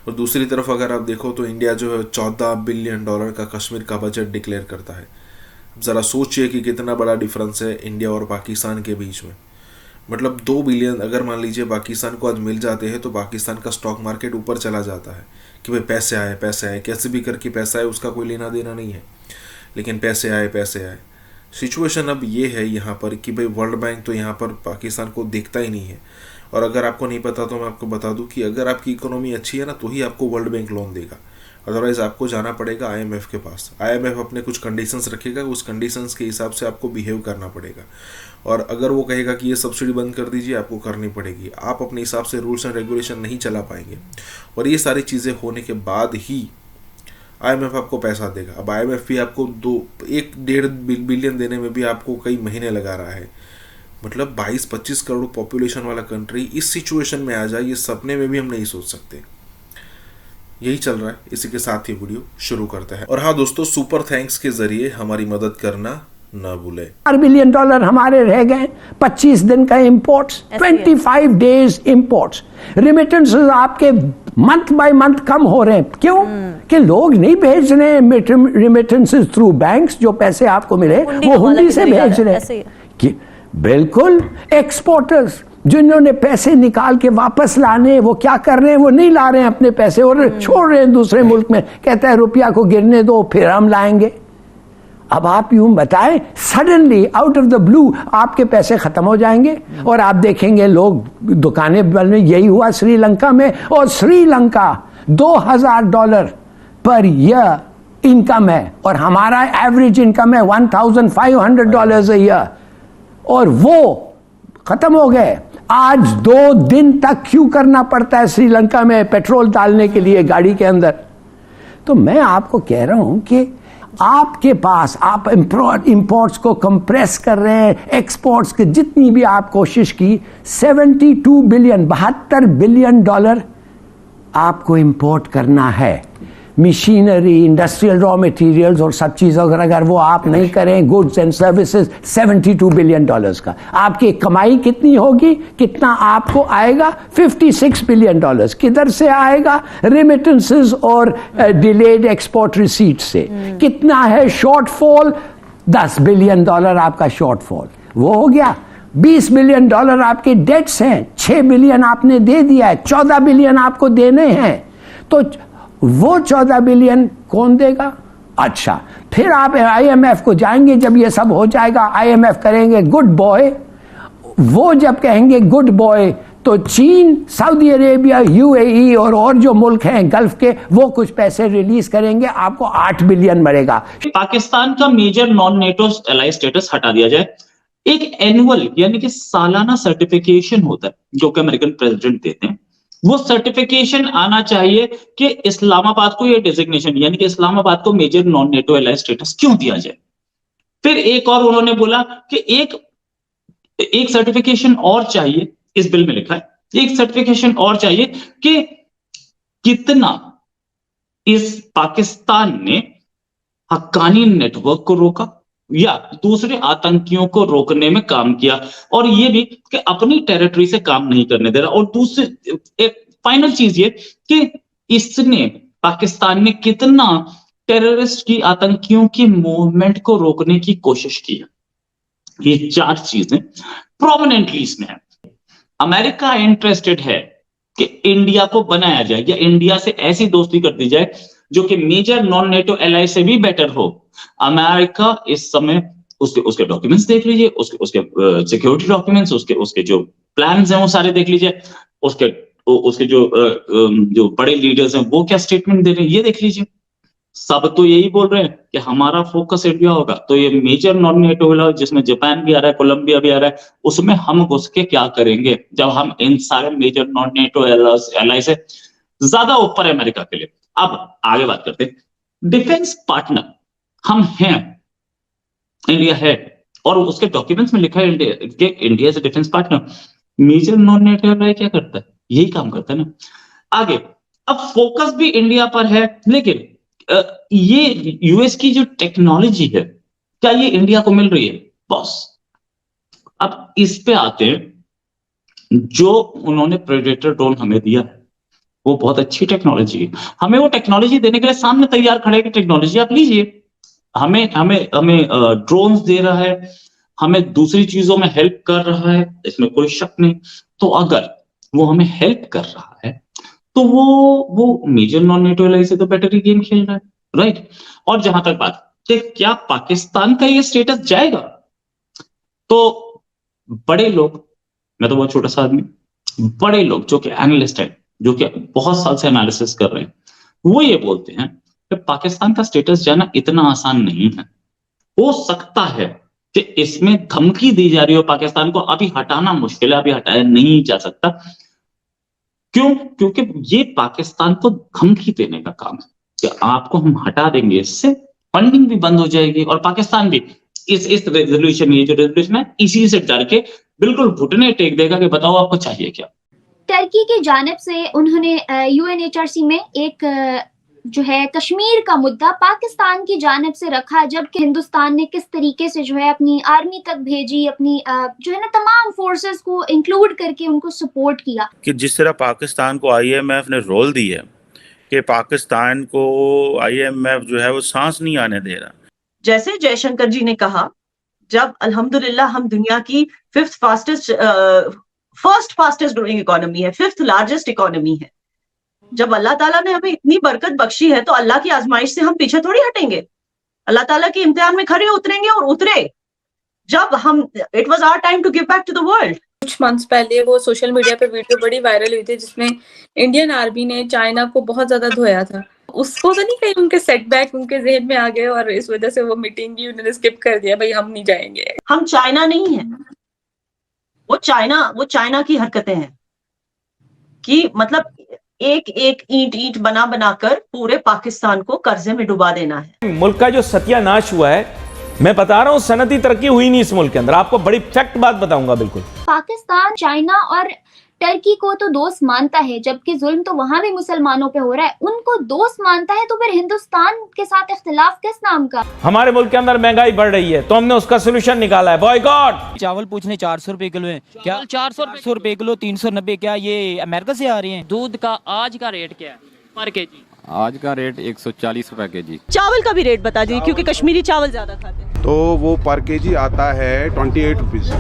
और दूसरी तरफ अगर आप देखो तो इंडिया जो है 14 बिलियन डॉलर का कश्मीर का बजट डिक्लेयर करता है। ज़रा सोचिए कि कितना बड़ा डिफरेंस है इंडिया और पाकिस्तान के बीच में। मतलब 2 बिलियन अगर मान लीजिए पाकिस्तान को आज मिल जाते हैं तो पाकिस्तान का स्टॉक मार्केट ऊपर चला जाता है कि भाई पैसे आए, कैसे भी करके पैसा आए, उसका कोई लेना देना नहीं है, लेकिन पैसे आए। सिचुएशन अब ये है यहाँ पर कि भाई वर्ल्ड बैंक तो यहाँ पर पाकिस्तान को देखता ही नहीं है। और अगर आपको नहीं पता तो मैं आपको बता दूँ कि अगर आपकी इकोनॉमी अच्छी है ना तो ही आपको वर्ल्ड बैंक लोन देगा, अदरवाइज़ आपको जाना पड़ेगा आईएमएफ के पास। आईएमएफ अपने कुछ कंडीशंस रखेगा, उस कंडीशंस के हिसाब से आपको बिहेव करना पड़ेगा। और अगर वो कहेगा कि ये सब्सिडी बंद कर दीजिए, आपको करनी पड़ेगी। आप अपने हिसाब से रूल्स एंड रेगुलेशन नहीं चला पाएंगे। और ये सारी चीज़ें होने के बाद ही आईएमएफ आपको पैसा देगा। अब आईएमएफ भी आपको 1.5 बिलियन देने में भी आपको कई महीने लगा रहा है। मतलब 22-25 करोड़ पॉपुलेशन वाला कंट्री इस सिचुएशन में आ जाए, ये सपने में भी हम नहीं सोच सकते। यही चल रहा है। इसी के साथ ही वीडियो शुरू करते हैं। और हाँ दोस्तों, सुपर थैंक्स के जरिए हमारी मदद करना ना भूलें। $4 बिलियन हमारे रह गए। 25 दिन का इंपोर्ट्स, 25 डेज इंपोर्ट्स। रिमिटेंसेस आपके मंथ बाय मंथ कम हो रहे हैं। क्यों? कि लोग नहीं भेज रहे हैं रिमिटेंसेस थ्रू बैंक्स। जो पैसे आपको मिले वो हुंडी से भेज रहे हैं। बिल्कुल। एक्सपोर्टर्स जिन्होंने पैसे निकाल के वापस लाने, वो क्या कर रहे हैं? वो नहीं ला रहे हैं अपने पैसे और छोड़ रहे हैं दूसरे मुल्क में। कहता है रुपया को गिरने दो फिर हम लाएंगे। अब आप यूं बताएं, suddenly out of the blue आपके पैसे खत्म हो जाएंगे और आप देखेंगे लोग दुकानें बंद। यही हुआ श्रीलंका में। और श्रीलंका $2,000 पर ईयर इनकम है और हमारा एवरेज इनकम है $1,500 a ईयर, और वो खत्म हो गए। आज 2 दिन तक क्यों करना पड़ता है श्रीलंका में पेट्रोल डालने के लिए गाड़ी के अंदर। तो मैं आपको कह रहा हूं कि आपके पास, आप इंपोर्ट्स को कंप्रेस कर रहे हैं, एक्सपोर्ट्स की जितनी भी आप कोशिश की, 72 बिलियन डॉलर आपको इंपोर्ट करना है। मशीनरी, इंडस्ट्रियल रॉ मटेरियल्स और सब चीज़ों अगर वो आप नहीं करें, गुड्स एंड सर्विसेज, $72 बिलियन का। आपकी कमाई कितनी होगी? कितना आपको आएगा? $56 बिलियन। किधर से आएगा? रेमिटेंसेस और डिलेड एक्सपोर्ट रिसीट से। कितना है शॉर्टफॉल? $10 बिलियन आपका शॉर्टफॉल। वो हो गया। $20 बिलियन आपके डेट्स हैं, 6 बिलियन आपने दे दिया है, 14 बिलियन आपको देने हैं। तो वो 14 बिलियन कौन देगा? अच्छा, फिर आप IMF को जाएंगे, जब ये सब हो जाएगा IMF करेंगे गुड बॉय। वो जब कहेंगे गुड बॉय तो चीन, सऊदी अरेबिया, UAE और जो मुल्क हैं गल्फ के, वो कुछ पैसे रिलीज करेंगे, आपको 8 बिलियन मरेगा। पाकिस्तान का major non NATO ally status हटा दिया जाए। एक एनुअल यानी कि सालाना सर्टिफिकेशन होता है जो कि अमेरिकन प्रेसिडेंट देते हैं, वो सर्टिफिकेशन आना चाहिए कि इस्लामाबाद को ये डेजिग्नेशन यानी कि इस्लामाबाद को major non NATO ally status क्यों दिया जाए। फिर एक और उन्होंने बोला कि एक सर्टिफिकेशन और चाहिए, इस बिल में लिखा है एक सर्टिफिकेशन और चाहिए कि कितना इस पाकिस्तान ने हक्कानी नेटवर्क को रोका या दूसरे आतंकियों को रोकने में काम किया, और ये भी कि अपनी टेरिटरी से काम नहीं करने दे रहा। और दूसरी एक फाइनल चीज ये कि इसने पाकिस्तान में कितना टेररिस्ट की आतंकियों की मूवमेंट को रोकने की कोशिश की है। ये 4 चीजें प्रोमिनेंटली इसमें है। अमेरिका इंटरेस्टेड है कि इंडिया को बनाया जाए या इंडिया से ऐसी दोस्ती कर दी जाए जो कि मेजर नॉन नेटो एलाई से भी बेटर हो। अमेरिका इस समय उसके डॉक्यूमेंट्स देख लीजिए, उसके सिक्योरिटी डॉक्यूमेंट्स, उसके जो प्लान्स हैं वो सारे देख लीजिए, उसके जो बड़े लीडर्स हैं वो क्या स्टेटमेंट दे रहे हैं ये देख लीजिए। सब तो यही बोल रहे हैं कि हमारा फोकस इंडिया होगा। तो ये मेजर नॉन नेटो जिसमें जापान भी आ रहा है, कोलंबिया भी आ रहा है, उसमें हम घुस के क्या करेंगे जब हम इन सारे मेजर नॉन नेटो एलाई से ज्यादा ऊपर है अमेरिका के लिए। अब आगे बात करते हैं डिफेंस पार्टनर हम हैं, इंडिया है, और उसके डॉक्यूमेंट्स में लिखा है India is a defence partner. Major non NATO ally क्या करता है? यही काम करता है ना। आगे अब फोकस भी इंडिया पर है, लेकिन ये यूएस की जो टेक्नोलॉजी है क्या ये इंडिया को मिल रही है? बॉस अब इस पे आते हैं। जो उन्होंने प्रेडेटर ड्रोन हमें दिया है वो बहुत अच्छी टेक्नोलॉजी है, हमें वो टेक्नोलॉजी देने के लिए सामने तैयार खड़े की टेक्नोलॉजी आप लीजिए। हमें ड्रोन्स दे रहा है, हमें दूसरी चीजों में हेल्प कर रहा है, इसमें कोई शक नहीं। तो अगर वो हमें हेल्प कर रहा है तो वो मेजर नॉन नेटो एलाई से तो बेटर ही गेम खेल रहा है, राइट। और जहां तक बात कि क्या पाकिस्तान का ये स्टेटस जाएगा, तो बड़े लोग, मैं तो बहुत छोटा सा आदमी, बड़े लोग जो कि एनालिस्ट है, जो कि बहुत साल से एनालिसिस कर रहे हैं, वो ये बोलते हैं कि पाकिस्तान का स्टेटस जाना इतना आसान नहीं है। हो सकता है कि इसमें धमकी दी जा रही हो पाकिस्तान को, अभी हटाना मुश्किल है, अभी हटाया नहीं जा सकता। क्यों? क्योंकि ये पाकिस्तान को धमकी देने का काम है कि आपको हम हटा देंगे, इससे फंडिंग भी बंद हो जाएगी और पाकिस्तान भी इस रेजोल्यूशन, ये जो रेजोल्यूशन है, इसी से डर के बिल्कुल घुटने टेक देगा कि बताओ आपको चाहिए क्या। टर्की की जानिब से उन्होंने UNHRC में एक जो है कश्मीर का मुद्दा पाकिस्तान की जानिब से रखा, जबकि हिंदुस्तान ने किस तरीके से जो है अपनी आर्मी तक भेजी, अपनी जो है ना तमाम फोर्सेस को इंक्लूड करके उनको सपोर्ट किया। कि जिस तरह पाकिस्तान को IMF ने रोल दी है कि पाकिस्तान को IMF जो है वो सांस नहीं आने दे रहा। जैसे जयशंकर जी ने कहा, जब अल्हम्दुलिल्लाह हम दुनिया की फर्स्ट फास्टेस्ट ग्रोइंग इकोनॉमी है, 5th लार्जेस्ट इकोनॉमी है, जब अल्लाह ताला ने हमें इतनी बरकत बख्शी है तो अल्लाह की आजमाइश से हम पीछे थोड़ी हटेंगे। अल्लाह ताला के इम्तिहान में खड़े उतरेंगे और उतरे। जब हम it was our time to give back to the world. कुछ मंथ्स पहले वो सोशल मीडिया पे वीडियो बड़ी वायरल हुई थी जिसमें इंडियन आर्मी ने चाइना को बहुत ज्यादा धोया था। उसको तो नहीं कहीं उनके सेटबैक उनके जहन में आ गए और इस वजह से वो मीटिंग ही उन्होंने स्किप कर दिया, भाई हम नहीं जाएंगे। हम चाइना नहीं है, वो चाइना की हरकतें हैं कि मतलब एक ईंट बना बनाकर पूरे पाकिस्तान को कर्जे में डुबा देना है। मुल्क का जो सत्यानाश हुआ है, मैं बता रहा हूँ, सनती तरक्की हुई नहीं इस मुल्क के अंदर। आपको बड़ी फैक्ट बात बताऊंगा। बिल्कुल पाकिस्तान चाइना और टर्की को तो दोस्त मानता है, जबकि जुल्म तो वहां भी मुसलमानों पे हो रहा है। उनको दोस्त मानता है तो फिर हिंदुस्तान के साथ इख्तिलाफ किस नाम का? हमारे मुल्क के अंदर महंगाई बढ़ रही है तो हमने उसका सोल्यूशन निकाला है, बॉयकॉट। चावल पूछने 400 रुपए किलो है क्या? 400 रुपए किलो, 390 क्या ये अमेरिका से आ रहे हैं? दूध का आज का रेट क्या है पर केजी? आज का रेट 140 रुपए केजी। चावल का भी रेट बता दीजिए क्योंकि कश्मीरी चावल ज्यादा खाते हैं। तो वो पर केजी आता है 28 रुपीज।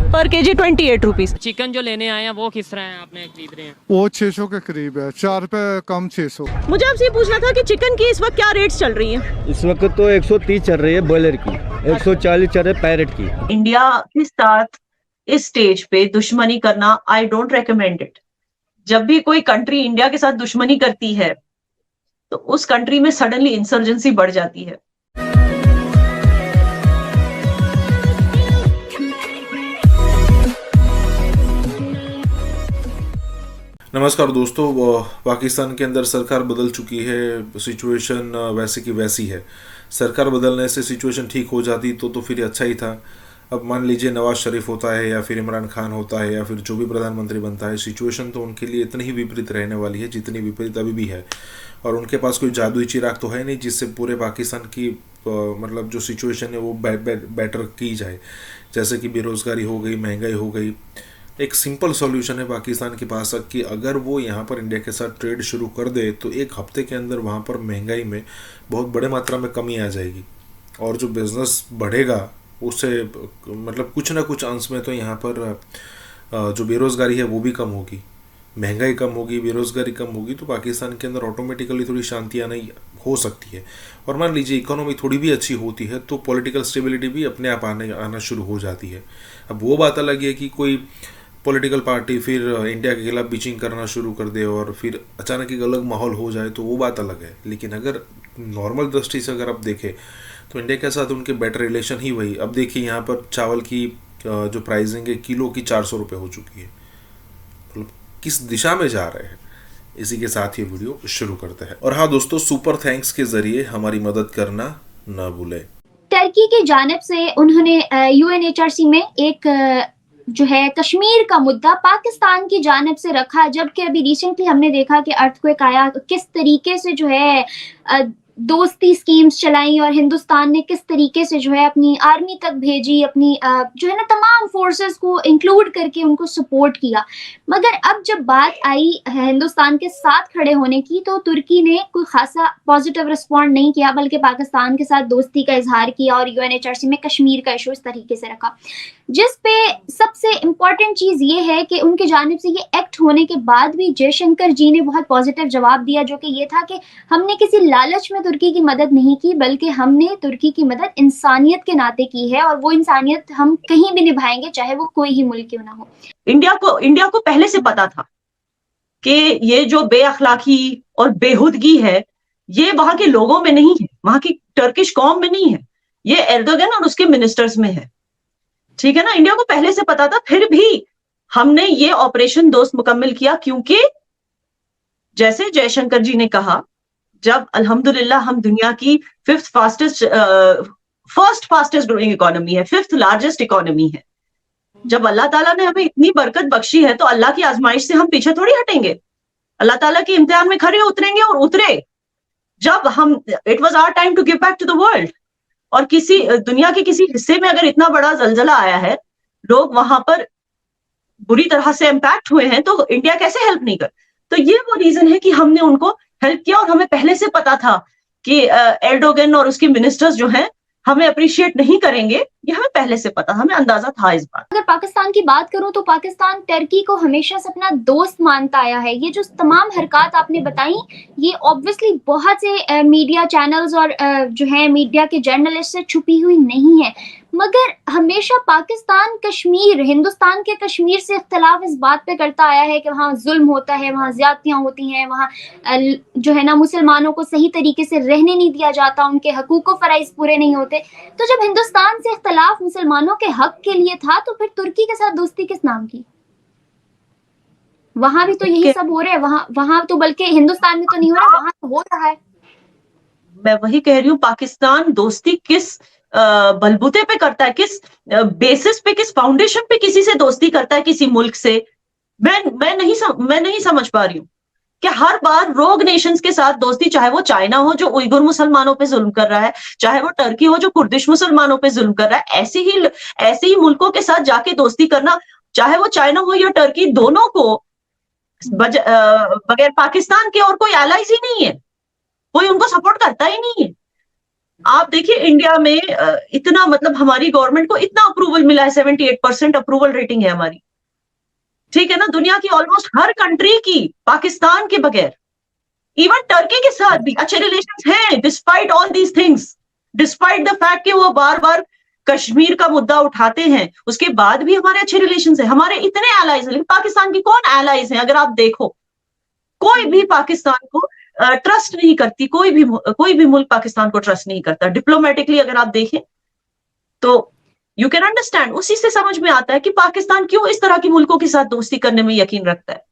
पर केजी 28 रुपीज। चिकन जो लेने आए हैं वो किस तरह है आपने खरीद रहे हैं? वो 600 के करीब है, 4 रुपए कम 600। मुझे आपसे ये पूछना था कि चिकन की इस वक्त क्या रेट्स चल रही हैं? इस वक्त तो 130 चल रही है बॉयलर की, 140 चल रही है पैरेट की। इंडिया के साथ इस स्टेज पे दुश्मनी करना आई डोंट रेकमेंड इट। जब भी कोई कंट्री इंडिया के साथ दुश्मनी करती है तो उस कंट्री में सडनली इंसर्जेंसी बढ़ जाती है। नमस्कार दोस्तों, पाकिस्तान के अंदर सरकार बदल चुकी है, सिचुएशन वैसे की वैसी है। सरकार बदलने से सिचुएशन ठीक हो जाती तो फिर अच्छा ही था। अब मान लीजिए नवाज शरीफ होता है या फिर इमरान खान होता है या फिर जो भी प्रधानमंत्री बनता है, सिचुएशन तो उनके लिए इतनी ही विपरीत रहने वाली है जितनी विपरीत अभी भी है। और उनके पास कोई जादुई चिराग तो है नहीं जिससे पूरे पाकिस्तान की मतलब जो सिचुएशन है वो बेटर की जाए। जैसे कि बेरोज़गारी हो गई, महंगाई हो गई। एक सिंपल सॉल्यूशन है पाकिस्तान के पास कि अगर वो यहाँ पर इंडिया के साथ ट्रेड शुरू कर दे तो एक हफ्ते के अंदर वहाँ पर महंगाई में बहुत बड़े मात्रा में कमी आ जाएगी और जो बिज़नेस बढ़ेगा उससे मतलब कुछ ना कुछ अंश में तो यहाँ पर जो बेरोज़गारी है वो भी कम होगी, महंगाई कम होगी, बेरोज़गारी कम होगी, तो पाकिस्तान के अंदर ऑटोमेटिकली थोड़ी शांति आनी हो सकती है। और मान लीजिए इकोनॉमी थोड़ी भी अच्छी होती है तो पॉलिटिकल स्टेबिलिटी भी अपने आप आना शुरू हो जाती है। अब वो बात अलग है कि कोई पॉलिटिकल पार्टी फिर इंडिया के खिलाफ बीचिंग करना शुरू कर दे और फिर अचानक एक अलग माहौल हो जाए तो वो बात अलग है। लेकिन अगर नॉर्मल दृष्टि से अगर आप देखें तो इंडिया के साथ उनके बेटर रिलेशन ही वही। अब देखिए यहाँ पर चावल की जो प्राइसिंग है किलो की 400 रुपये हो चुकी है। मतलब किस दिशा में जा रहे हैं। इसी के साथ ये वीडियो शुरू करते हैं। और हाँ दोस्तों, सुपर थैंक्स के जरिए हमारी मदद करना ना भूलें। टर्की की जानिब से उन्होंने यूएनएचआरसी में एक जो है कश्मीर का मुद्दा पाकिस्तान की जानिब से रखा, जबकि अभी रिसेंटली हमने देखा कि अर्थक्वेक आया, किस तरीके से जो है दोस्ती स्कीम्स चलाई और हिंदुस्तान ने किस तरीके से जो है अपनी आर्मी तक भेजी, अपनी जो है ना तमाम फोर्सेस को इंक्लूड करके उनको सपोर्ट किया। मगर अब जब बात आई हिंदुस्तान के साथ खड़े होने की तो तुर्की ने कोई खासा पॉजिटिव रिस्पॉन्ड नहीं किया, बल्कि पाकिस्तान के साथ दोस्ती का इजहार किया और यूएनएचआरसी में कश्मीर का इशू इस तरीके से रखा। जिस पे सबसे इम्पॉर्टेंट चीज ये है कि उनकी जानिब से ये एक्ट होने के बाद भी जयशंकर जी ने बहुत पॉजिटिव जवाब दिया, जो कि ये था कि हमने किसी लालच में तुर्की की मदद नहीं की, बल्कि हमने तुर्की की मदद इंसानियत के नाते की है और वो इंसानियत हम कहीं भी निभाएंगे, चाहे वो कोई ही मुल्क क्यों ना हो। इंडिया को पहले से पता था कि ये जो बेअखलाकी और बेहुदगी है ये वहां के लोगों में नहीं है, वहां की टर्किश कौम में नहीं है, ये एर्दोगन और उसके मिनिस्टर्स में है। ठीक है ना, इंडिया को पहले से पता था। फिर भी हमने ये ऑपरेशन दोस्त मुकम्मल किया क्योंकि जैसे जयशंकर जी ने कहा, जब अल्हम्दुलिल्लाह हम दुनिया की फर्स्ट फास्टेस्ट ग्रोइंग इकोनॉमी है, 5th लार्जेस्ट इकोनॉमी है, जब अल्लाह ताला ने हमें इतनी बरकत बख्शी है तो अल्लाह की आजमाइश से हम पीछे थोड़ी हटेंगे। अल्लाह ताला के इम्तिहान में खड़े उतरेंगे और उतरे। जब हम it was our time to give back to the world, और किसी दुनिया के किसी हिस्से में अगर इतना बड़ा जलजला आया है, लोग वहां पर बुरी तरह से इम्पैक्ट हुए हैं, तो इंडिया कैसे हेल्प नहीं कर। तो ये वो रीजन है कि हमने उनको हेल्प किया और हमें पहले से पता था कि एर्डोगन और उसके मिनिस्टर्स जो हैं हमें अप्रिशिएट नहीं करेंगे, ये हमें पहले से पता, हमें अंदाजा था इस बात। अगर पाकिस्तान की बात करूं तो पाकिस्तान टर्की को हमेशा से अपना दोस्त मानता आया है। ये जो तमाम हरकत आपने बताई, ये ऑब्वियसली बहुत से मीडिया चैनल्स और जो है मीडिया के जर्नलिस्ट से छुपी हुई नहीं है, मगर हमेशा पाकिस्तान कश्मीर, हिंदुस्तान के कश्मीर से इख्तलाफ इस बात पे करता आया है कि वहाँ जुल्म होता है, वहाँ ज्यादतियाँ होती हैं, वहाँ जो है ना मुसलमानों को सही तरीके से रहने नहीं दिया जाता, उनके हकूक़ व फराइज़ पूरे नहीं होते। तो जब हिंदुस्तान से इख्तलाफ मुसलमानों के हक के लिए था तो फिर तुर्की के साथ दोस्ती किस नाम की? वहां भी तो यही सब हो रहा है, वहां तो बल्कि हिंदुस्तान में तो नहीं हो रहा, वहां तो हो रहा है। मैं वही कह रही हूँ, पाकिस्तान दोस्ती किस बलबूते पे करता है, किस बेसिस पे, किस फाउंडेशन पे किसी से दोस्ती करता है, किसी मुल्क से। मैं नहीं समझ पा रही हूँ कि हर बार रोग नेशंस के साथ दोस्ती, चाहे वो चाइना हो जो उइगुर मुसलमानों पे जुल्म कर रहा है, चाहे वो टर्की हो जो कुर्दिश मुसलमानों पे जुल्म कर रहा है, ऐसे ही मुल्कों के साथ जाके दोस्ती करना, चाहे वो चाइना हो या टर्की, दोनों को बगैर पाकिस्तान के और कोई एलाइज ही नहीं है, कोई उनको सपोर्ट करता ही नहीं है। आप देखिए इंडिया में इतना मतलब हमारी गवर्नमेंट को इतना अप्रूवल मिला है, 78% अप्रूवल रेटिंग है हमारी, ठीक है ना। दुनिया की ऑलमोस्ट हर कंट्री की, पाकिस्तान के बगैर, इवन टर्की के साथ भी अच्छे रिलेशंस हैं, despite all these things, despite the fact कि वो बार बार कश्मीर का मुद्दा उठाते हैं, उसके बाद भी हमारे अच्छे रिलेशंस हैं, हमारे इतने एलाइज हैं। लेकिन पाकिस्तान की कौन एलाइज हैं? अगर आप देखो, कोई भी पाकिस्तान को ट्रस्ट नहीं करती, कोई भी मुल्क पाकिस्तान को ट्रस्ट नहीं करता। डिप्लोमेटिकली अगर आप देखें तो यू कैन अंडरस्टैंड, उसी से समझ में आता है कि पाकिस्तान क्यों इस तरह के मुल्कों के साथ दोस्ती करने में यकीन रखता है,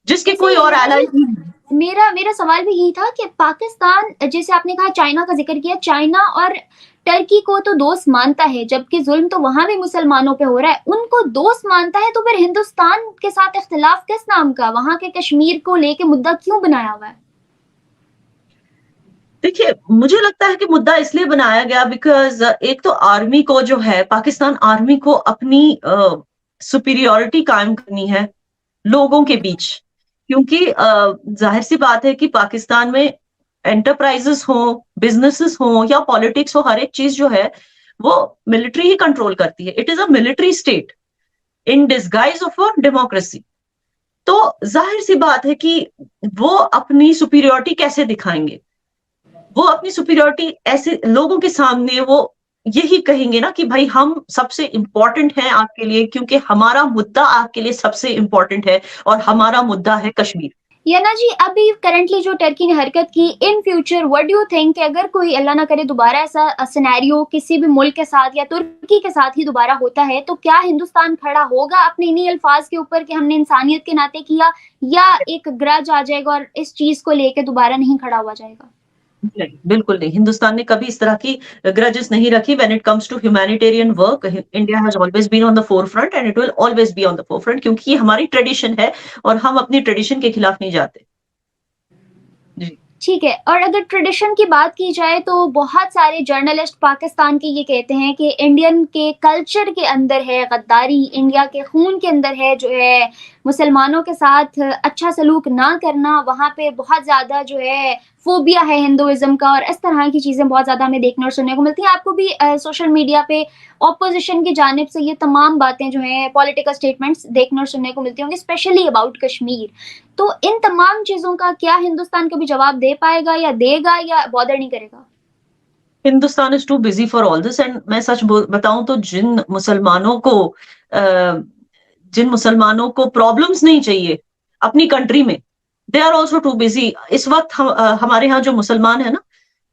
जिसके कोई और एलाइज नहीं है। मेरा सवाल भी यही था कि पाकिस्तान, जैसे आपने कहा चाइना का जिक्र किया, चाइना और टर्की को तो दोस्त मानता है, जबकि जुल्म तो वहां भी मुसलमानों पे हो रहा है, उनको दोस्त मानता है, तो फिर हिंदुस्तान के साथ इख्तिलाफ किस नाम का? वहां के कश्मीर को लेके मुद्दा क्यों बनाया हुआ है? देखिए, मुझे लगता है कि मुद्दा इसलिए बनाया गया बिकॉज एक तो आर्मी को जो है, पाकिस्तान आर्मी को अपनी सुपीरियोरिटी कायम करनी है लोगों के बीच, क्योंकि जाहिर सी बात है कि पाकिस्तान में एंटरप्राइजेस हो, बिजनेसेस हो या पॉलिटिक्स हो, हर एक चीज जो है वो मिलिट्री ही कंट्रोल करती है। It is a military state in disguise of a democracy. तो जाहिर सी बात है कि वो अपनी सुपीरियोरिटी कैसे दिखाएंगे? वो अपनी सुपीरियोरिटी ऐसे लोगों के सामने वो यही कहेंगे ना कि भाई हम सबसे इंपॉर्टेंट हैं आपके लिए, क्योंकि हमारा मुद्दा आपके लिए सबसे इंपॉर्टेंट है और हमारा मुद्दा है कश्मीर। याना जी, अभी करंटली जो टर्की ने हरकत की, in future what do you think, अगर कोई अल्लाह ना करे दोबारा ऐसा सिनेरियो किसी भी मुल्क के साथ या तुर्की के साथ ही दोबारा होता है, तो क्या हिंदुस्तान खड़ा होगा अपने इन्हीं अल्फाज के ऊपर कि हमने इंसानियत के नाते किया, या एक ग्रज आ जाएगा और इस चीज को लेकर दोबारा नहीं खड़ा हुआ जाएगा? नहीं, बिल्कुल नहीं। हिंदुस्तान ने कभी इस तरह की ग्रजेस नहीं रखी। When it comes to humanitarian work, India has always been on the forefront and it will always be on the forefront, क्योंकि ये हमारी ट्रेडिशन है और हम अपनी ट्रेडिशन के खिलाफ नहीं जाते। ठीक है। और अगर ट्रेडिशन की बात की जाए तो बहुत सारे जर्नलिस्ट पाकिस्तान के ये कहते हैं कि इंडियन के कल्चर के अंदर है गद्दारी, इंडिया के खून के अंदर है जो है मुसलमानों के साथ अच्छा सलूक ना करना, वहाँ पे बहुत ज़्यादा जो है फोबिया है हिंदुइज्म का, और इस तरह की चीज़ें बहुत ज़्यादा हमें देखने और सुनने को मिलती हैं। आपको भी सोशल मीडिया पे ऑपोजिशन की जानिब से ये तमाम बातें जो हैं, पॉलिटिकल स्टेटमेंट्स देखने और सुनने को मिलती होंगी, स्पेशली अबाउट कश्मीर। तो इन तमाम चीज़ों का क्या हिंदुस्तान कभी जवाब दे पाएगा, या देगा, या बॉदर नहीं करेगा? Hindustan is too busy for all this. And मैं सच बताऊं तो जिन मुसलमानों को प्रॉब्लम्स नहीं चाहिए अपनी कंट्री में, they are also too busy. इस वक्त हमारे यहाँ जो मुसलमान है ना,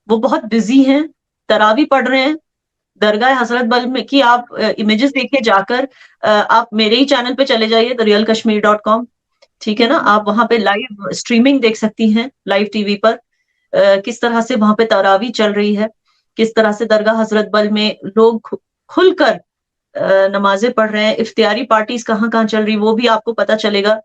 वो बहुत बिजी हैं, तरावी पढ़ रहे हैं दरगाह हजरत बल में की। आप इमेजेस देखिए जाकर, आप मेरे ही चैनल पे चले जाइए therealkashmir.com, ठीक है ना। आप वहां पे लाइव स्ट्रीमिंग देख सकती हैं, लाइव टीवी पर किस तरह से वहां पे तरावी चल रही है, किस तरह से दरगाह हजरत बल में लोग खुलकर नमाजें पढ़ रहे हैं। इफ्तियारी पार्टीज कहाँ कहाँ चल रही, वो भी आपको पता चलेगा।